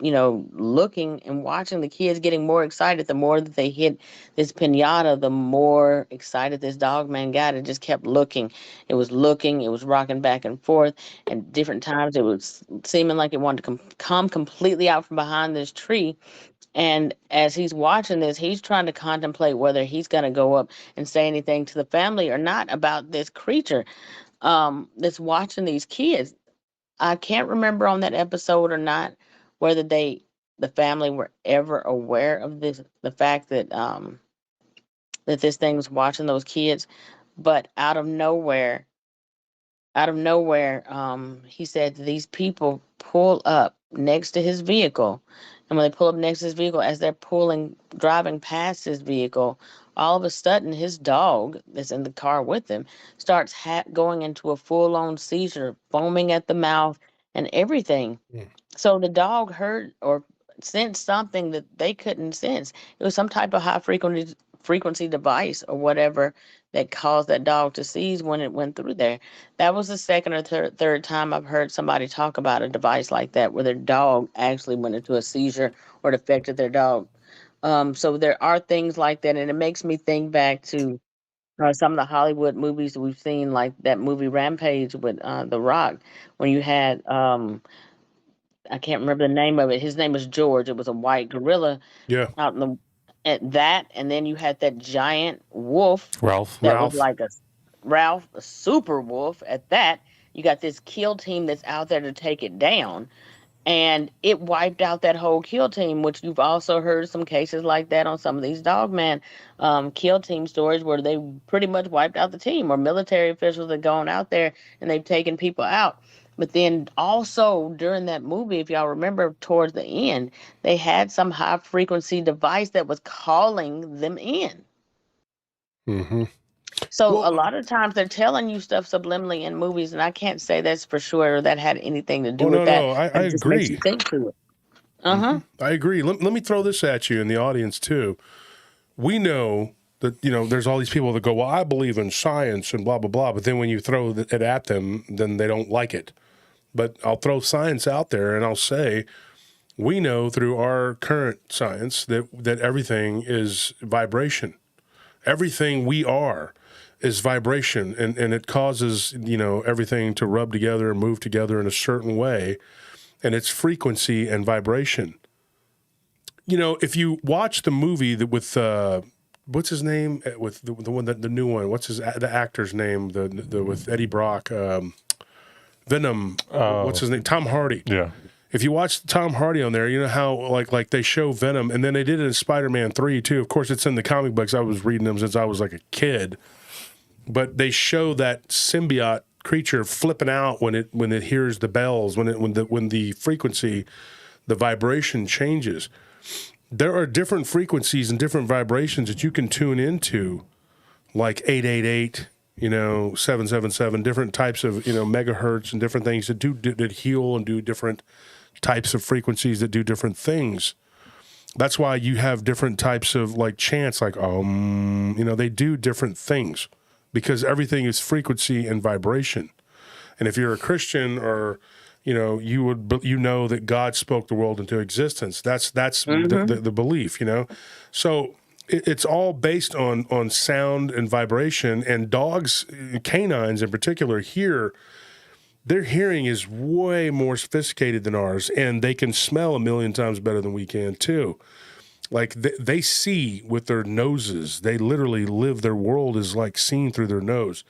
looking and watching the kids getting more excited. The more that they hit this pinata, the more excited this dog man got. It just kept looking. It was looking, it was rocking back and forth. And different times it was seeming like it wanted to come completely out from behind this tree. And as he's watching this, he's trying to contemplate whether he's going to go up and say anything to the family or not about this creature that's watching these kids. I can't remember on that episode or not whether the family were ever aware of the fact that that this thing was watching those kids, but out of nowhere, he said these people pull up next to his vehicle. And when they pull up next to his vehicle, as they're driving past his vehicle, all of a sudden his dog that's in the car with him starts going into a full-on seizure, foaming at the mouth and everything. Mm. So the dog heard or sensed something that they couldn't sense. It was some type of high frequency device or whatever that caused that dog to seize when it went through there. That was the second or third time I've heard somebody talk about a device like that where their dog actually went into a seizure or it affected their dog. So there are things like that, and it makes me think back to some of the Hollywood movies that we've seen, like that movie Rampage with The Rock, when you had I can't remember the name of it. His name was George. It was a white gorilla Yeah. out in the at that, and then you had that giant wolf Ralph. that was like a Ralph, a super wolf. At that, you got this kill team that's out there to take it down, and it wiped out that whole kill team. Which you've also heard some cases like that on some of these Dogman kill team stories, where they pretty much wiped out the team, or military officials have gone out there and they've taken people out. But then also during that movie, if y'all remember towards the end, they had some high frequency device that was calling them in. Mm-hmm. So a lot of times they're telling you stuff subliminally in movies, and I can't say that's for sure or that had anything to do with that. No, I It just makes you agree. think to it. Uh-huh. I agree. Let me throw this at you in the audience too. We know that, there's all these people that go, well, I believe in science and blah, blah, blah. But then when you throw it at them, then they don't like it. But I'll throw science out there and I'll say, we know through our current science that everything is vibration. Everything we are is vibration, and it causes, everything to rub together and move together in a certain way, and it's frequency and vibration. If you watch the movie with what's his name, with the one the new one, what's the actor's name, the with Eddie Brock, Venom, what's his name, Tom Hardy. Yeah. If you watch Tom Hardy on there, you know how like they show Venom, and then they did it in Spider-Man 3 too. Of course, it's in the comic books. I was reading them since I was like a kid, but they show that symbiote creature flipping out when it hears the bells, when the frequency, the vibration changes. There are different frequencies and different vibrations that you can tune into, like 888. 777, different types of, megahertz and different things that heal and do different types of frequencies that do different things. That's why you have different types of like chants, like, they do different things because everything is frequency and vibration. And if you're a Christian or, you know that God spoke the world into existence. That's the belief, So it's all based on sound and vibration, and dogs, canines in particular, their hearing is way more sophisticated than ours, and they can smell a million times better than we can too. Like they see with their noses. They literally live, their world is like seen through their nose.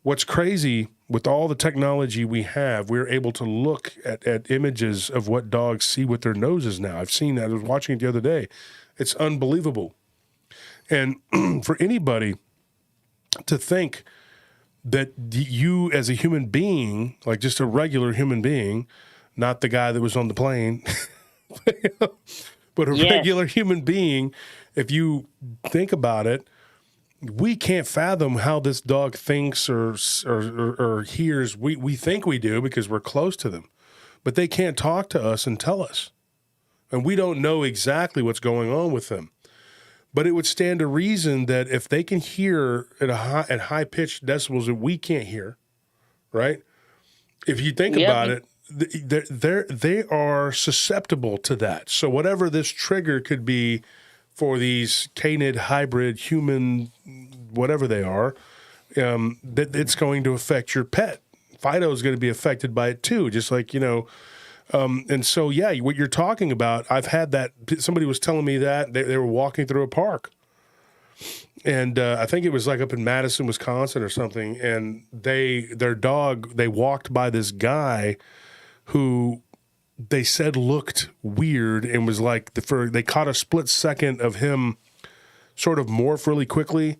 What's crazy, with all the technology we have, we're able to look at images of what dogs see with their noses now. I've seen that. I was watching it the other day. It's unbelievable. And for anybody to think that you as a human being, like just a regular human being, not the guy that was on the plane, but a Yes. regular human being, if you think about it, we can't fathom how this dog thinks or hears. We think we do because we're close to them, but they can't talk to us and tell us. And we don't know exactly what's going on with them. But it would stand to reason that if they can hear at high pitched decibels that we can't hear, right? If you think about it, they are susceptible to that. So whatever this trigger could be for these canid hybrid human, whatever they are, that it's going to affect your pet. Fido is going to be affected by it too, just like, and so, yeah, what you're talking about, I've had that. Somebody was telling me that they were walking through a park, and I think it was like up in Madison, Wisconsin or something, and their dog, they walked by this guy who they said looked weird and was like, they caught a split second of him sort of morph really quickly.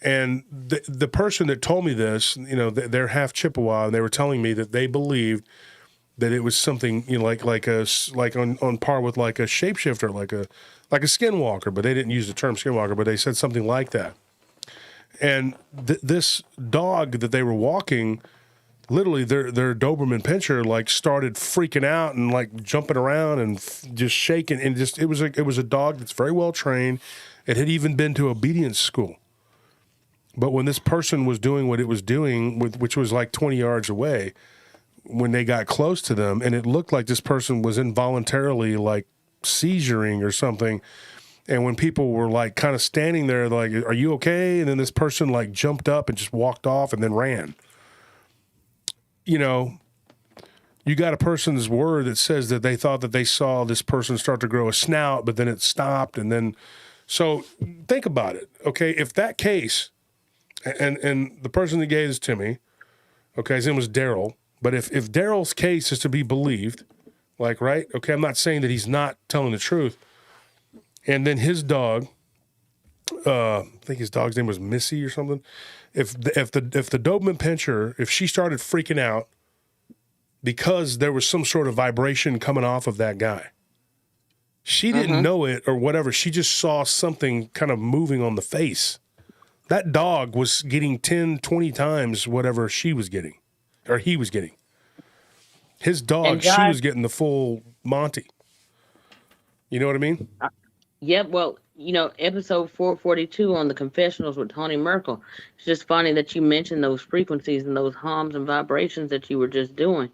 And the person that told me this, they're half Chippewa, and they were telling me that they believed that it was something, like on par with like a shapeshifter, like a skinwalker, but they didn't use the term skinwalker, but they said something like that. And this dog that they were walking, literally their Doberman Pinscher like started freaking out and like jumping around and just shaking, and it was a dog that's very well trained. It had even been to obedience school. But when this person was doing what it was doing, which was like 20 yards away, when they got close to them, and it looked like this person was involuntarily like seizuring or something. And when people were like kind of standing there, like, "Are you okay?" And then this person like jumped up and just walked off and then ran. You got a person's word that says that they thought that they saw this person start to grow a snout, but then it stopped. And then, so think about it. Okay. If that case, and the person that gave this to me, okay, his name was Daryl. But if Daryl's case is to be believed, like, right? Okay, I'm not saying that he's not telling the truth. And then his dog, I think his dog's name was Missy or something. If the Doberman Pinscher, if she started freaking out because there was some sort of vibration coming off of that guy, she didn't know it or whatever. She just saw something kind of moving on the face. That dog was getting 10, 20 times whatever she was getting. Or he was getting. His dog, she was getting the full Monty. You know what I mean? Yep. Well, episode 442 on the confessionals with Tony Merkel. It's just funny that you mentioned those frequencies and those hums and vibrations that you were just doing.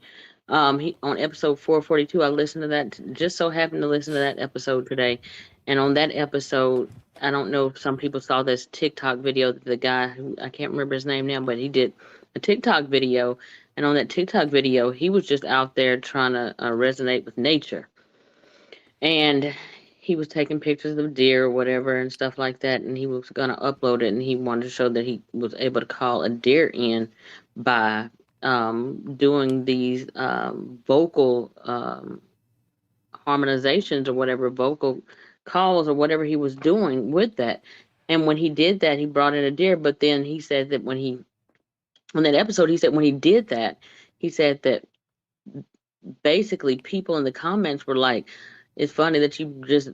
On episode 442, I listened to that. Just so happened to listen to that episode today. And on that episode, I don't know if some people saw this TikTok video that the guy, who I can't remember his name now, but he did a TikTok video, and on that TikTok video, he was just out there trying to resonate with nature, and he was taking pictures of deer or whatever and stuff like that, and he was going to upload it, and he wanted to show that he was able to call a deer in by doing these vocal harmonizations or whatever, vocal calls or whatever he was doing with that. And when he did that, he brought in a deer, but then he said that on that episode, he said when he did that, he said that basically people in the comments were like, "It's funny that you just,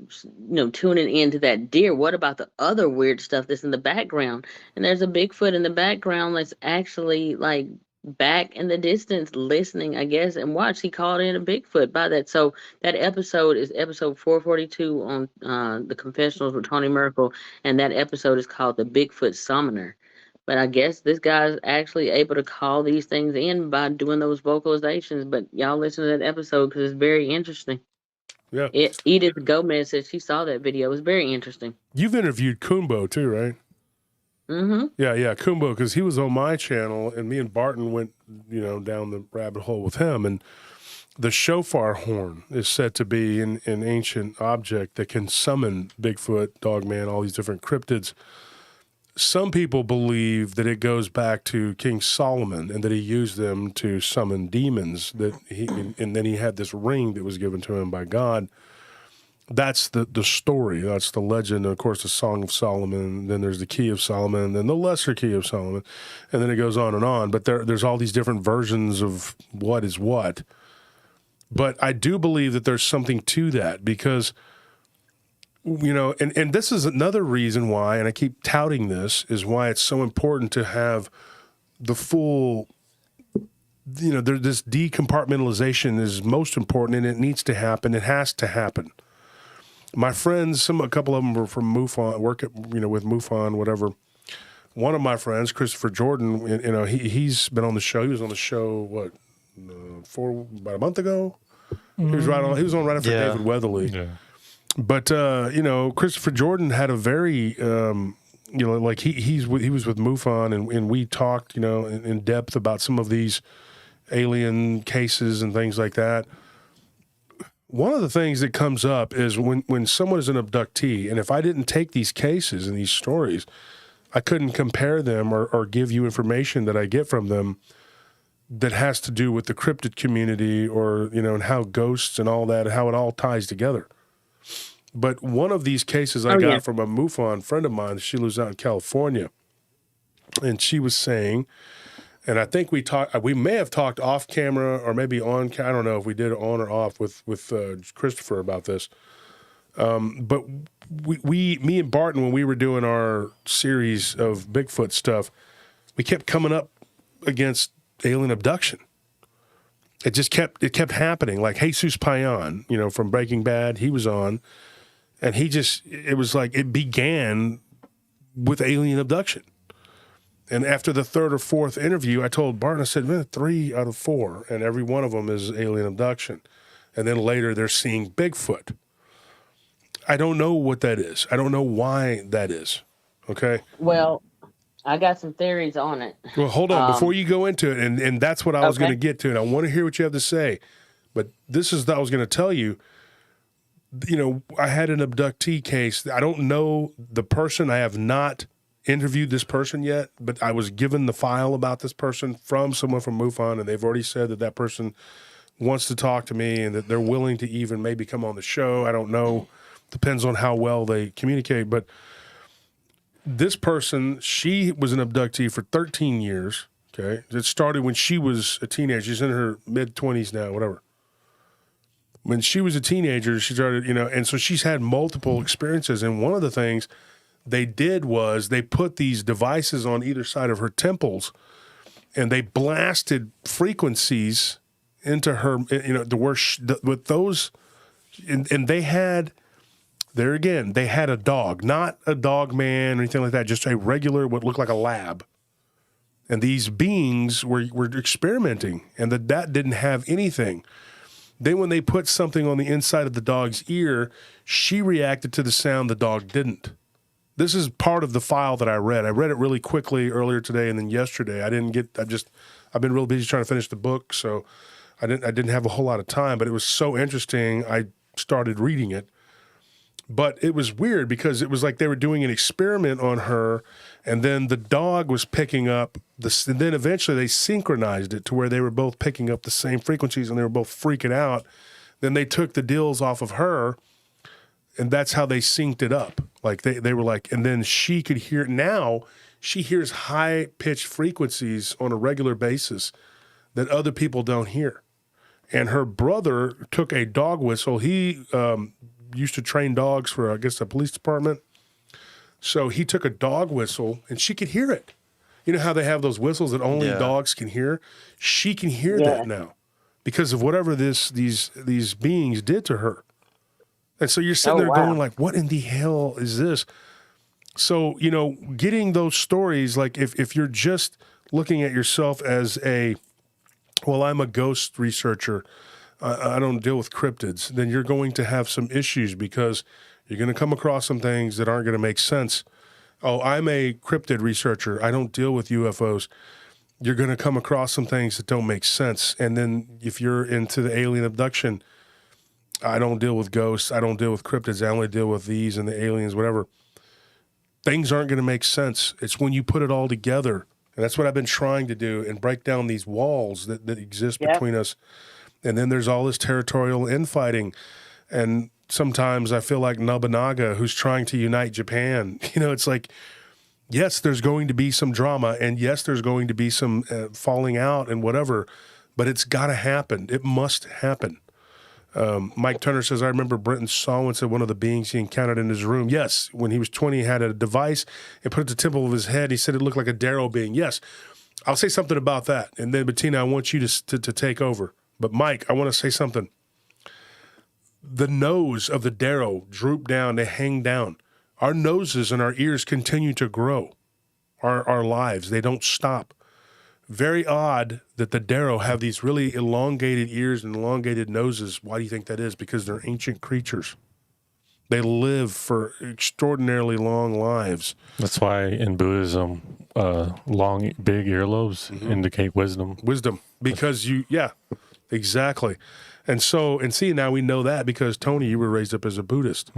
tuning into that deer. What about the other weird stuff that's in the background?" And there's a Bigfoot in the background that's actually like back in the distance listening, I guess, and watch. He called in a Bigfoot by that. So that episode is episode 442 on the confessionals with Tony Merkel, and that episode is called The Bigfoot Summoner. But I guess this guy's actually able to call these things in by doing those vocalizations. But y'all listen to that episode because it's very interesting. Yeah. Edith Gomez said she saw that video. It was very interesting. You've interviewed Kumbo too, right? Mm-hmm. Yeah, Kumbo, because he was on my channel, and me and Barton went, down the rabbit hole with him. And the shofar horn is said to be an ancient object that can summon Bigfoot, Dogman, all these different cryptids. Some people believe that it goes back to King Solomon and that he used them to summon demons. And then he had this ring that was given to him by God. That's the story. That's the legend. And of course, the Song of Solomon. Then there's the Key of Solomon. And then the Lesser Key of Solomon. And then it goes on and on. But there's all these different versions of what is what. But I do believe that there's something to that because, you know, and this is another reason why, and I keep touting this, is why it's so important to have the full, you know, this decompartmentalization is most important, and it needs to happen. It has to happen. My friends, a couple of them were from MUFON, work at, you know, with MUFON, whatever. One of my friends, Christopher Jordan, you know, he's been on the show. He was on the show, about a month ago? He was he was on right after David Weatherly. Yeah. But, you know, Christopher Jordan had a very, you know, like he was with MUFON, and we talked, you know, in depth about some of these alien cases and things like that. One of the things that comes up is when someone is an abductee, and if I didn't take these cases and these stories, I couldn't compare them or give you information that I get from them that has to do with the cryptid community or, you know, and how ghosts and all that, how it all ties together. But one of these cases I got from a MUFON friend of mine, she lives out in California, and she was saying, and I think we may have talked off camera or maybe on, I don't know if we did it on or off with Christopher about this. But me and Barton, when we were doing our series of Bigfoot stuff, we kept coming up against alien abduction. It just kept happening. Like Jesus Payan, you know, from Breaking Bad, he was on, and it was like it began with alien abduction. And after the third or fourth interview, I told Barton, I said, man, 3 out of 4, and every one of them is alien abduction. And then later they're seeing Bigfoot. I don't know what that is. I don't know why that is. Okay? Well, I got some theories on it. Well, hold on. Before you go into it, and that's what I was going to get to, and I want to hear what you have to say. But this is I was going to tell you, you know, I had an abductee case. I don't know the person. I have not interviewed this person yet, but I was given the file about this person from someone from MUFON, and they've already said that person wants to talk to me and that they're willing to even maybe come on the show. I don't know. Depends on how well they communicate. But this person, she was an abductee for 13 years, okay? It started when she was a teenager. She's in her mid-20s now, whatever. When she was a teenager, she started, you know, and so she's had multiple experiences. And one of the things they did was they put these devices on either side of her temples, and they blasted frequencies into her, you know, to where with those, and they had, there again, they had a dog, not a Dogman or anything like that, just a regular, what looked like a lab. And these beings were experimenting, and that didn't have anything. Then when they put something on the inside of the dog's ear, she reacted to the sound, the dog didn't. This is part of the file that I read. I read it really quickly earlier today, and then yesterday I've been real busy trying to finish the book, so I didn't have a whole lot of time, but it was so interesting I started reading it. But it was weird because it was like they were doing an experiment on her, and then the dog was picking up this, and then eventually they synchronized it to where they were both picking up the same frequencies and they were both freaking out. Then they took the deals off of her, and that's how they synced it up. Like they were like, and then she could hear, now she hears high-pitched frequencies on a regular basis that other people don't hear. And her brother took a dog whistle. He used to train dogs for, I guess, the police department. So he took a dog whistle, and she could hear it. You know how they have those whistles that only dogs can hear? She can hear that now because of whatever these beings did to her. And so you're sitting there going like, what in the hell is this? So, you know, getting those stories, like if you're just looking at yourself as I'm a ghost researcher, I don't deal with cryptids, then you're going to have some issues because you're going to come across some things that aren't going to make sense. Oh, I'm a cryptid researcher. I don't deal with UFOs. You're going to come across some things that don't make sense. And then if you're into the alien abduction, I don't deal with ghosts. I don't deal with cryptids. I only deal with these and the aliens, whatever. Things aren't going to make sense. It's when you put it all together. And that's what I've been trying to do and break down these walls that exist between us. And then there's all this territorial infighting. And sometimes I feel like Nobunaga who's trying to unite Japan. It's like, yes, there's going to be some drama, and yes, there's going to be some falling out and whatever, but it's got to happen. It must happen. Mike Turner says, I remember Brenton saw once one of the beings he encountered in his room. Yes, when he was 20, he had a device and put it at the temple of his head. He said it looked like a Darrow being. Yes, I'll say something about that. And then, Bettina, I want you to take over. But, Mike, I want to say something. The nose of the Darrow droop down, they hang down. Our noses and our ears continue to grow. Our lives, they don't stop. Very odd that the Darrow have these really elongated ears and elongated noses. Why do you think that is? Because they're ancient creatures. They live for extraordinarily long lives. That's why in Buddhism, long, big earlobes indicate wisdom. Wisdom, because exactly. And see, now we know that because, Tony, you were raised up as a Buddhist.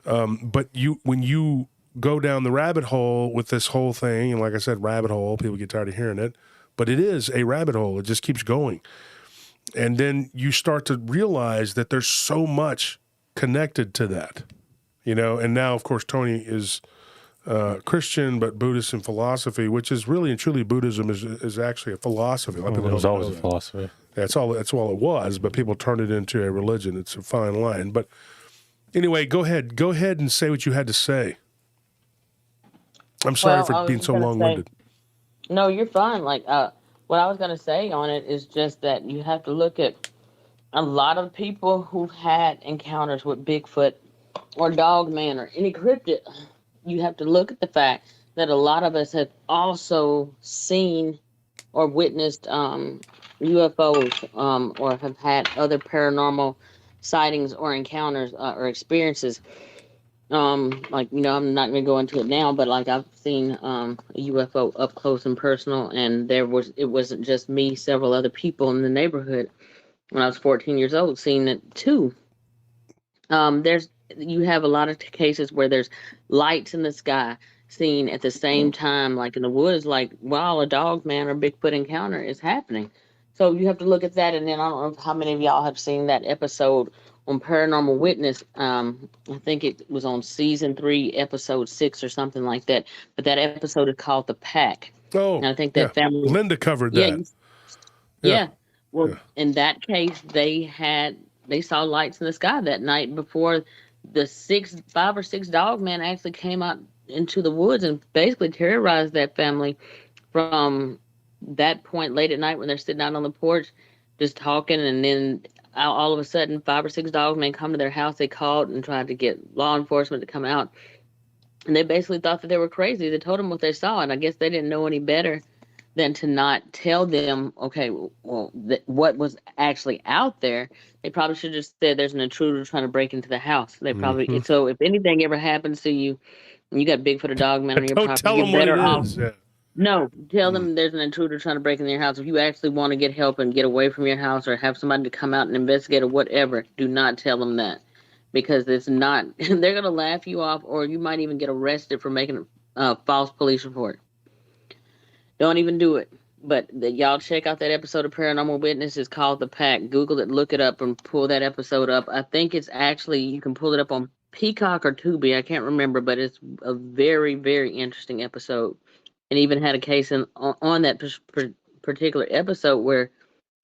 But when you go down the rabbit hole with this whole thing, and like I said, rabbit hole, people get tired of hearing it, but it is a rabbit hole. It just keeps going. And then you start to realize that there's so much connected to that, and now, of course, Tony is Christian, but Buddhist in philosophy, which is really and truly Buddhism is actually a philosophy. It was always a philosophy. That's all it was, but people turned it into a religion. It's a fine line. But anyway, go ahead and say what you had to say. I'm sorry for being so long-winded. No, you're fine. Like, what I was going to say on it is just that you have to look at a lot of people who've had encounters with Bigfoot or Dogman or any cryptid. You have to look at the fact that a lot of us have also seen or witnessed UFOs or have had other paranormal sightings or encounters or experiences. I'm not going to go into it now, but like I've seen a UFO up close and personal, and it wasn't just me, several other people in the neighborhood when I was 14 years old seeing it too. You have a lot of cases where there's lights in the sky seen at the same time, like in the woods, like while a Dogman or Bigfoot encounter is happening. So you have to look at that, and then I don't know how many of y'all have seen that episode on Paranormal Witness. I think it was on season 3, episode 6 or something like that. But that episode is called The Pack. Oh, and I think that family. Linda covered that. Yeah. Well, in that case, they saw lights in the sky that night before the 5 or 6 Dogmen actually came out into the woods and basically terrorized that family from that point late at night when they're sitting out on the porch just talking, and then all of a sudden 5 or 6 Dogmen come to their house. They called and tried to get law enforcement to come out, and they basically thought that they were crazy. They told them what they saw, and I guess they didn't know any better than to not tell them, okay, well, what was actually out there. They probably should have just said there's an intruder trying to break into the house. They probably so if anything ever happens to you and you got Bigfoot or Dogman on your property, you're better off. No, tell them there's an intruder trying to break into your house. If you actually want to get help and get away from your house or have somebody to come out and investigate or whatever, do not tell them that, because it's not. They're gonna laugh you off, or you might even get arrested for making a false police report. Don't even do it. But y'all check out that episode of Paranormal Witness. It's called The Pack. Google it, look it up, and pull that episode up. I think it's actually, you can pull it up on Peacock or Tubi. I can't remember, but it's a very, very interesting episode. And even had a case on that particular episode where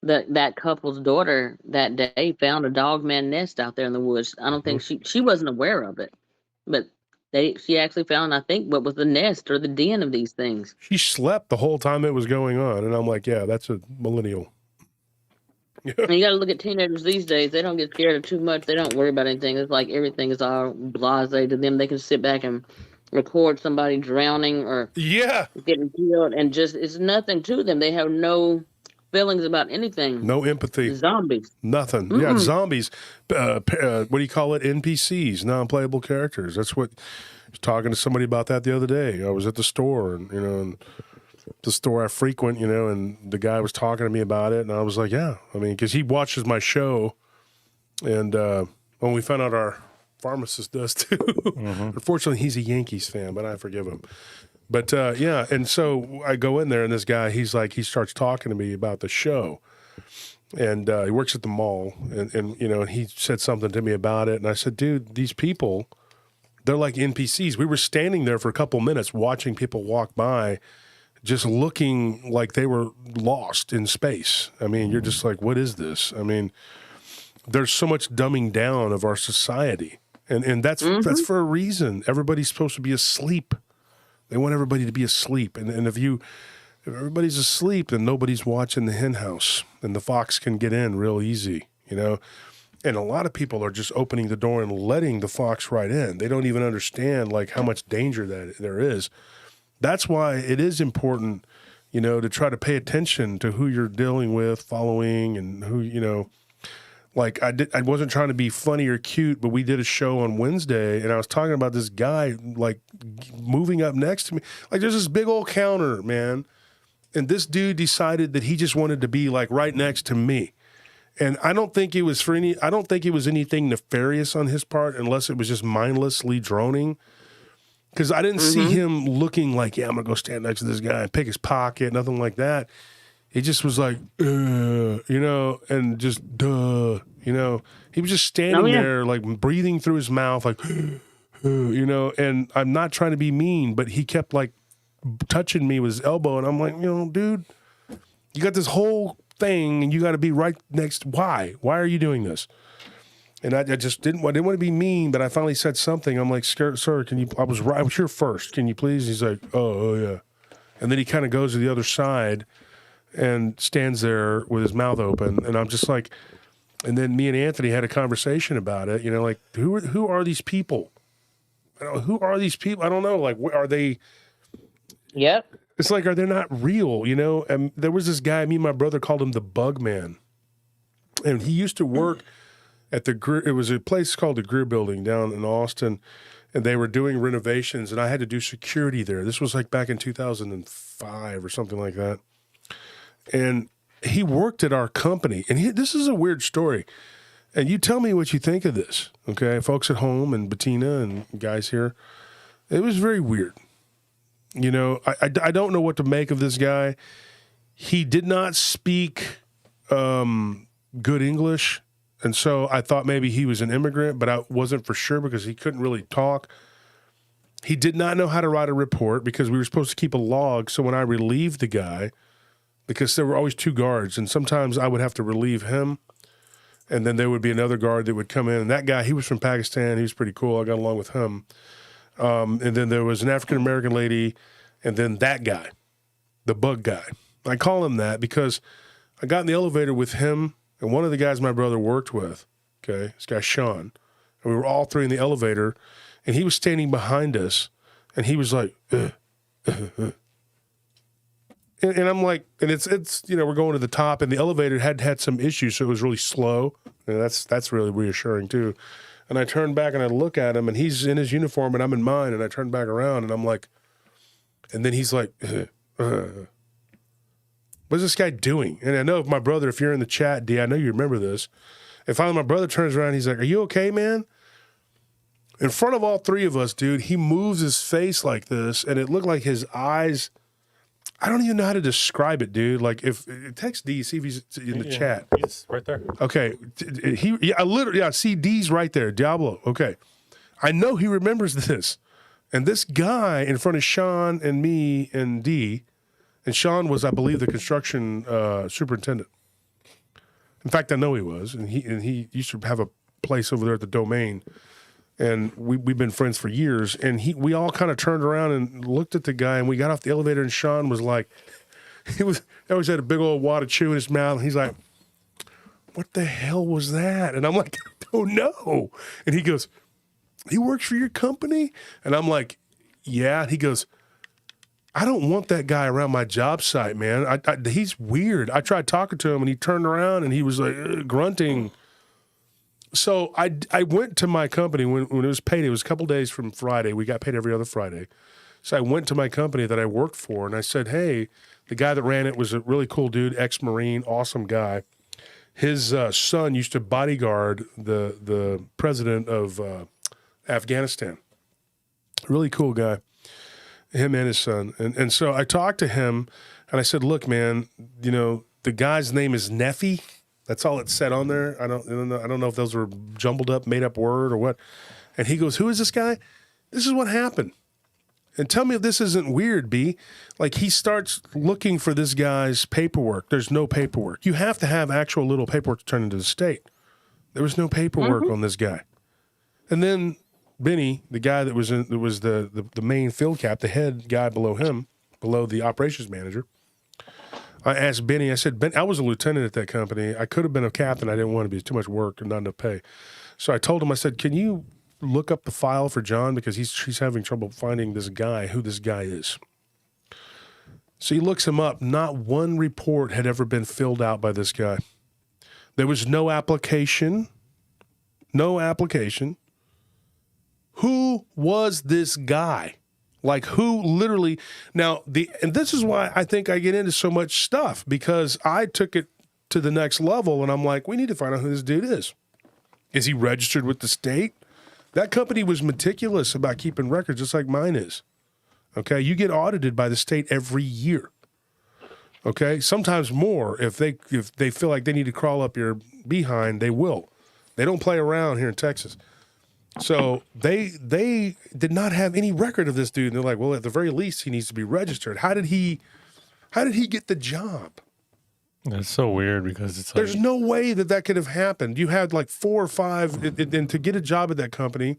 that couple's daughter that day found a Dogman nest out there in the woods. I don't think she wasn't aware of it, but she actually found, I think, what was the nest or the den of these things. She slept the whole time it was going on, and I'm like, yeah, that's a millennial. Yeah. And you got to look at teenagers these days. They don't get scared of too much. They don't worry about anything. It's like everything is all blasé to them. They can sit back and record somebody drowning or getting killed, and just it's nothing to them. They have no feelings about anything. No empathy. Zombies. Nothing. Mm-mm. Yeah, zombies. What do you call it? NPCs, non-playable characters. That's what I was talking to somebody about that the other day. I was at the store, and and the store I frequent, and the guy was talking to me about it, and I was like, yeah. I mean, because he watches my show, and when we found out our pharmacist does too. Unfortunately, he's a Yankees fan, but I forgive him. But and so I go in there, and this guy, he starts talking to me about the show, and he works at the mall, and you know, and he said something to me about it, and I said, dude, these people, they're like NPCs. We were standing there for a couple minutes watching people walk by, just looking like they were lost in space. I mean, you're just like, what is this? I mean, there's so much dumbing down of our society, and that's for a reason. Everybody's supposed to be asleep. They want everybody to be asleep, and if everybody's asleep, then nobody's watching the hen house, and the fox can get in real easy, you know? And a lot of people are just opening the door and letting the fox right in. They don't even understand, like, how much danger that there is. That's why it is important, you know, to try to pay attention to who you're dealing with, following, and who, you know, like I wasn't trying to be funny or cute, but we did a show on Wednesday, and I was talking about this guy, like, moving up next to me. Like, there's this big old counter, man. And this dude decided that he just wanted to be like right next to me. And I don't think it was anything nefarious on his part, unless it was just mindlessly droning. Because I didn't see him looking like, yeah, I'm going to go stand next to this guy and pick his pocket, nothing like that. He just was like, you know, and just, duh, you know. He was just standing there, like, breathing through his mouth, like, you know. And I'm not trying to be mean, but he kept, like, touching me with his elbow, and I'm like, you know, dude, you got this whole thing, and you got to be right next. Why are you doing this? And I just didn't want to be mean, but I finally said something. I'm like, sir, can you? I was here first. Can you please? He's like, oh yeah, and then he kind of goes to the other side and stands there with his mouth open, and I'm just like, and then me and Anthony had a conversation about it. You know, like, who are these people? Who are these people? I don't know. Like, are they? Yep. It's like, are they not real, you know? And there was this guy, me and my brother called him the Bug Man. And he used to work at it was a place called the Greer Building down in Austin, and they were doing renovations, and I had to do security there. This was like back in 2005 or something like that. And he worked at our company, and this is a weird story. And you tell me what you think of this, okay? Folks at home and Bettina and guys here. It was very weird. You know, I don't know what to make of this guy. He did not speak good English, and so I thought maybe he was an immigrant, but I wasn't for sure because he couldn't really talk. He did not know how to write a report because we were supposed to keep a log, so when I relieved the guy, because there were always two guards, and sometimes I would have to relieve him, and then there would be another guard that would come in, and that guy, he was from Pakistan. He was pretty cool. I got along with him. And then there was an African-American lady, and then that guy, the bug guy. I call him that because I got in the elevator with him and one of the guys my brother worked with, okay, this guy Sean, and we were all three in the elevator, and he was standing behind us, and he was like, And I'm like, and it's you know, we're going to the top, and the elevator had some issues, so it was really slow, and that's really reassuring too. And I turned back and I look at him, and he's in his uniform and I'm in mine, and I turn back around and I'm like, and then he's like, what's this guy doing? And I know if my brother, if you're in the chat, D, I know you remember this. And finally my brother turns around, he's like, are you okay, man? In front of all three of us, dude, he moves his face like this, and it looked like his eyes, I don't even know how to describe it, dude. Like, if text D, see if he's in the chat. He's right there. Okay, I see D's right there. Diablo. Okay, I know he remembers this, and this guy in front of Sean and me and D, and Sean was, I believe, the construction superintendent. In fact, I know he was, and he used to have a place over there at the Domain. And we've been friends for years, and we all kind of turned around and looked at the guy, and we got off the elevator, and Sean was like, he always had a big old wad of chew in his mouth, and he's like, what the hell was that? And I'm like, I don't know. And he goes, he works for your company? And I'm like, yeah. And he goes, I don't want that guy around my job site, man. He's weird. I tried talking to him, and he turned around, and he was like grunting. So I went to my company when it was paid. It was a couple days from Friday. We got paid every other Friday. So I went to my company that I worked for, and I said, hey, the guy that ran it was a really cool dude, ex-Marine, awesome guy. His son used to bodyguard the president of Afghanistan. Really cool guy, him and his son. And so I talked to him, and I said, look, man, you know, the guy's name is Neffy. That's all it said on there. I don't know if those were jumbled up, made up word or what. And he goes, who is this guy? This is what happened. And tell me if this isn't weird, B. Like, he starts looking for this guy's paperwork. There's no paperwork. You have to have actual little paperwork to turn into the state. There was no paperwork on this guy. And then Benny, the guy that was the main field cap, the head guy below him, below the operations manager, I asked Benny, I said, Ben, I was a lieutenant at that company. I could have been a captain. I didn't want to be. Too much work and not enough pay. So I told him, I said, can you look up the file for John, because he's having trouble finding this guy, who this guy is. So he looks him up. Not one report had ever been filled out by this guy. There was no application. No application. Who was this guy? Like, who literally? Now, and this is why I think I get into so much stuff, because I took it to the next level, and I'm like, we need to find out who this dude is. Is he registered with the state? That company was meticulous about keeping records, just like mine is. Okay, you get audited by the state every year. Okay, sometimes more. If they feel like they need to crawl up your behind, they will. They don't play around here in Texas. So they did not have any record of this dude. And they're like, well, at the very least, he needs to be registered. How did he get the job? It's so weird, because it's like, there's no way that could have happened. You had like 4 or 5, and to get a job at that company,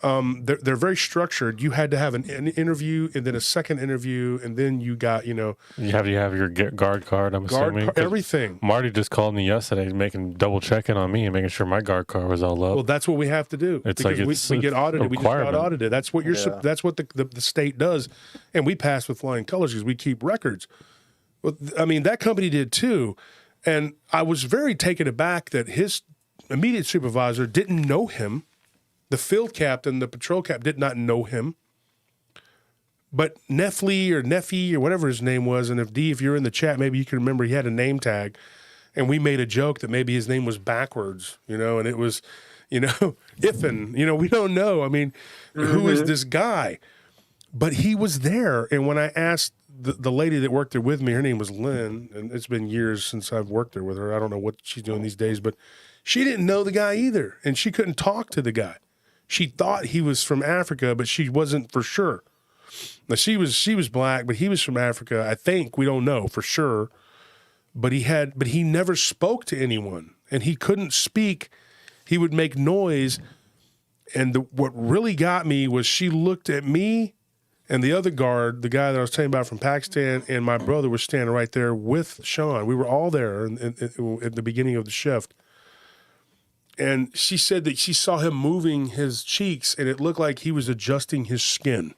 they're very structured. You had to have an interview, and then a second interview, and then you got, you have to have your guard card. I'm assuming everything. Marty just called me yesterday, double checking on me and making sure my guard card was all up. Well, that's what we have to do. It's because like we get audited. We just got audited. That's what that's what the state does, and we pass with flying colors because we keep records. Well, I mean, that company did too. And I was very taken aback that his immediate supervisor didn't know him. The field captain, the patrol cap, did not know him. But Neffy or whatever his name was, and if you're in the chat, maybe you can remember, he had a name tag. And we made a joke that maybe his name was backwards, and it was, Iffen. We don't know. I mean, who is this guy? But he was there. And when I asked the lady that worked there with me, her name was Lynn, and it's been years since I've worked there with her. I don't know what she's doing these days, but she didn't know the guy either, and she couldn't talk to the guy. She thought he was from Africa, but she wasn't for sure. Now, she was black, but he was from Africa. I think, we don't know for sure, but he never spoke to anyone, and he couldn't speak. He would make noise, and what really got me was she looked at me. And the other guard, the guy that I was telling you about from Pakistan, and my brother was standing right there with Sean. We were all there at the beginning of the shift. And she said that she saw him moving his cheeks, and it looked like he was adjusting his skin.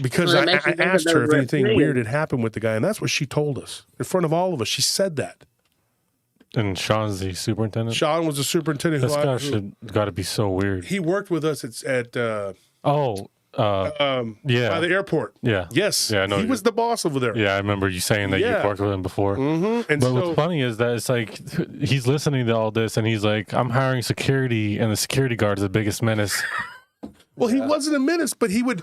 Because I asked her if anything weird had happened with the guy, and that's what she told us. In front of all of us, she said that. And Sean's the superintendent? Sean was the superintendent. This guy got to be so weird. He worked with us at by the airport. Yeah. Yes. Yeah, I know. He was the boss over there. Yeah, I remember you saying that you've worked with him before. Mm-hmm. But what's funny is that it's like he's listening to all this, and he's like, I'm hiring security, and the security guard is the biggest menace. Well, he wasn't a menace, but he would...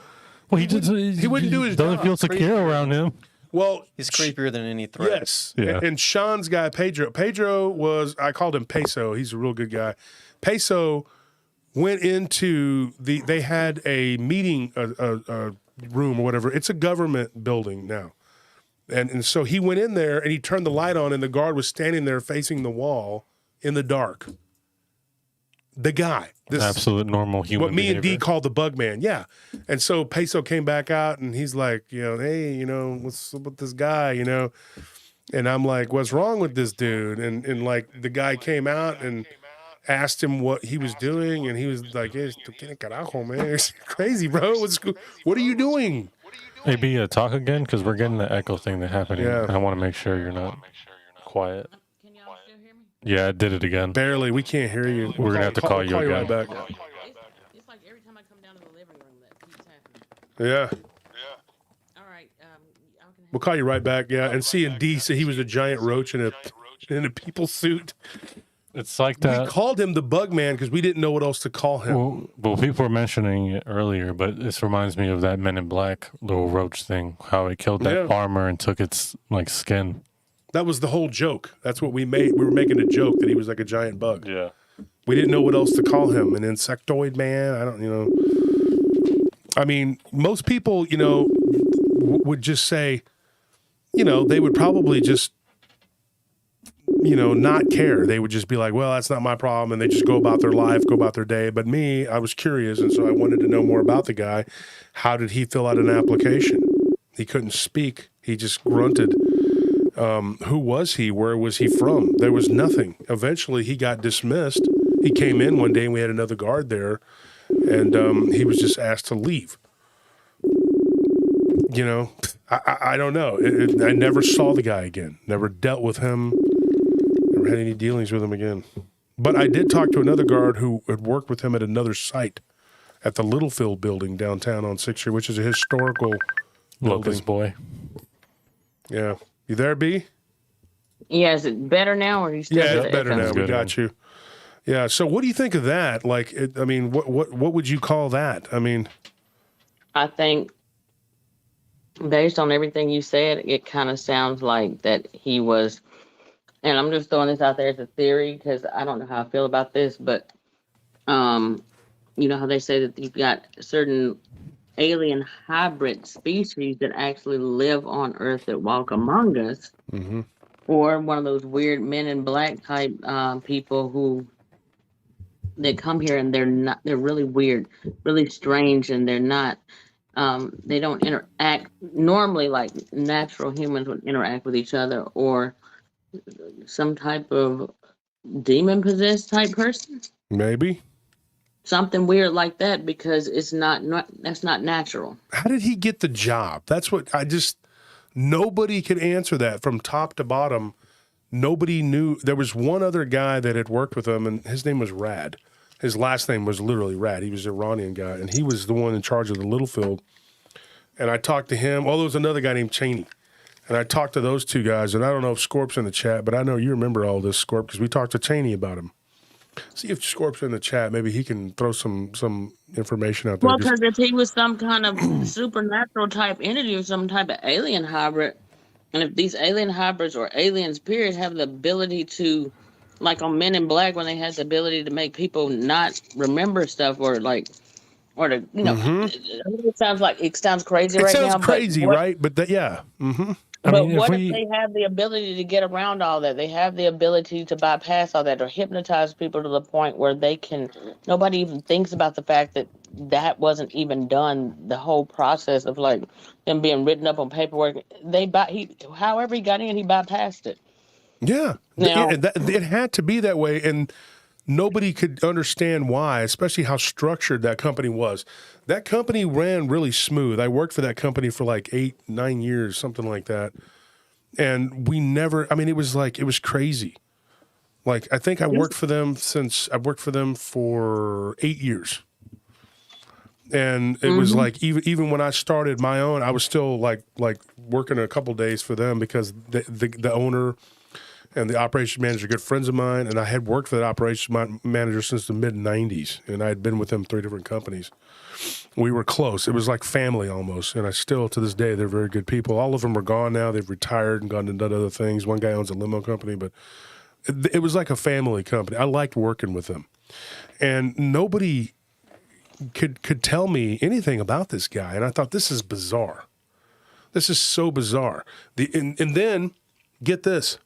Well, he wouldn't do his job. Doesn't feel secure around him. Well, he's creepier than any threat. Yes. Yeah. And Sean's guy, Pedro was, I called him Peso. He's a real good guy. Peso went into they had a meeting a room or whatever. It's a government building now. And so he went in there and he turned the light on, and the guard was standing there facing the wall in the dark. The guy. This absolute normal human what me behavior. and D called the bug man. Yeah. And so Peso came back out, and he's like, hey, what's up with this guy, And I'm like, what's wrong with this dude? And like the guy came out and asked him what he was doing, and he was like, hey, carajo, man. It's crazy, bro. What are you doing? Hey, B, talk again, because we're getting the echo thing that happened. Yeah. I want to make sure you're not quiet. Can y'all still hear me? Yeah, I did it again. Barely. We can't hear you. We're going to have to call you again. Right back. It's like every time I come down to the living room that keeps happening. Yeah. All right. We'll call you right back. Yeah. And C and D said he was a giant roach in a people suit. It's like that. We called him the bug man because we didn't know what else to call him. Well, people were mentioning it earlier, but this reminds me of that Men in Black little roach thing, how it killed that farmer and took its skin. That was the whole joke. That's what we made. We were making a joke that he was like a giant bug. Yeah. We didn't know what else to call him. An insectoid man? I don't, I mean, most people, would just say, they would probably just, not care. They would just be like, well, that's not my problem. And they just go about their life, go about their day. But me, I was curious. And so I wanted to know more about the guy. How did he fill out an application? He couldn't speak. He just grunted. Who was he? Where was he from? There was nothing. Eventually, he got dismissed. He came in one day and we had another guard there. And he was just asked to leave. I don't know. I never saw the guy again. Never dealt with him. Never had any dealings with him again. But I did talk to another guard who had worked with him at another site at the Littlefield building downtown on 6th Street, which is a historical Locust boy. Yeah. You there, B? Yeah, is it better now, or are you still? Yeah, with it's better it? now. We got you. Yeah. So, what do you think of that? Like, what would you call that? I mean, I think, based on everything you said, it kind of sounds like that he was. And I'm just throwing this out there as a theory because I don't know how I feel about this, but you know how they say that you've got certain alien hybrid species that actually live on Earth that walk among us, or one of those weird Men in Black type people who they come here and they're really weird, really strange, and they're not. They don't interact normally like natural humans would interact with each other, or some type of demon possessed type person. maybe. Something weird like that, because it's not that's not natural. How did he get the job? That's what nobody could answer that from top to bottom. Nobody knew. There was one other guy that had worked with him, and his name was Rad. His last name was literally Rad. He was an Iranian guy, and he was the one in charge of the Littlefield. And I talked to him. Oh, there was another guy named Cheney. And I talked to those two guys, and I don't know if Scorp's in the chat, but I know you remember all this, Scorp, because we talked to Cheney about him. See if Scorp's in the chat. Maybe he can throw some information out there. Well, because if he was some kind of supernatural type entity or some type of alien hybrid, and if these alien hybrids or aliens, period, have the ability to, like on Men in Black, when they had the ability to make people not remember stuff, or to, it sounds crazy right now. It sounds crazy, right? But yeah. Mm-hmm. But what if they have the ability to get around all that? They have the ability to bypass all that, or hypnotize people to the point where nobody even thinks about the fact that wasn't even done. The whole process of like them being written up on paperwork, however he got in, he bypassed it. Yeah, it had to be that way, and nobody could understand why, especially how structured that company was. That company ran really smooth. I worked for that company for like 8-9 years, something like that. And it was crazy. Like, I think I worked for them for 8 years. And it was like, even when I started my own, I was still like working a couple days for them, because the owner and the operations manager are good friends of mine, and I had worked for that operations manager since the mid-'90s, and I had been with them 3 different companies. We were close. It was like family almost, and I still, to this day, they're very good people. All of them are gone now. They've retired and gone and done other things. One guy owns a limo company, but it was like a family company. I liked working with them. And nobody could tell me anything about this guy, and I thought, this is bizarre. This is so bizarre. And then, get this.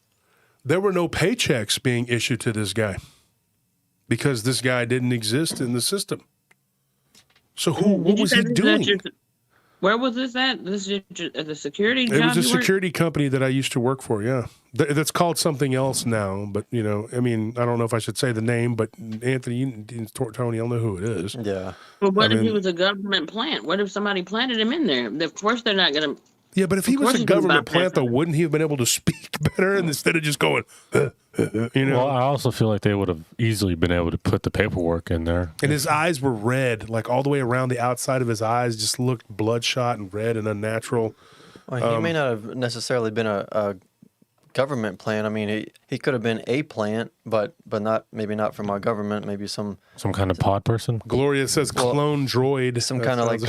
There were no paychecks being issued to this guy because this guy didn't exist in the system. So what was he doing? Where was this at? This is the security job? It was a security company that I used to work for, yeah. That's called something else now, but, I don't know if I should say the name, but Anthony and Tony, I'll know who it is. Yeah. Well, what if he was a government plant? What if somebody planted him in there? Of course they're not going to... Yeah, but if he was a government plant, though, wouldn't he have been able to speak better instead of just going, Well, I also feel like they would have easily been able to put the paperwork in there. And his eyes were red, like all the way around the outside of his eyes just looked bloodshot and red and unnatural. Well, he may not have necessarily been a government plant. I mean, he could have been a plant, but maybe not from our government. Maybe some kind of pod person. Gloria says clone droid. Some kind of like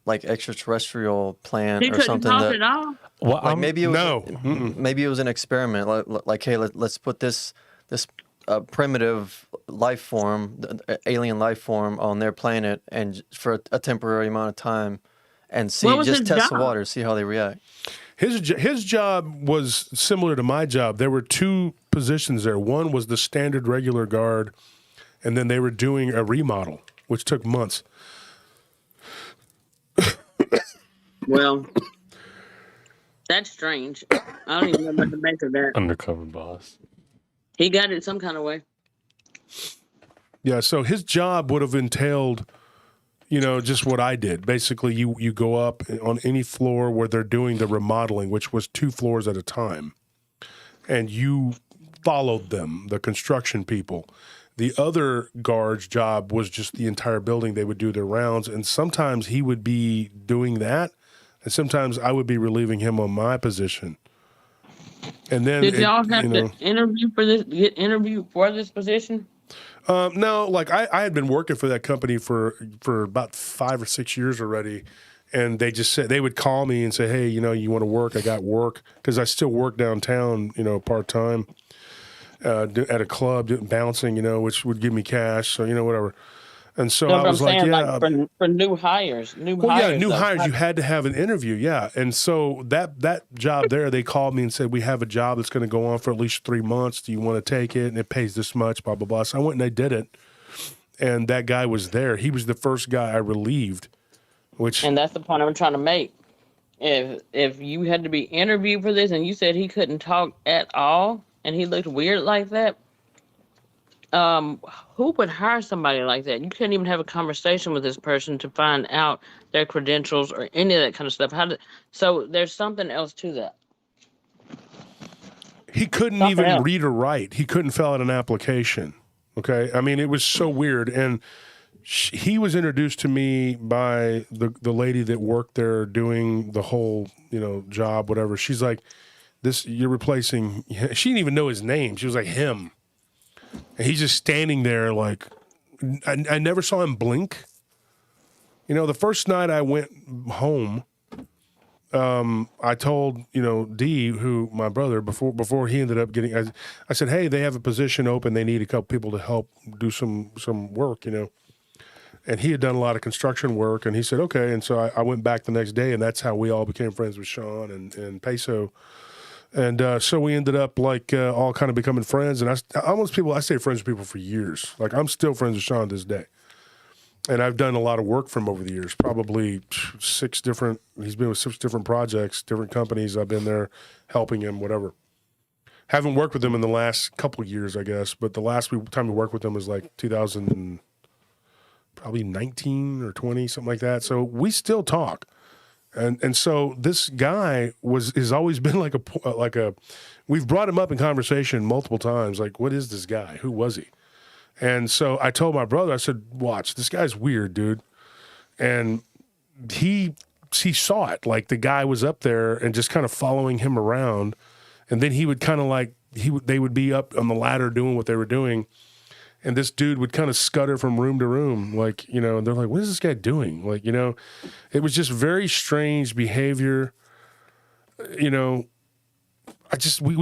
like extraterrestrial plant He or couldn't something talk that at all. Well, like maybe it was No. Mm-mm. maybe it was an experiment. Like hey, let's put this primitive life form, alien life form, on their planet, and for a temporary amount of time, and see, What was just his test the job? water, see how they react. His job was similar to my job. There were two positions there. One was the standard regular guard, and then they were doing a remodel, which took months. Well, that's strange. I don't even know what to make of that. undercover boss. He got it some kind of way. Yeah, so his job would have entailed, just what I did. Basically, you go up on any floor where they're doing the remodeling, which was 2 floors at a time, and you followed them, the construction people. The other guard's job was just the entire building. They would do their rounds, and sometimes he would be doing that, and sometimes I would be relieving him on my position. And then Did y'all have to interview for this? Get interviewed for this position? No, like I had been working for that company for about 5 or 6 years already, and they just said they would call me and say, "Hey, you want to work? I got work," because I still work downtown, part time at a club bouncing, which would give me cash, so whatever. And so I was like, yeah, for new hires, new hires, you had to have an interview, yeah. And so that job there, they called me and said, we have a job that's going to go on for at least 3 months. Do you want to take it? And it pays this much, blah, blah, blah. So I went and I did it. And that guy was there. He was the first guy I relieved, and that's the point I'm trying to make. If you had to be interviewed for this and you said he couldn't talk at all and he looked weird like that, who would hire somebody like that? You couldn't even have a conversation with this person to find out their credentials or any of that kind of stuff. So there's something else to that. He couldn't even read or write. He couldn't fill out an application. Okay, I mean, it was so weird. And he was introduced to me by the lady that worked there doing the whole job, whatever. She's like, you're replacing. She didn't even know his name. She was like, him. And he's just standing there like, I never saw him blink. The first night I went home, I told, D, who my brother, before he ended up getting, I said, hey, they have a position open. They need a couple people to help do some work, And he had done a lot of construction work, and he said, okay. And so I went back the next day, and that's how we all became friends with Sean and Peso. And so we ended up all kind of becoming friends. And I stay friends with people for years. Like I'm still friends with Sean to this day. And I've done a lot of work for him over the years, probably he's been with 6 different projects, different companies. I've been there helping him, whatever. Haven't worked with him in the last couple of years, I guess. But the last time we worked with him was like 2019 or 20, something like that. So we still talk. And so this guy has always been like a we've brought him up in conversation multiple times. Like, what is this guy? Who was he? And so I told my brother, I said, watch, this guy's weird, dude. And he saw it. Like the guy was up there and just kind of following him around. And then he would kind of they would be up on the ladder doing what they were doing. And this dude would kind of scutter from room to room, and they're like, what is this guy doing? It was just very strange behavior. We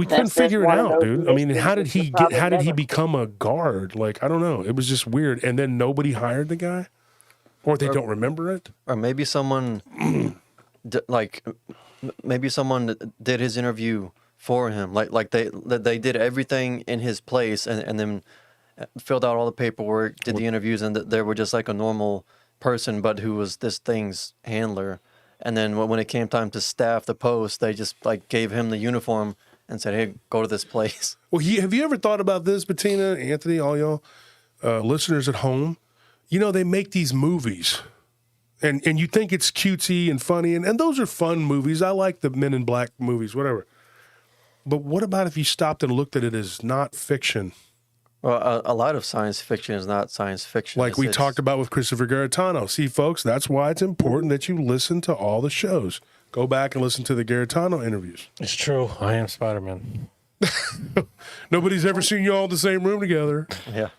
couldn't figure it out, dude. I mean, how did he become a guard? I don't know. It was just weird. And then nobody hired the guy, or they don't remember it. Or maybe someone, maybe someone did his interview for him. They did everything in his place, and then filled out all the paperwork, did the interviews, and they were just like a normal person, but who was this thing's handler. And then when it came time to staff the post, they just gave him the uniform and said, hey, go to this place. Well, have you ever thought about this, Bettina, Anthony, all y'all listeners at home? They make these movies, and you think it's cutesy and funny, and those are fun movies. I like the Men in Black movies, whatever. But what about if you stopped and looked at it as not fiction? Well, a lot of science fiction is not science fiction. Like we talked about with Christopher Garetano. See, folks, that's why it's important that you listen to all the shows. Go back and listen to the Garetano interviews. It's true. I am Spider-Man. Nobody's ever seen you all in the same room together. Yeah.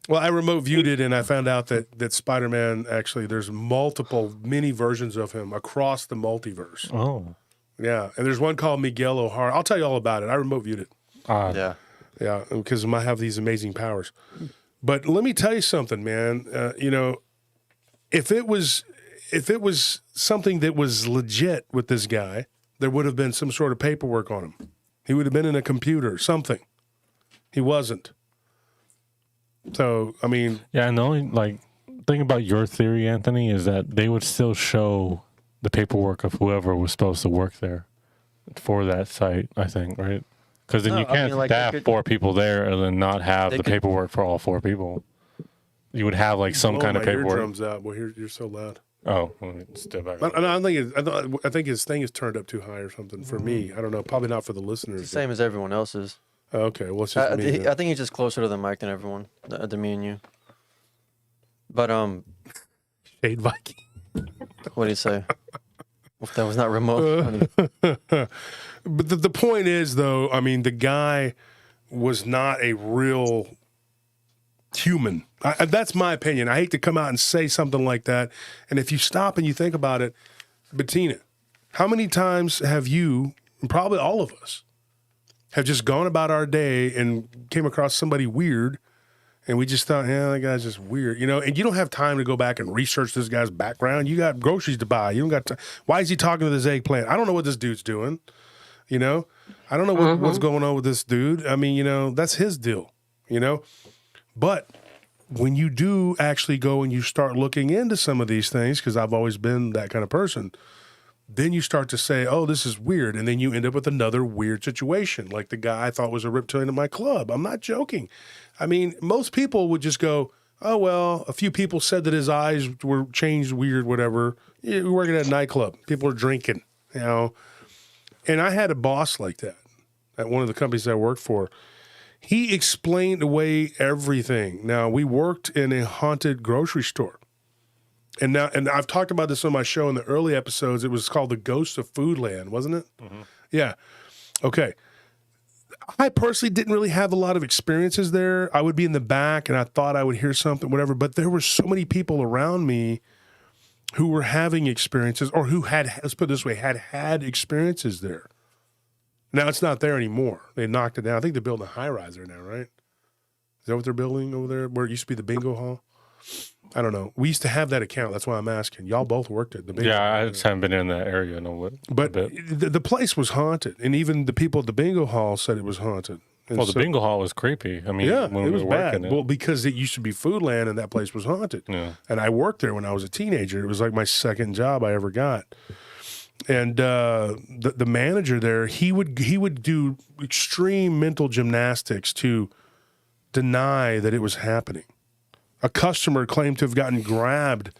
Well, I remote viewed it, and I found out that Spider-Man, actually, there's many versions of him across the multiverse. Oh. Yeah, and there's one called Miguel O'Hara. I'll tell you all about it. I remote viewed it. Yeah. Yeah, because I have these amazing powers. But let me tell you something, man. You know, if it was something that was legit with this guy, there would have been some sort of paperwork on him. He would have been in a computer, something. He wasn't. So, I mean... Yeah, and the only, thing about your theory, Anthony, is that they would still show the paperwork of whoever was supposed to work there for that site, I think, right? Because then you can't staff 4 people there and then not have the paperwork for all 4 people. You would have, some kind of paperwork. My eardrums out. Well, you're so loud. Oh, let me step back. I think his thing is turned up too high or something for me. I don't know. Probably not for the listeners. It's the same as everyone else's. Okay, well, it's just me. I think he's just closer to the mic than everyone, than me and you. But Shade Viking. what do you say? If that was not remote. But the point is, though, I mean, the guy was not a real human. That's my opinion. I hate to come out and say something like that. And if you stop and you think about it, Bettina, how many times have you, and probably all of us, have just gone about our day and came across somebody weird, and we just thought, yeah, that guy's just weird, you know? And you don't have time to go back and research this guy's background. You got groceries to buy. You don't got time. Why is he talking to this eggplant? I don't know what this dude's doing, you know? I don't know what's going on with this dude. I mean, you know, that's his deal, you know? But when you do actually go and you start looking into some of these things, because I've always been that kind of person, then you start to say, oh, this is weird. And then you end up with another weird situation, like the guy I thought was a reptilian at my club. I'm not joking. I mean, most people would just go, oh, well, a few people said that his eyes were changed weird, whatever. Yeah, we're working at a nightclub. People are drinking, you know. And I had a boss like that at one of the companies I worked for. He explained away everything. Now, we worked in a haunted grocery store. And I've talked about this on my show in the early episodes. It was called The Ghost of Foodland, wasn't it? Mm-hmm. Yeah. Okay. I personally didn't really have a lot of experiences there. I would be in the back and I thought I would hear something, whatever. But there were so many people around me who were having experiences, or who had, let's put it this way, had experiences there. Now it's not there anymore. They knocked it down. I think they're building a high rise there now, right? Is that what they're building over there? Where it used to be the bingo hall? I don't know. We used to have that account. That's why I'm asking. Y'all both worked at the bingo hall. Yeah, I just haven't been in that area. But the place was haunted. And even the people at the bingo hall said it was haunted. And the bingo hall was creepy. I mean, yeah, when it was we were bad. working Well, because it used to be Foodland and that place was haunted. Yeah. And I worked there when I was a teenager. It was like my second job I ever got. And the manager there, he would do extreme mental gymnastics to deny that it was happening. A customer claimed to have gotten grabbed,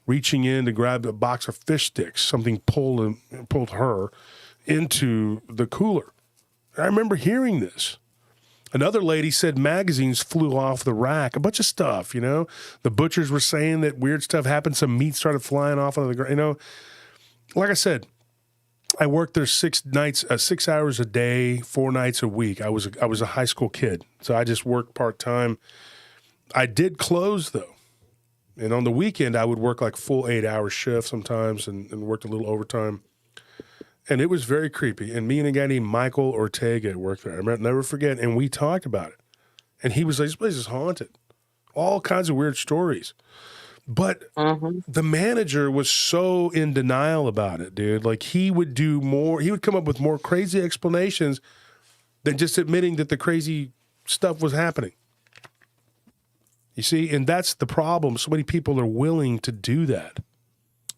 reaching in to grab a box of fish sticks. Something pulled her into the cooler. I remember hearing this. Another lady said magazines flew off the rack, a bunch of stuff, you know. The butchers were saying that weird stuff happened. Some meat started flying off on the ground, you know. Like I said, I worked there 6 hours a day, 4 nights a week. I was a high school kid, so I just worked part-time. I did close, though. And on the weekend, I would work like full 8-hour shifts sometimes and worked a little overtime. And it was very creepy. And me and a guy named Michael Ortega worked there. I'll never forget. And we talked about it. And he was like, this place is haunted. All kinds of weird stories. But the manager was so in denial about it, dude. Like, he would do more. He would come up with more crazy explanations than just admitting that the crazy stuff was happening. You see? And that's the problem. So many people are willing to do that.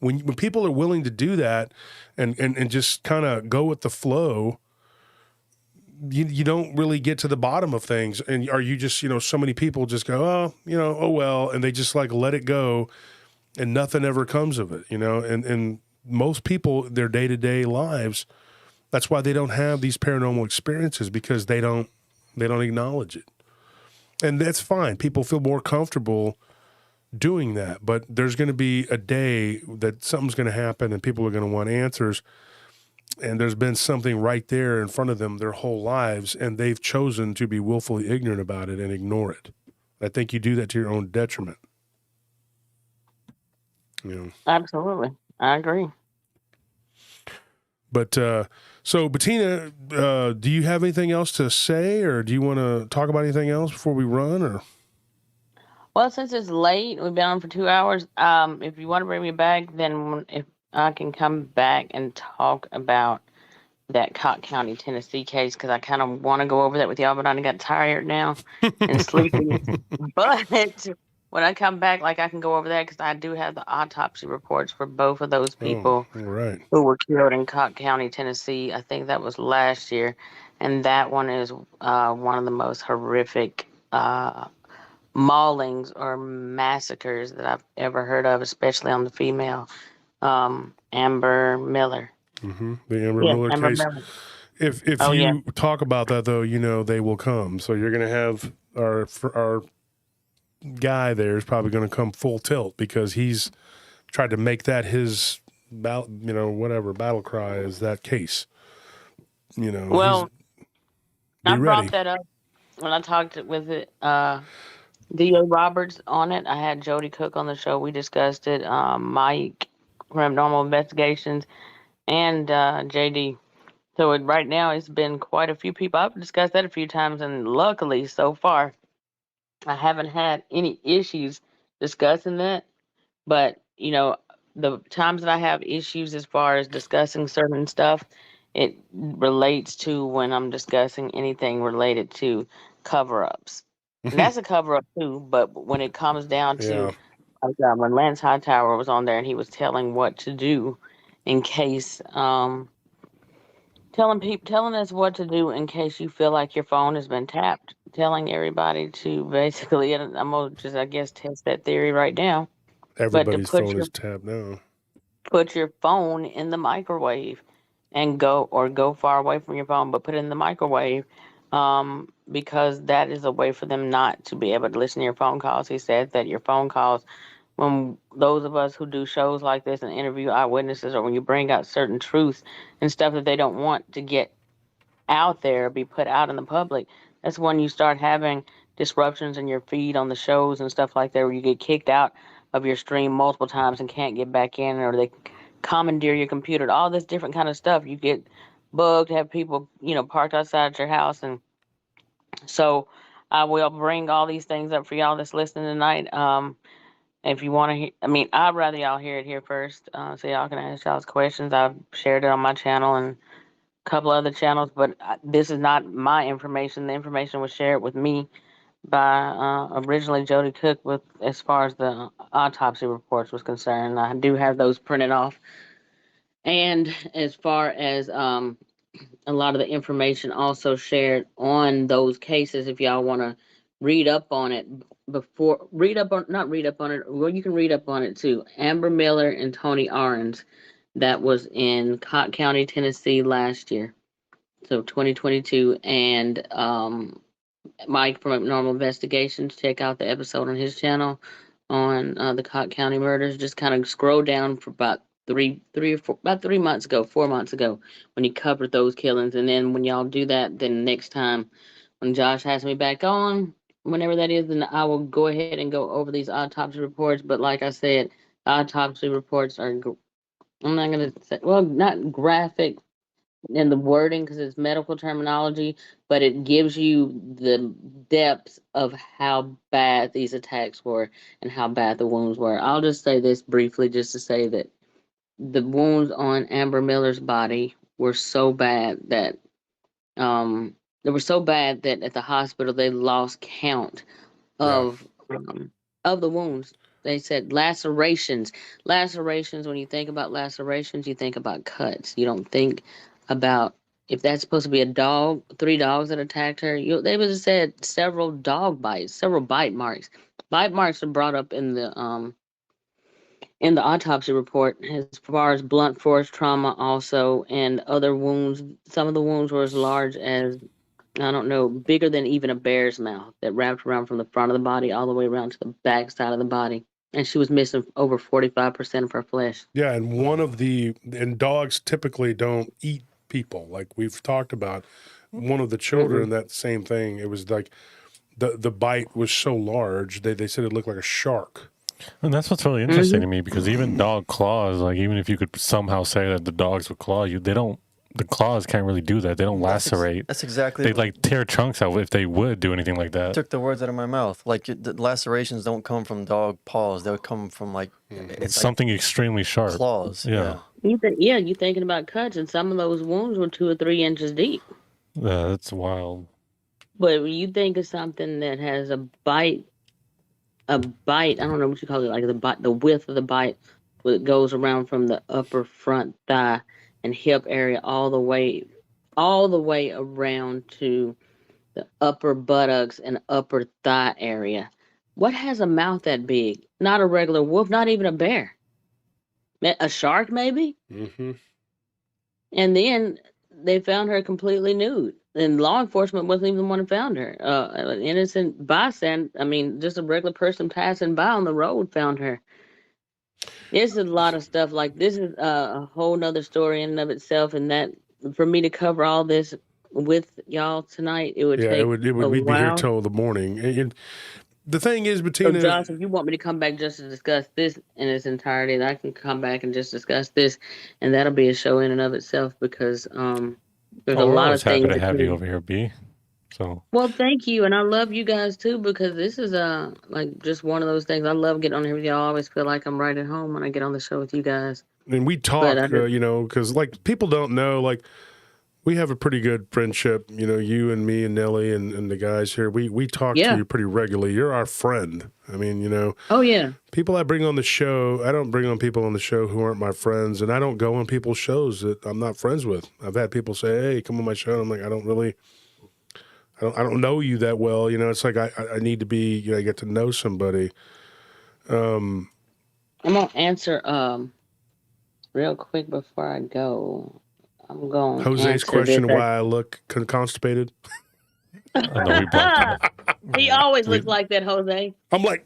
When people are willing to do that and just kind of go with the flow, you don't really get to the bottom of things. And are you just, you know, so many people just go, oh, you know, oh, well, and they just like let it go and nothing ever comes of it, you know, and most people, their day-to-day lives, that's why they don't have these paranormal experiences, because they don't acknowledge it. And that's fine. People feel more comfortable doing that, but there's going to be a day that something's going to happen and people are going to want answers. And there's been something right there in front of them their whole lives, and they've chosen to be willfully ignorant about it and ignore it. I think you do that to your own detriment. You know. Absolutely. I agree. But so Bettina, do you have anything else to say, or do you want to talk about anything else before we run? Or Well, since it's late, we've been on for 2 hours. If you want to bring me back, then if I can come back and talk about that Cott County, Tennessee case, because I kind of want to go over that with y'all, but I got tired now and sleepy. But when I come back, like I can go over that because I do have the autopsy reports for both of those people all right. who were killed in Cott County, Tennessee. I think that was last year, and that one is one of the most horrific maulings or massacres that I've ever heard of, especially on the female, Amber Miller. Mm-hmm. The Amber Yes, Miller Amber case. Miller. If Oh, yeah. you talk about that, though, you know they will come. So you're going to have our guy there is probably going to come full tilt because he's tried to make that his battle cry is that case. You know, Well, be I ready. brought that up when I talked with it. D.A. Roberts on it. I had Jody Cook on the show. We discussed it. Mike from Normal Investigations and JD. So right now it's been quite a few people. I've discussed that a few times, and luckily so far I haven't had any issues discussing that. But the times that I have issues as far as discussing certain stuff, it relates to when I'm discussing anything related to cover-ups. And that's a cover-up too. But when it comes down to like, when Lance Hightower was on there and he was telling what to do in case telling us what to do in case you feel like your phone has been tapped, telling everybody to basically, and I'm gonna just, I guess, test that theory right now, but to Everybody's phone is tapped now. put your phone in the microwave and go far away from your phone, but put it in the microwave, because that is a way for them not to be able to listen to your phone calls. He said that your phone calls, when those of us who do shows like this and interview eyewitnesses, or when you bring out certain truths and stuff that they don't want to get out there, be put out in the public, that's when you start having disruptions in your feed on the shows and stuff like that, where you get kicked out of your stream multiple times and can't get back in, or they commandeer your computer, all this different kind of stuff. You get bugged, have people, parked outside your house. And so I will bring all these things up for y'all that's listening tonight. If you want to hear, I'd rather y'all hear it here first, so y'all can ask y'all's questions. I've shared it on my channel and couple other channels, but this is not my information. The information was shared with me by originally Jody Cook, with as far as the autopsy reports was concerned. I do have those printed off, and as far as a lot of the information also shared on those cases, if y'all want to read up on it not read up on it, well, you can read up on it too. Amber Miller and Tony Arens, that was in Cott County, Tennessee last year. So 2022, and Mike from Normal Investigations, check out the episode on his channel on the Cott County murders. Just kind of scroll down for about 4 months ago, when he covered those killings. And then when y'all do that, then next time when Josh has me back on, whenever that is, then I will go ahead and go over these autopsy reports. But like I said, autopsy reports are, I'm not going to say, well, not graphic in the wording because it's medical terminology, but it gives you the depth of how bad these attacks were and how bad the wounds were. I'll just say this briefly, just to say that the wounds on Amber Miller's body were so bad that at the hospital they lost count of the wounds. They said lacerations. Lacerations, when you think about lacerations, you think about cuts. You don't think about, if that's supposed to be a dog, 3 dogs that attacked her. They would have said several dog bites, several bite marks. Bite marks are brought up in the autopsy report as far as blunt force trauma also, and other wounds. Some of the wounds were as large as, I don't know, bigger than even a bear's mouth, that wrapped around from the front of the body all the way around to the back side of the body. And she was missing over 45% of her flesh. Yeah, and dogs typically don't eat people, like we've talked about. One of the children, that same thing. It was like the bite was so large. They said it looked like a shark. And that's what's really interesting to me, because even dog claws, like even if you could somehow say that the dogs would claw you, the claws can't really do that. They don't lacerate. That's exactly. They like tear chunks out if they would do anything like that. Took the words out of my mouth. Like the lacerations don't come from dog paws. They would come from like It's something extremely sharp. Claws. Yeah. You're thinking about cuts, and some of those wounds were 2 or 3 inches deep. That's wild. But when you think of something that has a bite, I don't know what you call it, like the width of the bite, it goes around from the upper front thigh and hip area all the way around to the upper buttocks and upper thigh area. What has a mouth that big? Not a regular wolf, not even a bear. A shark, maybe? Mm-hmm. And then they found her completely nude. And law enforcement wasn't even the one who found her. An innocent bystander, just a regular person passing by on the road found her. There's a lot of stuff. Like, this is a whole nother story in and of itself. And that, for me to cover all this with y'all tonight, it would take we'd be here till the morning. And the thing is, Bettina... So, Josh, if you want me to come back just to discuss this in its entirety, then I can come back and just discuss this. And that'll be a show in and of itself, because... there's a lot of things. Happy to have you over here, B. So. Well, thank you, and I love you guys too, because this is like just one of those things. I love getting on here with y'all. I always feel like I'm right at home when I get on the show with you guys. And we talk, because like people don't know, like we have a pretty good friendship. You and me and Nelly and the guys here. We talk to you pretty regularly. You're our friend. Oh yeah. People I bring on the show, I don't bring on people on the show who aren't my friends, and I don't go on people's shows that I'm not friends with. I've had people say, "Hey, come on my show." And I'm like, I don't know you that well. It's like I need to be, get to know somebody. I'm gonna answer real quick before I go. I'm going. Jose's question: why I look constipated? He always looks like that, Jose. I'm like,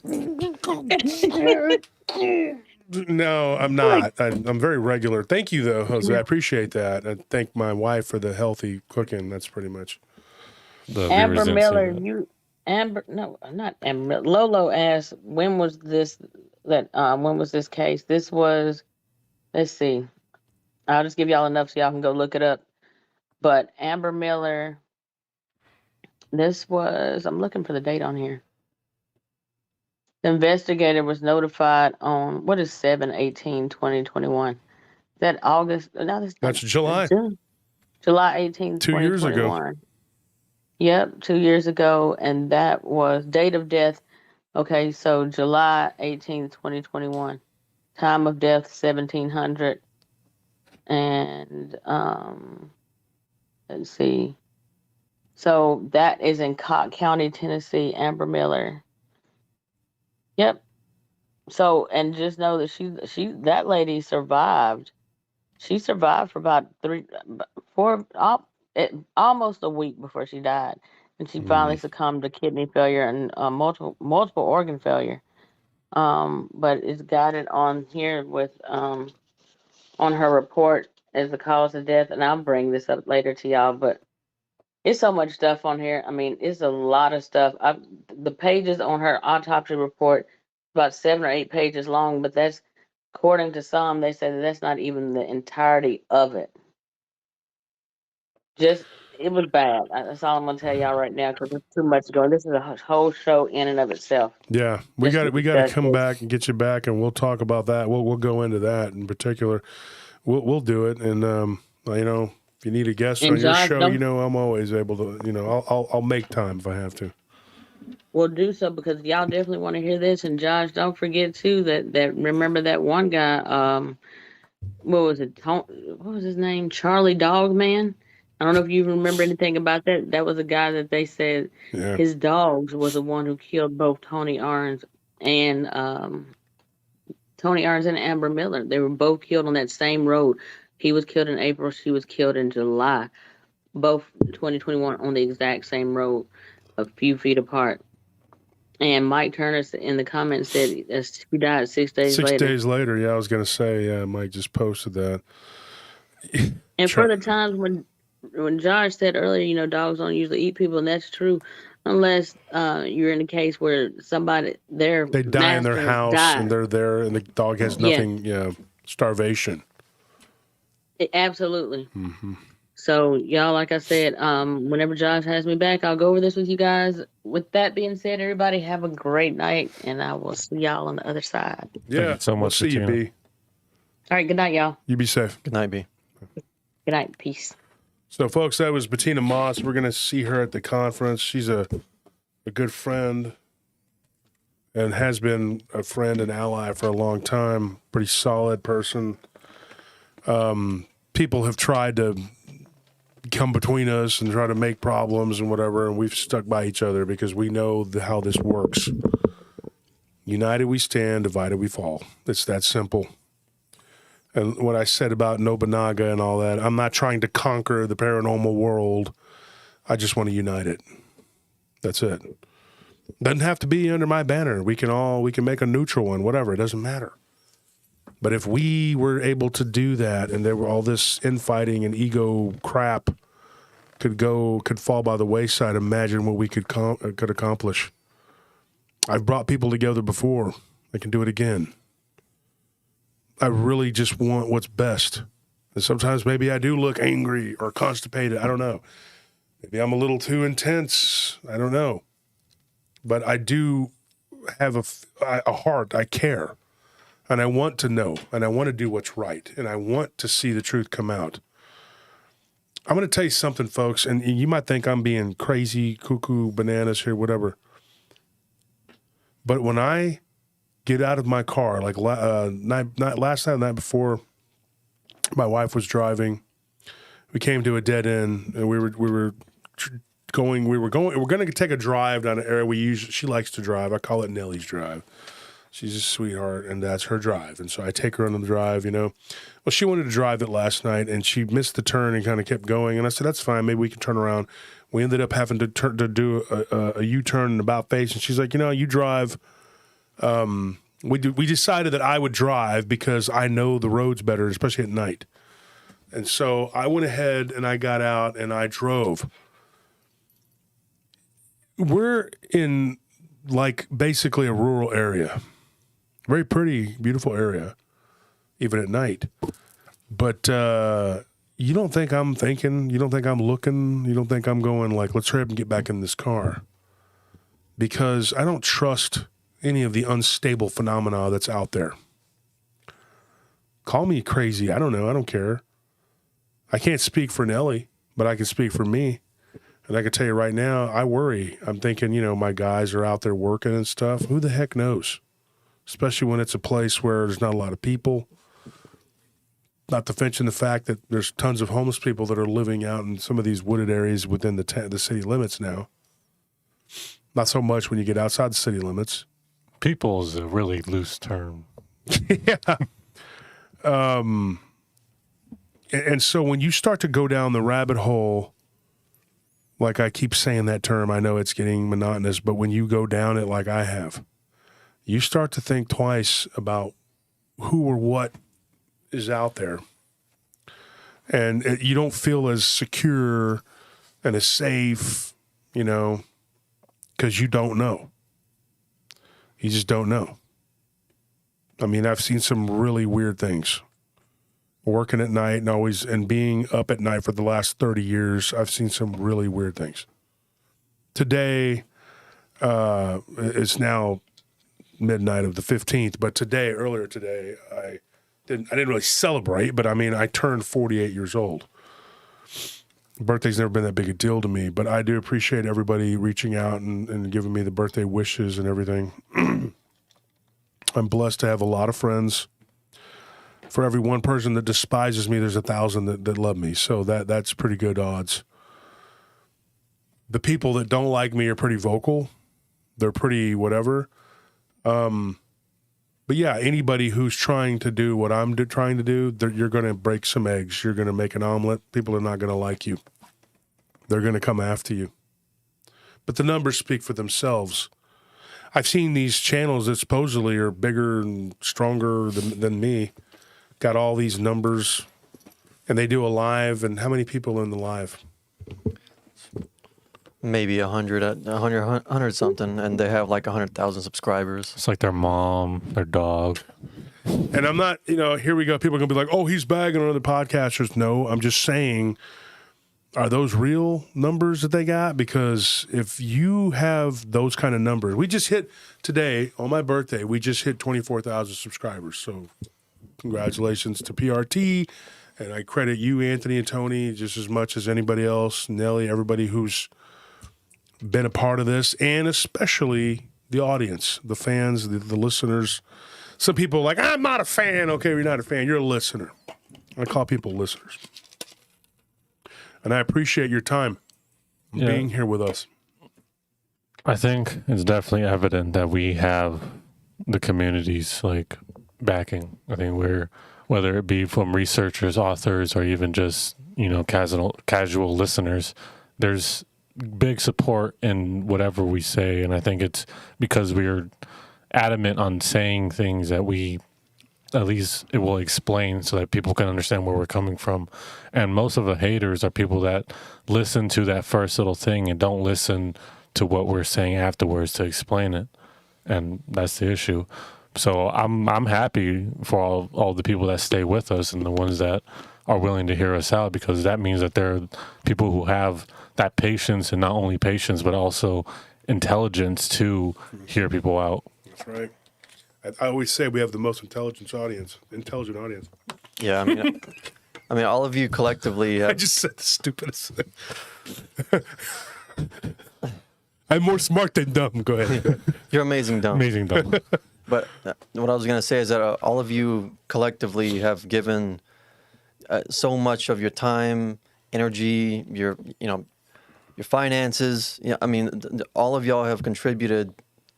no, I'm not. I'm very regular. Thank you, though, Jose. I appreciate that. I thank my wife for the healthy cooking. That's pretty much. Amber Miller, not Amber. Lolo asked, when was this case? This was, let's see. I'll just give y'all enough so y'all can go look it up. But Amber Miller, this was, I'm looking for the date on here. The investigator was notified on, what is 7/18/2021? Is that August? No, that's July. July 18th, 2 years ago. Yep, 2 years ago. And that was date of death. Okay, so July 18th, 2021. Time of death, 1700. And let's see. So that is in Cobb County, Tennessee. Amber Miller. Yep. So, and just know that that lady survived. She survived for about almost a week before she died, and she finally succumbed to kidney failure and multiple organ failure. But it's got it on here with on her report as the cause of death, and I'll bring this up later to y'all. But it's so much stuff on here. It's a lot of stuff. The pages on her autopsy report, about 7 or 8 pages long, but that's, according to some, they say that's not even the entirety of it. It was bad. That's all I'm gonna tell y'all right now, because there's too much going. This is a whole show in and of itself. Yeah, we got to come back and get you back, and we'll talk about that. We'll go into that in particular. We'll do it, and if you need a guest on your show, I'm always able to. I'll make time if I have to. We'll do so, because y'all definitely want to hear this. And Josh, don't forget too that remember that one guy. What was it? What was his name? Charlie Dogman. I don't know if you remember anything about that. That was a guy that they said his dogs was the one who killed both Tony Arns and Amber Miller. They were both killed on that same road. He was killed in April. She was killed in July. Both 2021 on the exact same road, a few feet apart. And Mike Turner in the comments said he died 6 days later. 6 days later, yeah, I was going to say, Mike just posted that. And for the times when when Josh said earlier, you know, dogs don't usually eat people, and that's true, unless you're in a case where somebody their They die in their master has house and died. they're there, and the dog has Yeah. nothing. Starvation. Absolutely. So, y'all, like I said, whenever Josh has me back, I'll go over this with you guys. With that being said, everybody have a great night, and I will see y'all on the other side. Yeah. you so We'll much, see you, Bettina. B. All right, good night, y'all. You be safe. Good night, B. Good night. Peace. So, folks, that was Bettina Moss. We're going to see her at the conference. She's a good friend and has been a friend and ally for a long time. Pretty solid person. People have tried to come between us and try to make problems and whatever, and we've stuck by each other because we know how this works. United we stand, divided we fall. It's that simple. And what I said about Nobunaga and all that, I'm not trying to conquer the paranormal world. I just want to unite it. That's it. Doesn't have to be under my banner. We can make a neutral one, whatever. It doesn't matter. But if we were able to do that, and there were all this infighting and ego crap could fall by the wayside, imagine what we could accomplish. I've brought people together before. I can do it again. I really just want what's best. And sometimes maybe I do look angry or constipated. I don't know. Maybe I'm a little too intense. I don't know. But I do have a heart. I care. And I want to know. And I want to do what's right. And I want to see the truth come out. I'm going to tell you something, folks. And you might think I'm being crazy, cuckoo, bananas here, whatever. But when I get out of my car, like last night, the night before, my wife was driving. We came to a dead end, and we were going to take a drive down an area she likes to drive. I call it Nellie's Drive. She's a sweetheart, and that's her drive. And so I take her on the drive, Well, she wanted to drive it last night, and she missed the turn and kind of kept going. And I said, that's fine. Maybe we can turn around. We ended up having to do a U-turn and about face. And she's like, you drive. We decided that I would drive because I know the roads better, especially at night. And so I went ahead and I got out and I drove. We're in basically a rural area. Very pretty, beautiful area, even at night. But you don't think I'm thinking, you don't think I'm looking, you don't think I'm going let's hurry up and get back in this car. Because I don't trust any of the unstable phenomena that's out there. Call me crazy. I don't know. I don't care. I can't speak for Nellie, but I can speak for me. And I can tell you right now, I worry. I'm thinking, my guys are out there working and stuff. Who the heck knows? Especially when it's a place where there's not a lot of people. Not to mention the fact that there's tons of homeless people that are living out in some of these wooded areas within the city limits now. Not so much when you get outside the city limits. People is a really loose term. Yeah. And so when you start to go down the rabbit hole, like I keep saying that term, I know it's getting monotonous, but when you go down it like I have, you start to think twice about who or what is out there. And you don't feel as secure and as safe, because you don't know. You just don't know. I mean, I've seen some really weird things. Working at night and being up at night for the last 30 years, I've seen some really weird things. Today, it's now midnight of the 15th, but earlier today, I didn't really celebrate, but I turned 48 years old. Birthday's never been that big a deal to me, but I do appreciate everybody reaching out and giving me the birthday wishes and everything. I'm blessed to have a lot of friends. For every one person that despises me, there's 1,000 that love me. So that's pretty good odds. The people that don't like me are pretty vocal. They're pretty whatever. But yeah, anybody who's trying to do what I'm trying to do, you're going to break some eggs. You're going to make an omelet. People are not going to like you. They're going to come after you. But the numbers speak for themselves. I've seen these channels that supposedly are bigger and stronger than me. Got all these numbers, And they do a live, and how many people in the live? Maybe 100 something, and they have like 100,000 subscribers. It's like their mom, their dog. And I'm not, here we go. People are going to be like, oh, he's bagging on other podcasters. No, I'm just saying, are those real numbers that they got? Because if you have those kind of numbers, we just hit today, on my birthday, we just hit 24,000 subscribers. So congratulations to PRT. And I credit you, Anthony and Tony, just as much as anybody else, Nelly, everybody who's been a part of this, and especially the audience, the fans, the listeners. Some people are like, I'm not a fan. Okay, you're not a fan. You're a listener. I call people listeners. And I appreciate your time being here with us. I think it's definitely evident that we have the community's like backing. I think whether it be from researchers, authors, or even just, casual listeners, there's big support in whatever we say. And I think it's because we're adamant on saying things that we, at least it will explain so that people can understand where we're coming from. And most of the haters are people that listen to that first little thing and don't listen to what we're saying afterwards to explain it. And that's the issue. So I'm happy for all the people that stay with us and the ones that are willing to hear us out, because that means that there are people who have that patience, and not only patience, but also intelligence to hear people out. That's right. I always say we have the most intelligent audience. Yeah, I mean, all of you collectively. I just said the stupidest thing. I'm more smart than dumb. Go ahead. You're amazing, dumb. Amazing, dumb. But what I was going to say is that all of you collectively have given so much of your time, energy, your finances. Yeah, I mean, all of y'all have contributed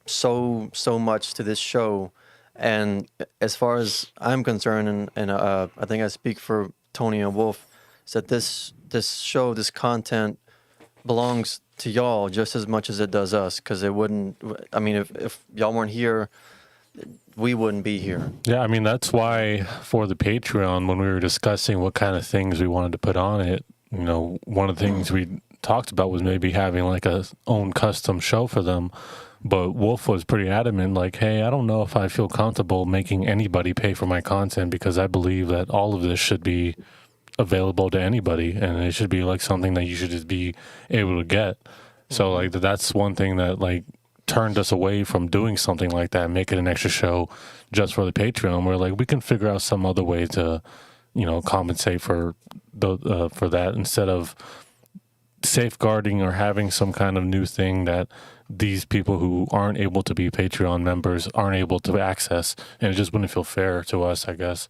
so much to this show. And as far as I'm concerned, and I think I speak for Tony and Wolf, is that this show, this content belongs to y'all just as much as it does us. Because it wouldn't. I mean, if y'all weren't here, we wouldn't be here. Yeah, I mean, that's why for the Patreon, when we were discussing what kind of things we wanted to put on it, one of the things we talked about was maybe having like a own custom show for them. But Wolf was pretty adamant, like, hey, I don't know if I feel comfortable making anybody pay for my content, because I believe that all of this should be available to anybody, and it should be like something that you should just be able to get. So like that's one thing that like turned us away from doing something like that, make it an extra show just for the Patreon. We're like, we can figure out some other way to, compensate for that, instead of safeguarding or having some kind of new thing that these people who aren't able to be Patreon members aren't able to access. And it just wouldn't feel fair to us, I guess.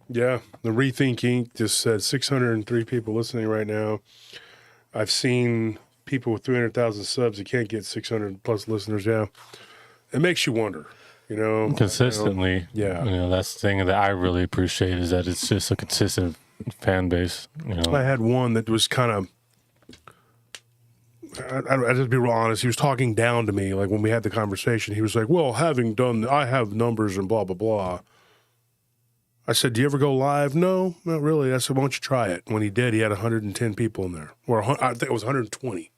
Yeah, the Rethink Inc. just said 603 people listening right now. I've seen people with 300,000 subs that can't get 600 plus listeners. Yeah, it makes you wonder, consistently. Yeah, that's the thing that I really appreciate, is that it's just a consistent fan base. I had one that was kind of, I just be real honest. He was talking down to me, like when we had the conversation. He was like, "Well, I have numbers and blah blah blah." I said, "Do you ever go live?" "No, not really." I said, "Why don't you try it?" When he did, he had 110 people in there, or I think it was 120.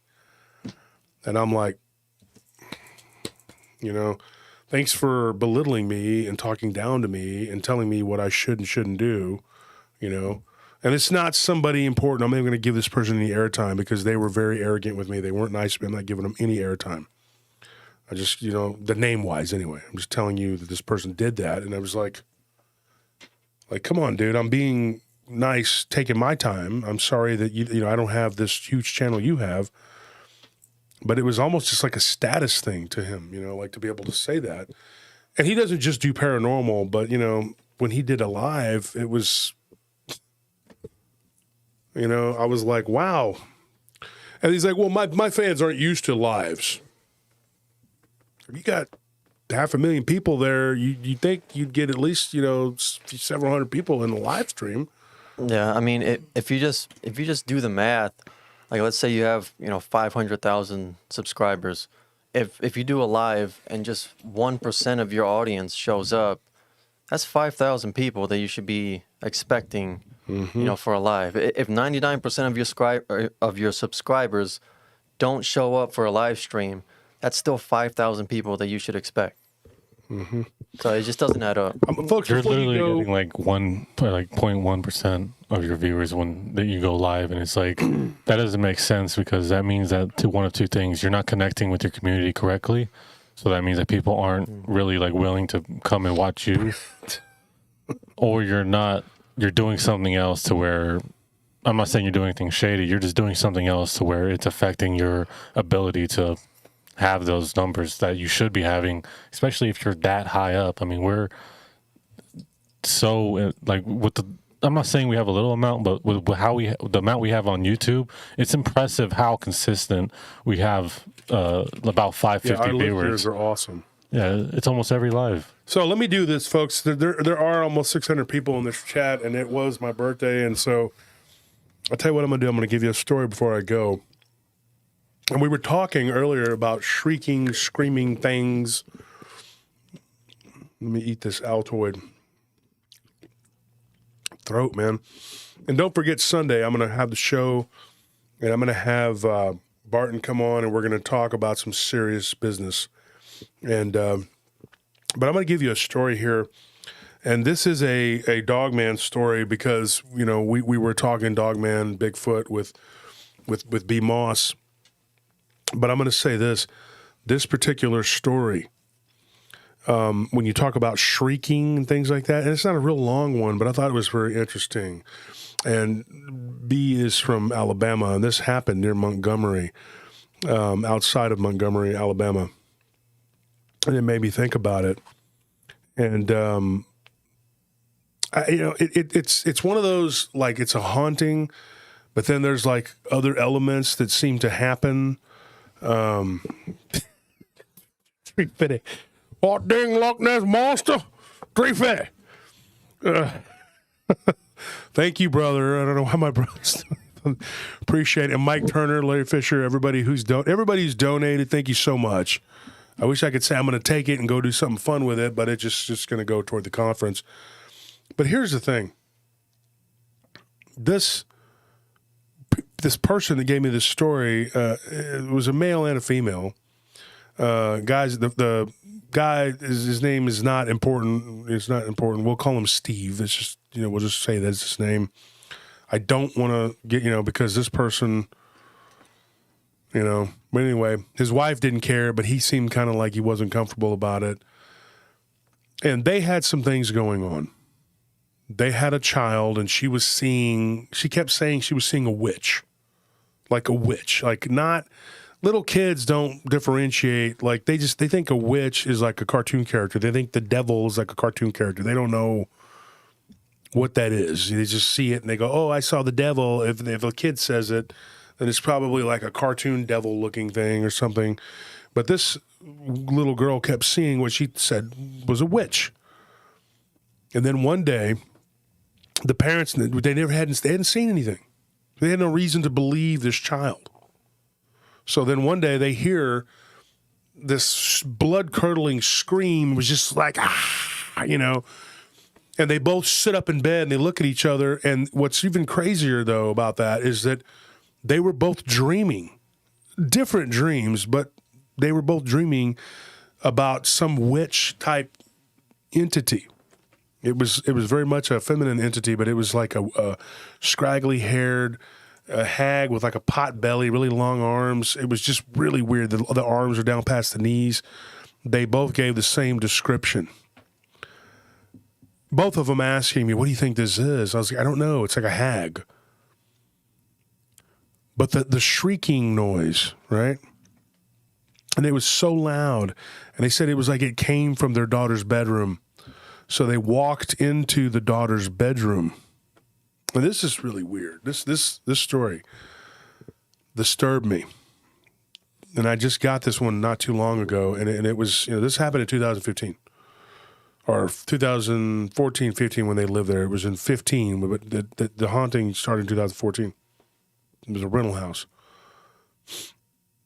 And I'm like, thanks for belittling me and talking down to me and telling me what I should and shouldn't do, And it's not somebody important. I'm not even going to give this person any airtime, because they were very arrogant with me. They weren't nice to me. I'm not giving them any airtime. I just, the name-wise anyway. I'm just telling you that this person did that. And I was like, come on, dude. I'm being nice, taking my time. I'm sorry that, I don't have this huge channel you have. But it was almost just like a status thing to him, like to be able to say that. And he doesn't just do paranormal, but, when he did a live, it was, I was like, wow. And he's like, well, my fans aren't used to lives. You got 500,000 people there. You think you'd get at least, several hundred people in the live stream. Yeah, I mean, if you just do the math, like let's say you have 500,000 subscribers. If you do a live and just 1% of your audience shows up, that's 5,000 people that you should be expecting, for a live. If 99% of your subscribers don't show up for a live stream, that's still 5,000 people that you should expect. So it just doesn't add up. Folks, You're before literally you go, getting like 0.1% of your viewers when that you go live, and it's like that doesn't make sense because that means that one of two things: you're not connecting with your community correctly, so that means that people aren't really like willing to come and watch you, or you're doing something else to where. I'm not saying you're doing anything shady. You're just doing something else to where it's affecting your ability to have those numbers that you should be having, especially if you're that high up. I mean, we're so like I'm not saying we have a little amount, but with the amount we have on YouTube, it's impressive how consistent we have. About 550 our viewers. listeners are awesome. Yeah, it's almost every live. So let me do this, folks. There are almost 600 people in this chat, and it was my birthday, and so I'll tell you what I'm going to do. I'm going to give you a story before I go. And we were talking earlier about shrieking, screaming things. Let me eat this Altoid. Throat, man. And don't forget Sunday, I'm going to have the show, and I'm going to have Barton come on, and we're going to talk about some serious business. And but I'm going to give you a story here. And this is a Dogman story because, we were talking Dogman, Bigfoot with B. Moss. But I'm going to say this particular story, when you talk about shrieking and things like that, and it's not a real long one, but I thought it was very interesting. And B is from Alabama, and this happened near Montgomery, outside of Montgomery, Alabama. And it made me think about it. And, it's one of those, like, it's a haunting, but then there's like other elements that seem to happen. 350. What dang Loch Ness monster? 350. Thank you, brother. I don't know why my brother's appreciate it. And Mike Turner, Larry Fisher, everybody who's donated. Thank you so much. I wish I could say I'm going to take it and go do something fun with it, but it's just going to go toward the conference. But here's the thing. This person that gave me this story, it was a male and a female. Guys, the guy, his name is not important. It's not important. We'll call him Steve. It's just, we'll just say that's his name. I don't want to get, because this person, but anyway, his wife didn't care, but he seemed kind of like he wasn't comfortable about it. And they had some things going on. They had a child, and she kept saying she was seeing a witch. Like a witch. Like, not, little kids don't differentiate. Like, they think a witch is like a cartoon character. They think the devil is like a cartoon character. They don't know what that is. They just see it, and they go, oh, I saw the devil. If a kid says it, then it's probably like a cartoon devil-looking thing or something. But this little girl kept seeing what she said was a witch. And then one day, the parents, they hadn't seen anything. They had no reason to believe this child. So then one day they hear this blood-curdling scream, was just like, and they both sit up in bed and they look at each other. And what's even crazier, though, about that is that they were both dreaming. Different dreams, but they were both dreaming about some witch-type entity. It was very much a feminine entity, but it was like a scraggly-haired hag with like a pot belly, really long arms. It was just really weird. The arms are down past the knees. They both gave the same description. Both of them asking me, what do you think this is? I was like, I don't know. It's like a hag. But the shrieking noise, right? And it was so loud. And they said it was like it came from their daughter's bedroom. So they walked into the daughter's bedroom. And this is really weird. This story disturbed me. And I just got this one not too long ago. And it was, this happened in 2015. Or 2014, 15 when they lived there. It was in 15, but the haunting started in 2014. It was a rental house.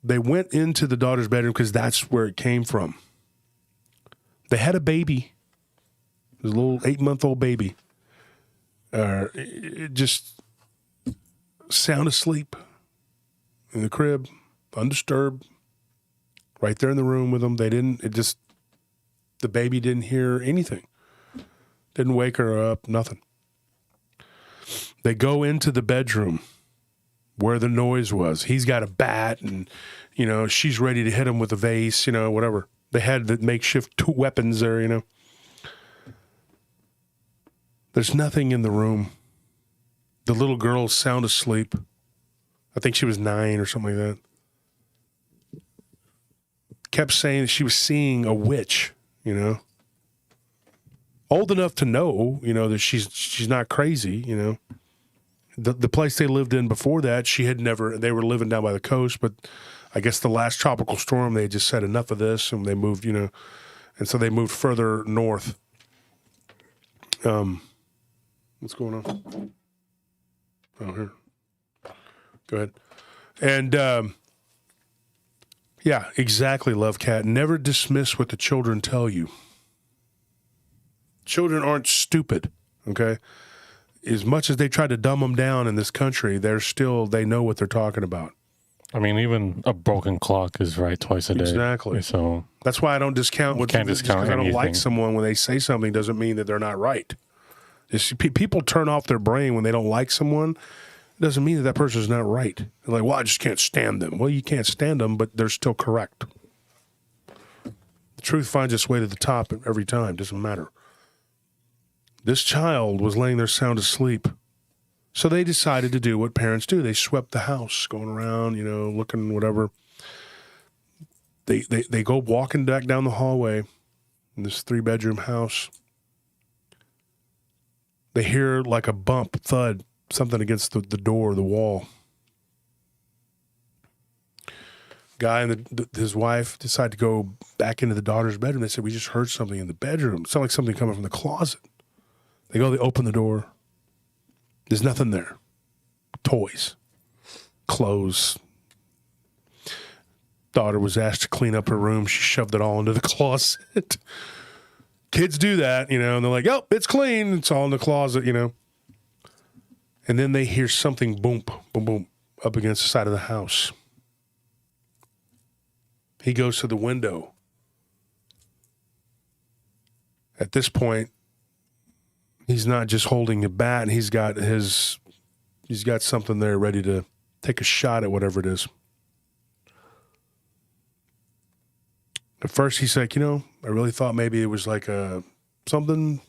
They went into the daughter's bedroom because that's where it came from. They had a baby. It was a little 8-month-old baby. just sound asleep in the crib, undisturbed, right there in the room with them. The baby didn't hear anything. Didn't wake her up, nothing. They go into the bedroom where the noise was. He's got a bat and, she's ready to hit him with a vase, whatever. They had the makeshift two weapons there, There's nothing in the room. The little girl's sound asleep. I think she was 9 or something like that. Kept saying that she was seeing a witch, Old enough to know, that she's not crazy, The place they lived in before that, they were living down by the coast, but I guess the last tropical storm, they just said enough of this, and they moved, and so they moved further north. What's going on? Oh, here. Go ahead. And, yeah, exactly, Love Cat. Never dismiss what the children tell you. Children aren't stupid, okay? As much as they try to dumb them down in this country, they know what they're talking about. I mean, even a broken clock is right twice a day. Exactly. So that's why I don't discount what can't discount because I don't like anything. someone when they say something doesn't mean that they're not right. People turn off their brain when they don't like someone. It doesn't mean that person's not right. They're like, well, I just can't stand them. Well, you can't stand them, but they're still correct. The truth finds its way to the top every time. Doesn't matter. This child was laying there sound asleep. So they decided to do what parents do. They swept the house, going around, looking, whatever. They go walking back down the hallway in this 3-bedroom house. They hear like a bump, thud, something against the door, the wall. Guy and his wife decide to go back into the daughter's bedroom. They said, we just heard something in the bedroom. It sounded like something coming from the closet. They open the door. There's nothing there. Toys, clothes. Daughter was asked to clean up her room. She shoved it all into the closet. Kids do that, and they're like, oh, it's clean. It's all in the closet, And then they hear something boom, boom, boom, up against the side of the house. He goes to the window. At this point, he's not just holding a bat. He's got something there ready to take a shot at whatever it is. At first, he's like, I really thought maybe it was like something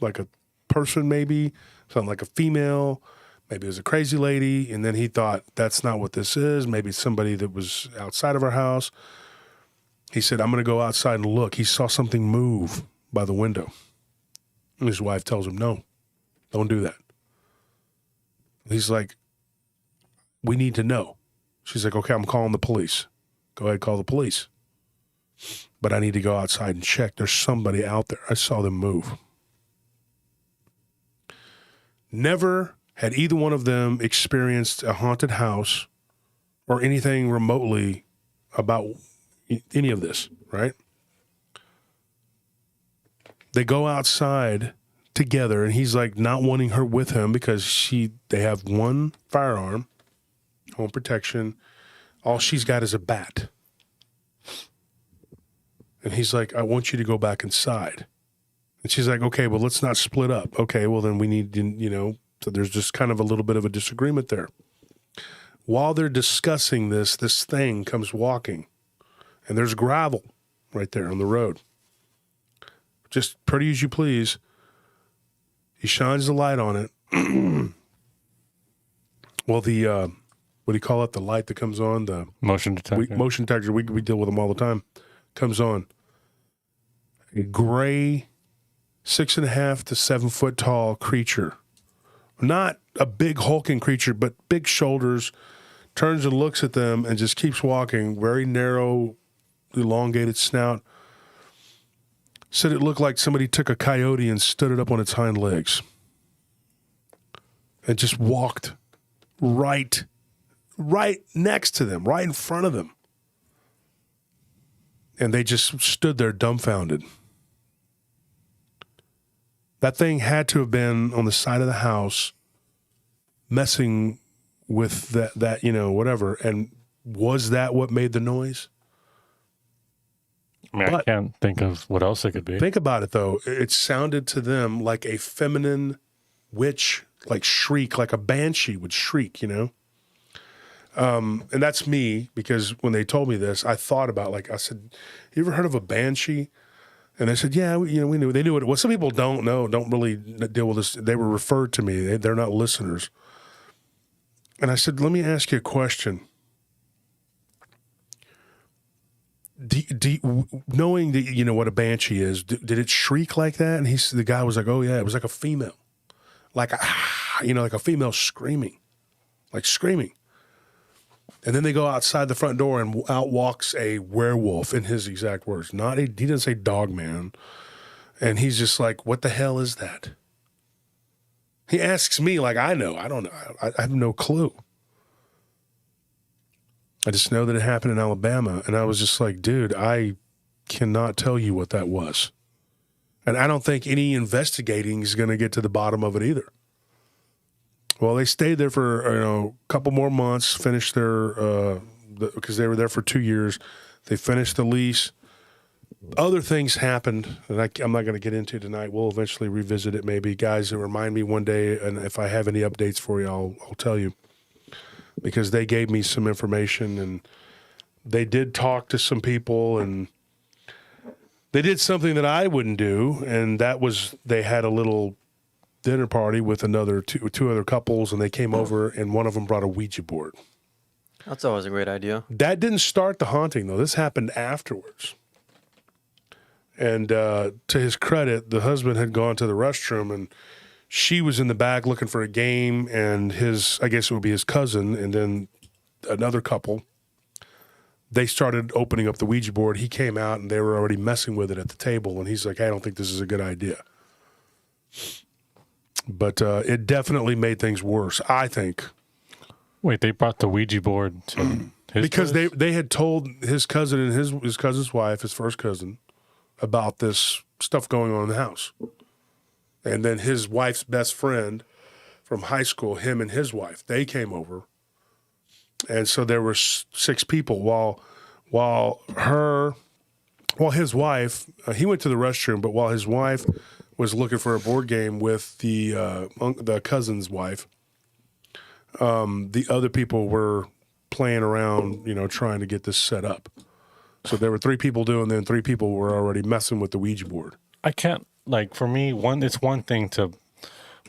like a person, maybe something like a female. Maybe it was a crazy lady. And then he thought, that's not what this is. Maybe it's somebody that was outside of our house. He said, I'm going to go outside and look. He saw something move by the window. And his wife tells him, no, don't do that. He's like, we need to know. She's like, okay, I'm calling the police. Go ahead, call the police. But I need to go outside and check. There's somebody out there. I saw them move. Never had either one of them experienced a haunted house or anything remotely about any of this, right? They go outside together, and he's like not wanting her with him because they have one firearm, home protection. All she's got is a bat. And he's like, I want you to go back inside. And she's like, okay, well, let's not split up. Okay, well, then we need to, so there's just kind of a little bit of a disagreement there. While they're discussing this thing comes walking, and there's gravel right there on the road. Just pretty as you please. He shines the light on it. Well, the, what do you call it? The light that comes on, the motion detector. Motion detector, we deal with them all the time, comes on. A gray 6.5 to 7 foot tall creature. Not a big hulking creature, but big shoulders, turns and looks at them and just keeps walking. Very narrow, elongated snout. Said it looked like somebody took a coyote and stood it up on its hind legs. And just walked right next to them, right in front of them. And they just stood there dumbfounded. That thing had to have been on the side of the house messing with that whatever. And was that what made the noise? I mean, I can't think of what else it could be. Think about it, though. It sounded to them like a feminine witch, like shriek, like a banshee would shriek, And that's me, because when they told me this, I thought about, I said, you ever heard of a banshee? And they said, yeah, we knew. They knew what it was. Some people don't really deal with this. They were referred to me. They're not listeners. And I said, let me ask you a question. Knowing that what a banshee is, did it shriek like that? And the guy was like, oh yeah, it was like a female, like a female screaming, screaming. And then they go outside the front door, and out walks a werewolf, in his exact words. He didn't say Dogman, and he's just like, what the hell is that? He asks me like I know. I don't know. I have no clue. I just know that it happened in Alabama, and I was just like, dude, I cannot tell you what that was. And I don't think any investigating is going to get to the bottom of it either. Well, they stayed there for a couple more months, finished their because they were there for 2 years. They finished the lease. Other things happened that I'm not going to get into tonight. We'll eventually revisit it maybe. Guys, remind me one day, and if I have any updates for you, I'll tell you. Because they gave me some information, and they did talk to some people, and they did something that I wouldn't do, and that was they had a little dinner party with two other couples, and they came over, and one of them brought a Ouija board. That's always a great idea. That didn't start the haunting, though. This happened afterwards. And to his credit, the husband had gone to the restroom, and she was in the back looking for a game, and I guess it would be his cousin, and then another couple, they started opening up the Ouija board. He came out, and they were already messing with it at the table, and he's like, I don't think this is a good idea. But it definitely made things worse, I think. Wait, they brought the Ouija board to his Because place? they had told his cousin and his cousin's wife, his first cousin, about this stuff going on in the house. And then his wife's best friend from high school, him and his wife, they came over. And so there were 6 people while his wife, he went to the restroom, but while his wife was looking for a board game with the cousin's wife, the other people were playing around, trying to get this set up. So there were 3 people doing it, and 3 people were already messing with the Ouija board. I can't, for me, it's one thing to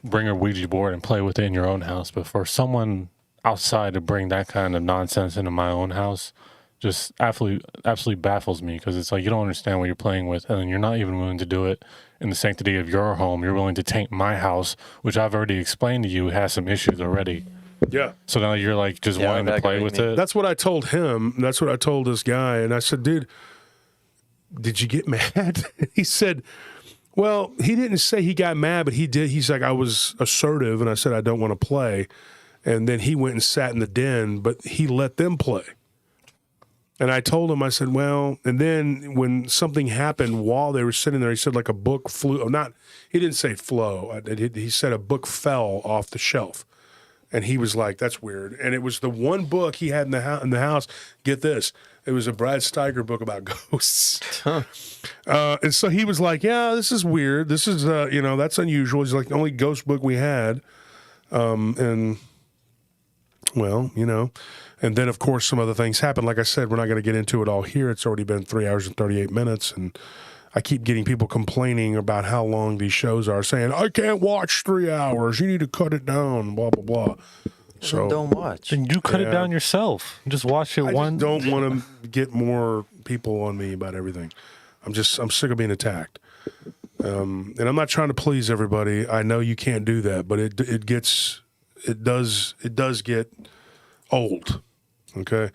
bring a Ouija board and play with it in your own house, but for someone outside to bring that kind of nonsense into my own house just absolutely baffles me, because it's like you don't understand what you're playing with, and then you're not even willing to do it in the sanctity of your home. You're willing to taint my house, which I've already explained to you has some issues already. Yeah. So now you're just wanting to play with it. That's what I told him. That's what I told this guy. And I said, dude, did you get mad? He said, well, he didn't say he got mad, but he did. He's like, I was assertive, and I said, I don't want to play. And then he went and sat in the den, but he let them play. And I told him, I said, well, and then when something happened while they were sitting there, he said like a book flew, he didn't say flow. He said a book fell off the shelf. And he was like, that's weird. And it was the one book he had in the house. Get this. It was a Brad Steiger book about ghosts. Huh. And so he was like, yeah, this is weird. This is, that's unusual. He's like, the only ghost book we had. And, well, and then, of course, some other things happened. Like I said, we're not going to get into it all here. It's already been 3 hours and 38 minutes. And I keep getting people complaining about how long these shows are, saying, I can't watch 3 hours. You need to cut it down, blah, blah, blah. So don't watch. Then you cut it down yourself. Just watch it I just don't want to get more people on me about everything. I'm sick of being attacked. And I'm not trying to please everybody. I know you can't do that, but it does get old. Okay.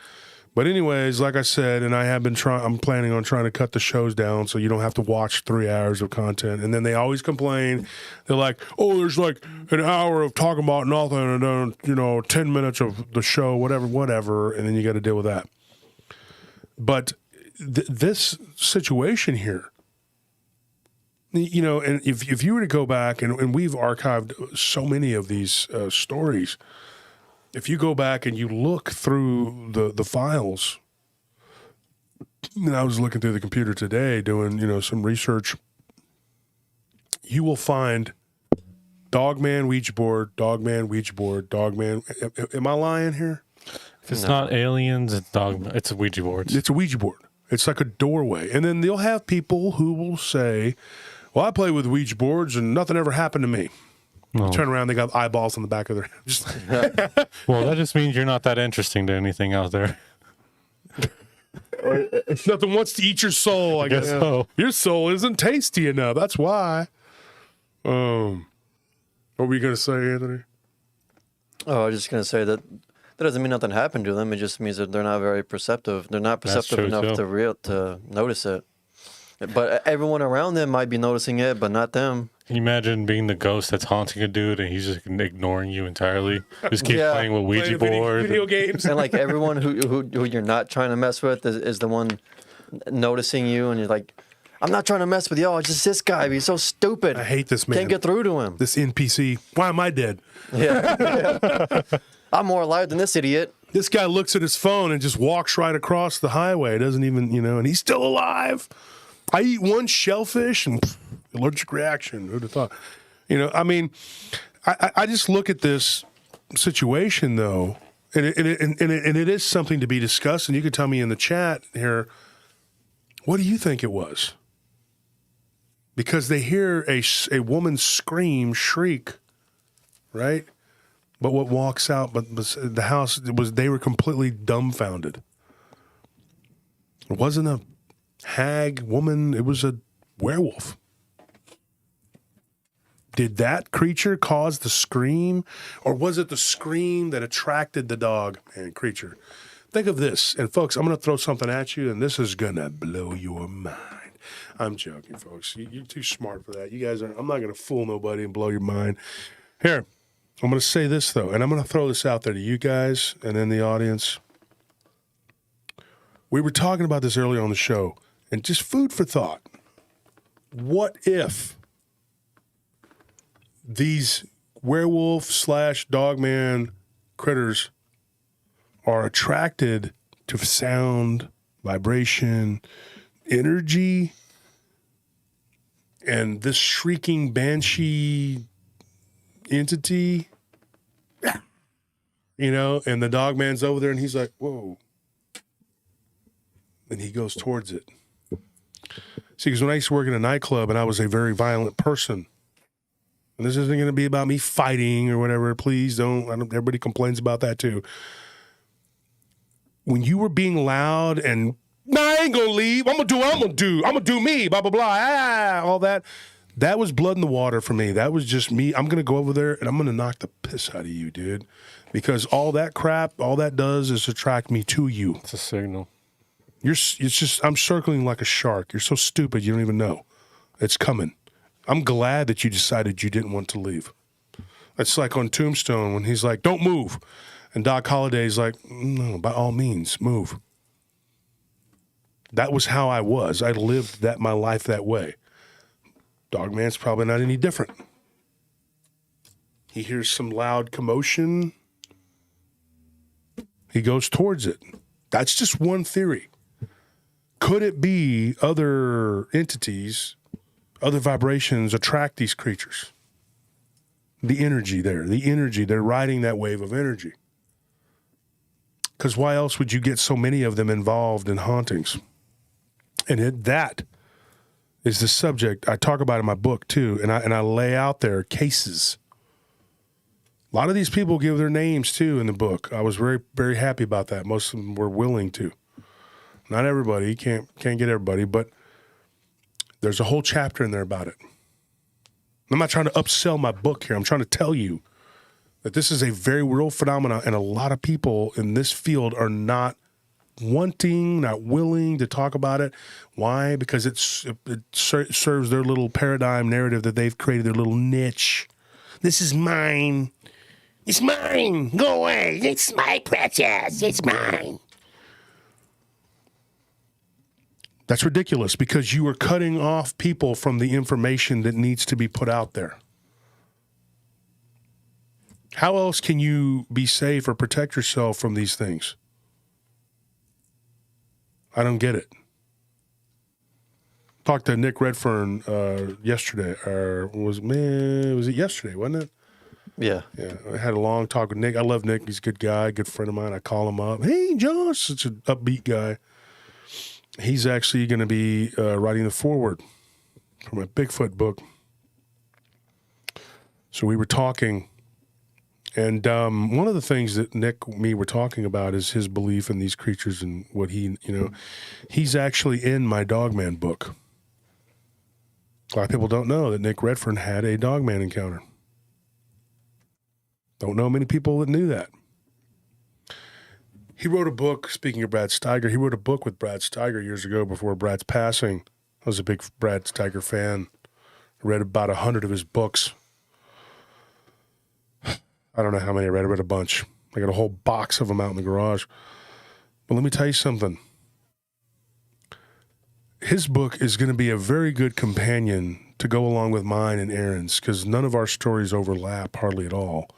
But anyways, like I said, and I'm planning on trying to cut the shows down so you don't have to watch 3 hours of content. And then they always complain. They're like, oh, there's like an hour of talking about nothing and then, 10 minutes of the show, whatever. And then you got to deal with that. But this situation here, you know, and if you were to go back, and we've archived so many of these stories, if you go back and you look through the files, and I was looking through the computer today doing, you know, some research, you will find Dogman Ouija board, Dogman Ouija board, Dogman. Am I lying here? If it's not aliens, it's Dogman. It's a Ouija board. It's a Ouija board. It's like a doorway. And then you'll have people who will say, well, I play with Ouija boards and nothing ever happened to me. No. Turn around, they got eyeballs on the back of their head. Well, that just means you're not that interesting to anything out there. Nothing wants to eat your soul, I guess. So. Your soul isn't tasty enough. That's why. What were you going to say, Anthony? Oh, I was just going to say that doesn't mean nothing happened to them. It just means that they're not very perceptive. They're not perceptive enough to notice it. But everyone around them might be noticing it, but not them. Can you imagine being the ghost that's haunting a dude and he's just ignoring you entirely? Just keep playing with Ouija boards. Video games. And like everyone who you're not trying to mess with is the one noticing you, and you're like, I'm not trying to mess with y'all. It's just this guy. He's so stupid. I hate this man. Can't get through to him. This NPC. Why am I dead? Yeah. I'm more alive than this idiot. This guy looks at his phone and just walks right across the highway. Doesn't even, you know, and he's still alive. I eat one shellfish and allergic reaction. Who'd have thought? You know, I mean, I just look at this situation though, and it is something to be discussed. And you could tell me in the chat here, what do you think it was? Because they hear a woman scream, shriek, right? But what walks out? But the house they were completely dumbfounded. It wasn't a hag woman, it was a werewolf. Did that creature cause the scream, or was it the scream that attracted the dog and creature? Think of this, and folks, I'm going to throw something at you, and this is going to blow your mind. I'm joking, folks. You're too smart for that. You guys are. I'm not going to fool nobody and blow your mind. Here, I'm going to say this though, and I'm going to throw this out there to you guys and then the audience. We were talking about this earlier on the show. And just food for thought. What if these werewolf / dogman critters are attracted to sound, vibration, energy, and this shrieking banshee entity, you know, and the dogman's over there and he's like, whoa. And he goes towards it. See, because when I used to work in a nightclub and I was a very violent person, and this isn't going to be about me fighting or whatever, please don't. Everybody complains about that too. When you were being loud and, nah, I ain't going to leave. I'm going to do me, blah, blah, blah, all that. That was blood in the water for me. That was just me. I'm going to go over there and I'm going to knock the piss out of you, dude. Because all that crap, all that does is attract me to you. It's a signal. It's just, I'm circling like a shark. You're so stupid, you don't even know. It's coming. I'm glad that you decided you didn't want to leave. It's like on Tombstone when he's like, don't move. And Doc Holliday's like, no, by all means, move. That was how I was. I lived my life that way. Dogman's probably not any different. He hears some loud commotion. He goes towards it. That's just one theory. Could it be other entities, other vibrations attract these creatures? The energy, they're riding that wave of energy. Because why else would you get so many of them involved in hauntings? And that is the subject I talk about in my book too, and I lay out there cases. A lot of these people give their names too in the book. I was very, very happy about that. Most of them were willing to. Not everybody, can't get everybody, but there's a whole chapter in there about it. I'm not trying to upsell my book here. I'm trying to tell you that this is a very real phenomenon, and a lot of people in this field are not willing to talk about it. Why? Because it serves their little paradigm narrative that they've created, their little niche. This is mine. It's mine. Go away. It's my precious. It's mine. That's ridiculous because you are cutting off people from the information that needs to be put out there. How else can you be safe or protect yourself from these things? I don't get it. Talked to Nick Redfern yesterday, or was it yesterday, wasn't it? Yeah. Yeah, I had a long talk with Nick. I love Nick. He's a good guy, good friend of mine. I call him up. Hey, Josh, such an upbeat guy. He's actually going to be writing the foreword for my Bigfoot book. So we were talking, and one of the things that Nick and me were talking about is his belief in these creatures and what he's actually in my Dogman book. A lot of people don't know that Nick Redfern had a Dogman encounter. Don't know many people that knew that. He wrote a book, speaking of Brad Steiger, he wrote a book with Brad Steiger years ago before Brad's passing. I was a big Brad Steiger fan. I read about 100 of his books. I don't know how many I read. I read a bunch. I got a whole box of them out in the garage. But let me tell you something. His book is going to be a very good companion to go along with mine and Aaron's because none of our stories overlap hardly at all.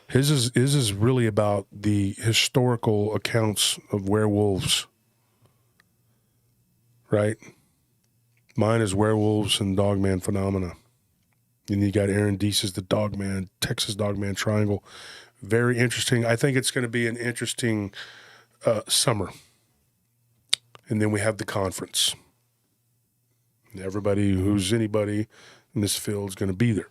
His is really about the historical accounts of werewolves, right? Mine is werewolves and Dogman phenomena. And you got Aaron Deese's the Dogman, Texas Dogman Triangle. Very interesting. I think it's going to be an interesting summer. And then we have the conference. Everybody who's anybody in this field is going to be there.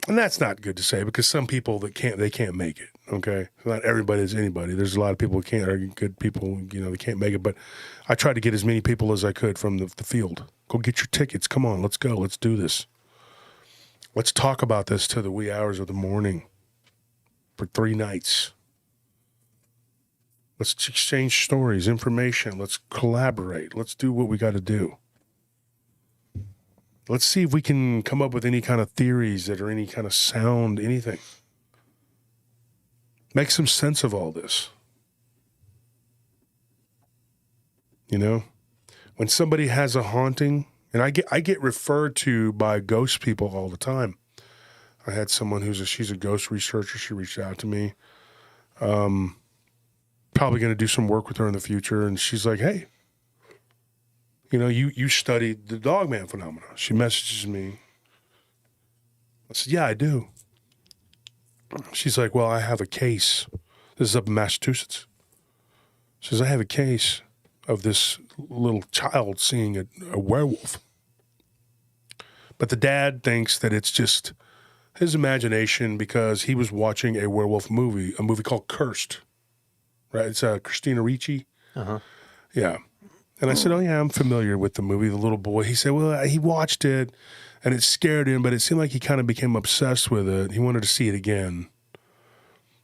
And that's not good to say because some people that can't make it, okay? Not everybody is anybody. There's a lot of people who can't, are good people, they can't make it. But I tried to get as many people as I could from the field. Go get your tickets. Come on, let's go. Let's do this. Let's talk about this to the wee hours of the morning for 3 nights. Let's exchange stories, information. Let's collaborate. Let's do what we got to do. Let's see if we can come up with any kind of theories that are any kind of sound, anything. Make some sense of all this. When somebody has a haunting, and I get referred to by ghost people all the time. I had someone she's a ghost researcher. She reached out to me. Probably going to do some work with her in the future. And she's like, hey, you studied the Dogman phenomena. She messages me. I said, yeah, I do. She's like, well, I have a case. This is up in Massachusetts. She says, I have a case of this little child seeing a werewolf. But the dad thinks that it's just his imagination because he was watching a werewolf movie, a movie called Cursed. Right? It's Christina Ricci. Uh-huh. Yeah. And I said, oh, yeah, I'm familiar with the movie, The Little Boy. He said, well, he watched it, and it scared him, but it seemed like he kind of became obsessed with it. He wanted to see it again.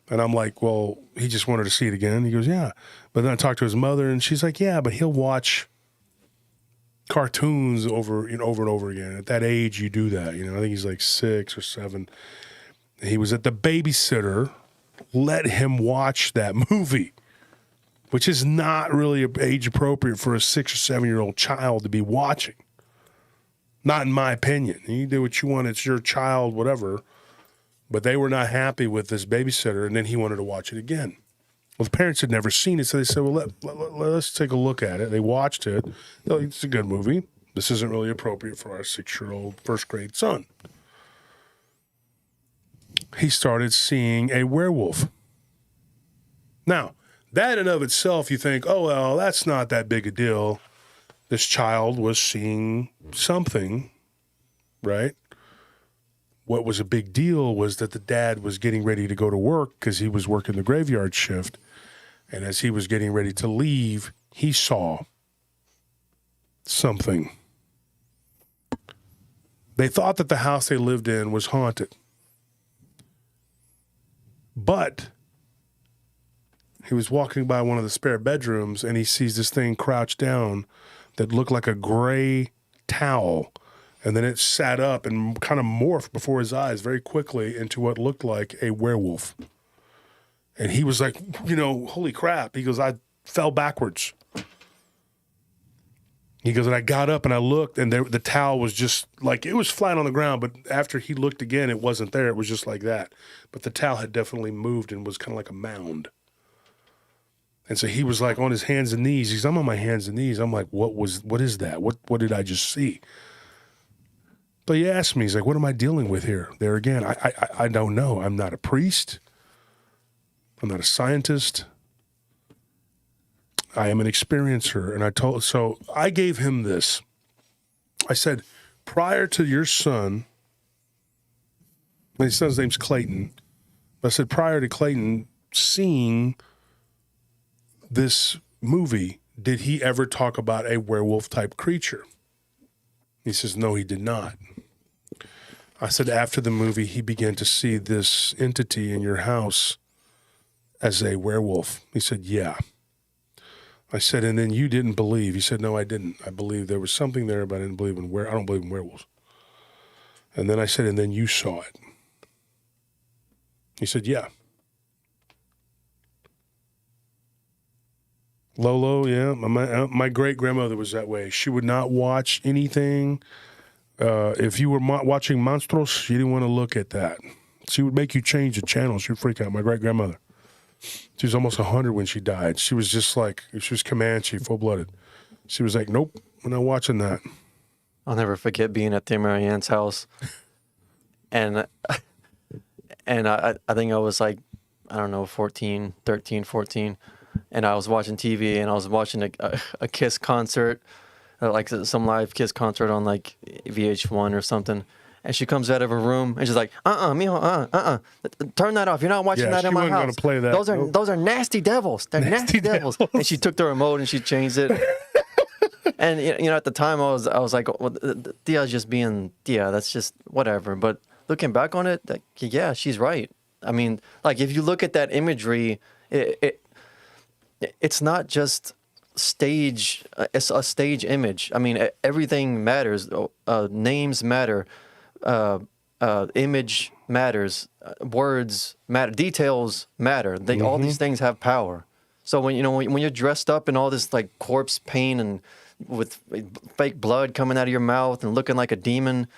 And I'm like, well, he just wanted to see it again? He goes, yeah. But then I talked to his mother, and she's like, yeah, but he'll watch cartoons over and over again. At that age, you do that. I think he's like 6 or 7. He was at the babysitter, let him watch that movie, which is not really age appropriate for a 6 or 7-year-old child to be watching. Not in my opinion. You do what you want. It's your child, whatever. But they were not happy with this babysitter, and then he wanted to watch it again. Well, the parents had never seen it, so they said, well, let's take a look at it. They watched it. It's a good movie. This isn't really appropriate for our 6-year-old first-grade son. He started seeing a werewolf. Now, that in of itself, you think, oh, well, that's not that big a deal. This child was seeing something, right? What was a big deal was that the dad was getting ready to go to work because he was working the graveyard shift. And as he was getting ready to leave, he saw something. They thought that the house they lived in was haunted. But he was walking by one of the spare bedrooms and he sees this thing crouched down that looked like a gray towel. And then it sat up and kind of morphed before his eyes very quickly into what looked like a werewolf. And he was like, holy crap. He goes, I fell backwards. He goes, and I got up and I looked, and the towel was just like, it was flat on the ground, but after he looked again, it wasn't there. It was just like that. But the towel had definitely moved and was kind of like a mound. And so he was like on his hands and knees. He's, I'm on my hands and knees. I'm like, what is that? What did I just see? But he asked me, he's like, what am I dealing with here? There again, I don't know. I'm not a priest. I'm not a scientist. I am an experiencer. And so I gave him this. I said, prior to your son, his son's name's Clayton. I said, prior to Clayton seeing this movie, did he ever talk about a werewolf type creature? He says, no, he did not. I said, after the movie, he began to see this entity in your house as a werewolf. He said, yeah. I said, and then you didn't believe. He said, no, I didn't. I believe there was something there, but I didn't believe I don't believe in werewolves. And then I said, and then you saw it. He said, yeah. Lolo, yeah. My great-grandmother was that way. She would not watch anything. If you were watching Monstros, she didn't want to look at that. She would make you change the channel. She would freak out. My great-grandmother. She was almost 100 when she died. She was just like, she was Comanche, full-blooded. She was like, nope, we're not watching that. I'll never forget being at the Marianne's house. And I think I was like, I don't know, 13, 14. And I was watching TV and I was watching a Kiss concert, like some live Kiss concert on like VH1 or something. And she comes out of her room and she's like, mijo, turn that off. You're not watching that in my house. Gonna play that. Those are nasty devils. They're nasty devils. And she took the remote and she changed it. And you know, at the time I was like, well, Tia's just being Tia. That's just whatever. But looking back on it, like, yeah, she's right. I mean, like if you look at that imagery, it's not just stage. It's a stage image. I mean, everything matters. Names matter. Image matters, words matter, details matter. All these things have power. So when you're dressed up in all this like corpse paint and with fake blood coming out of your mouth and looking like a demon,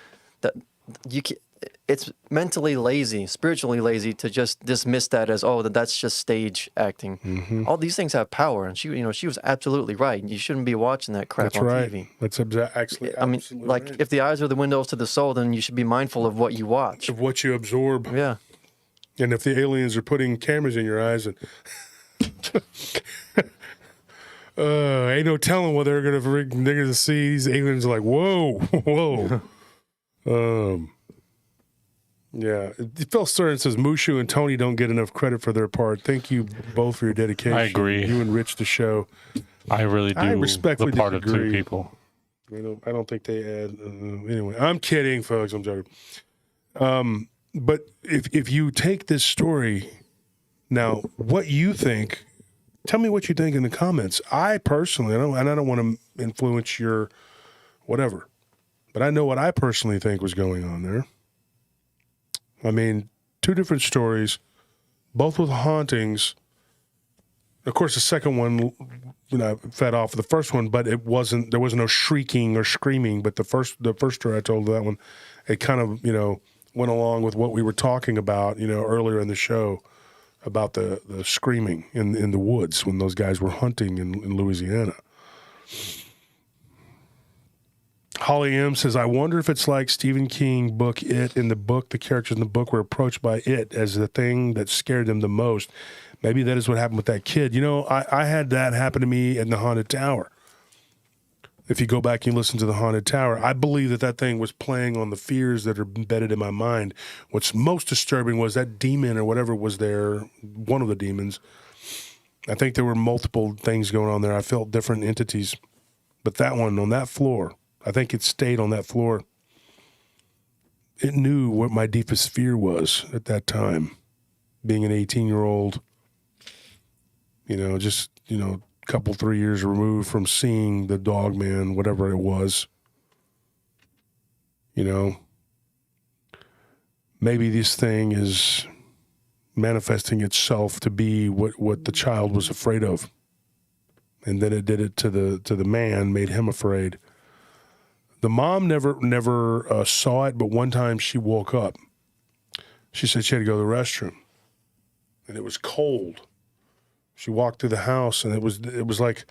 it's mentally lazy, spiritually lazy to just dismiss that as that's just stage acting. Mm-hmm. All these things have power, and she was absolutely right. You shouldn't be watching that crap That's on right. TV. That's actually. I mean, like right. If the eyes are the windows to the soul, then you should be mindful of what you watch, of what you absorb. Yeah. And if the aliens are putting cameras in your eyes, and ain't no telling what they're gonna see. These aliens are like, whoa. Yeah, Phil Stern says Mushu and Tony don't get enough credit for their part. Thank you both for your dedication. I agree. You enrich the show. I really do. I respectfully the part disagree. of two people. I don't think they add. Anyway, I'm kidding, folks. I'm joking. But if you take this story now, what you think? Tell me what you think in the comments. I personally, I don't want to influence your whatever, but I know what I personally think was going on there. I mean, two different stories, both with hauntings. Of course, the second one, fed off the first one, but it wasn't. There was no shrieking or screaming. But the first story I told, that one, it kind of went along with what we were talking about earlier in the show about the screaming in the woods when those guys were hunting in Louisiana. Holly M says, I wonder if it's like Stephen King book It. In the book, the characters in the book were approached by it as the thing that scared them the most. Maybe that is what happened with that kid. I had that happen to me in the Haunted Tower. If you go back and you listen to the Haunted Tower, I believe that thing was playing on the fears that are embedded in my mind. What's most disturbing was that demon or whatever was there, one of the demons. I think there were multiple things going on there. I felt different entities. But that one on that floor, I think it stayed on that floor. It knew what my deepest fear was at that time. Being an 18-year-old, just, couple 3 years removed from seeing the Dogman, whatever it was. Maybe this thing is manifesting itself to be what the child was afraid of. and then it did it to the man, made him afraid. The mom never saw it, but one time she woke up. She said she had to go to the restroom, and it was cold. She walked through the house, and it was like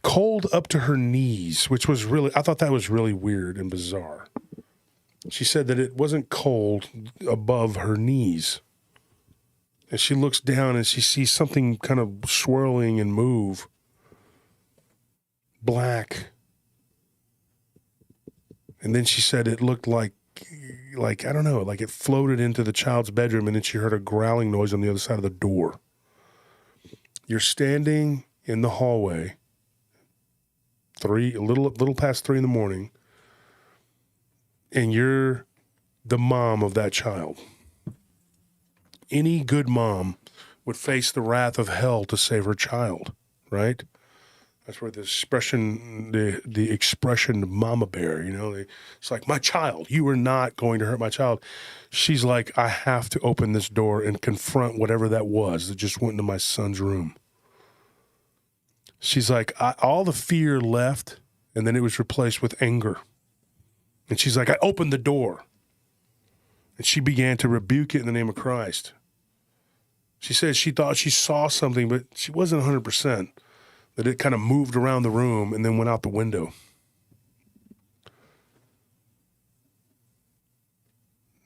cold up to her knees, which was really, I thought that was really weird and bizarre. She said that it wasn't cold above her knees. And she looks down and she sees something kind of swirling and move. Black. And then she said it looked like, I don't know, like it floated into the child's bedroom, and then she heard a growling noise on the other side of the door. You're standing in the hallway, a little past 3 a.m, and you're the mom of that child. Any good mom would face the wrath of hell to save her child, right? That's where the expression mama bear, it's like, my child, you are not going to hurt my child. She's like, I have to open this door and confront whatever that was that just went into my son's room. She's like, all the fear left, and then it was replaced with anger. And she's like, I opened the door. And she began to rebuke it in the name of Christ. She said she thought she saw something, but she wasn't 100%. That it kind of moved around the room and then went out the window.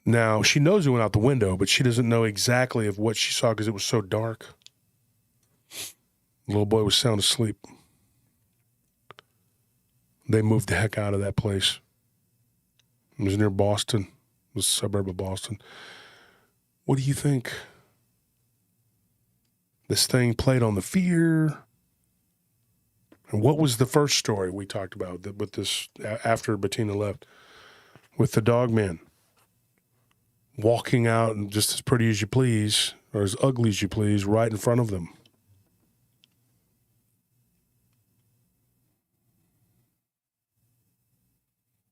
Now, she knows it went out the window, but she doesn't know exactly of what she saw because it was so dark. The little boy was sound asleep. They moved the heck out of that place. It was near Boston. It was a suburb of Boston. What do you think? This thing played on the fear. And what was the first story we talked about with this after Bettina left? With the Dogman walking out and just as pretty as you please, or as ugly as you please, right in front of them.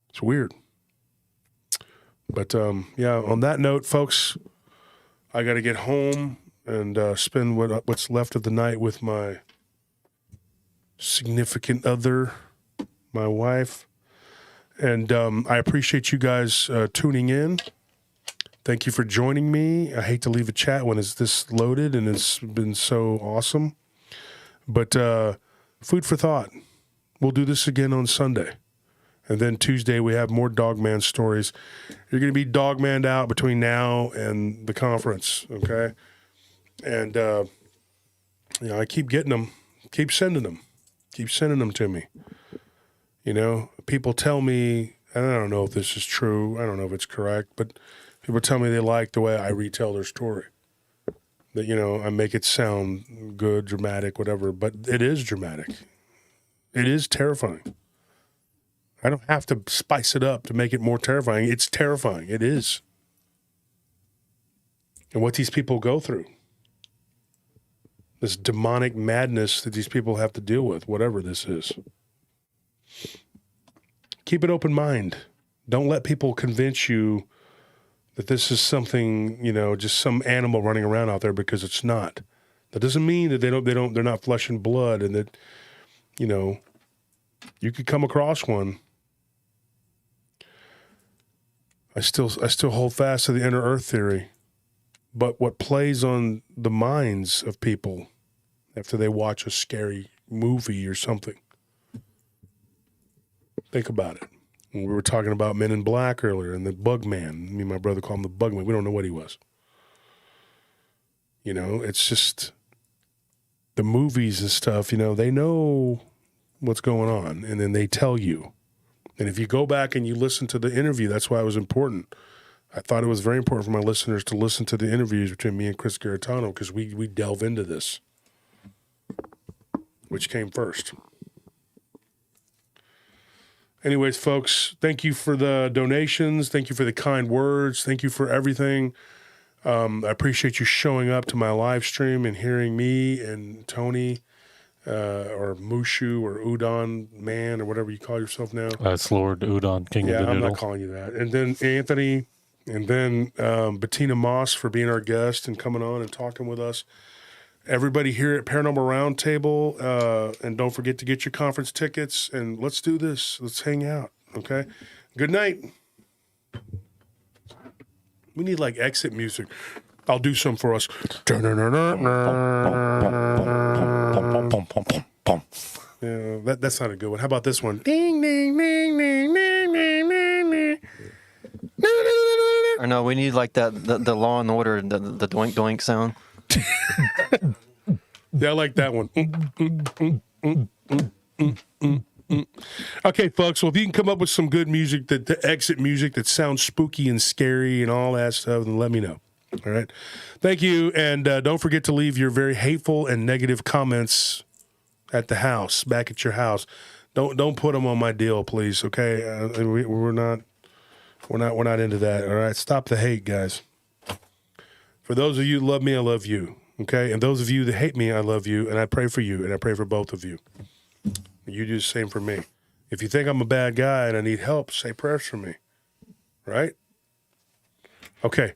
It's weird. But, yeah, on that note, folks, I got to get home and spend what's left of the night with my significant other, my wife. And I appreciate you guys tuning in. Thank you for joining me. I hate to leave a chat when it's this loaded, and it's been so awesome. But food for thought. We'll do this again on Sunday. And then Tuesday, we have more Dogman stories. You're going to be Dogmaned out between now and the conference, okay? And, I keep getting them. Keep sending them. Keep sending them to me. People tell me, and I don't know if this is true. I don't know if it's correct, but people tell me they like the way I retell their story. That, I make it sound good, dramatic, whatever, but it is dramatic. It is terrifying. I don't have to spice it up to make it more terrifying. It's terrifying. It is. And what these people go through. This demonic madness that these people have to deal with, whatever this is. Keep an open mind. Don't let people convince you that this is something, just some animal running around out there, because it's not. That doesn't mean that they're not flesh and blood, and that, you could come across one. I still hold fast to the inner earth theory. But what plays on the minds of people after they watch a scary movie or something? Think about it. We were talking about Men in Black earlier, and the Bugman. Me and my brother call him the Bugman. We don't know what he was. It's just the movies and stuff, they know what's going on, and then they tell you. And if you go back and you listen to the interview, that's why it was important. I thought it was very important for my listeners to listen to the interviews between me and Chris Garitano, because we delve into this. Which came first? Anyways, folks, thank you for the donations. Thank you for the kind words. Thank you for everything. I appreciate you showing up to my live stream and hearing me and Tony or Mushu or Udon Man or whatever you call yourself now. That's Lord Udon, King of the I'm Noodle. not calling you that. And then Anthony, and then Bettina Moss for being our guest and coming on and talking with us. everybody here at Paranormal Roundtable, and don't forget to get your conference tickets, and let's do this. Let's hang out, okay? Good night. We need like exit music. I'll do some for us. Yeah, that's not a good one. How about this one? Ding, ding, ding, ding, ding, ding, ding, ding. Or no, we need like the Law and Order, the doink doink sound. Yeah, I like that one. Okay, folks. Well, if you can come up with some good music, the exit music that sounds spooky and scary and all that stuff, then let me know. All right. Thank you, and don't forget to leave your very hateful and negative comments at the house, back at your house. Don't put them on my deal, please. Okay, we're not into that. All right, stop the hate, guys. For those of you who love me, I love you. Okay, and those of you that hate me, I love you, and I pray for you, and I pray for both of you. You do the same for me. If you think I'm a bad guy and I need help, say prayers for me. Right? Okay.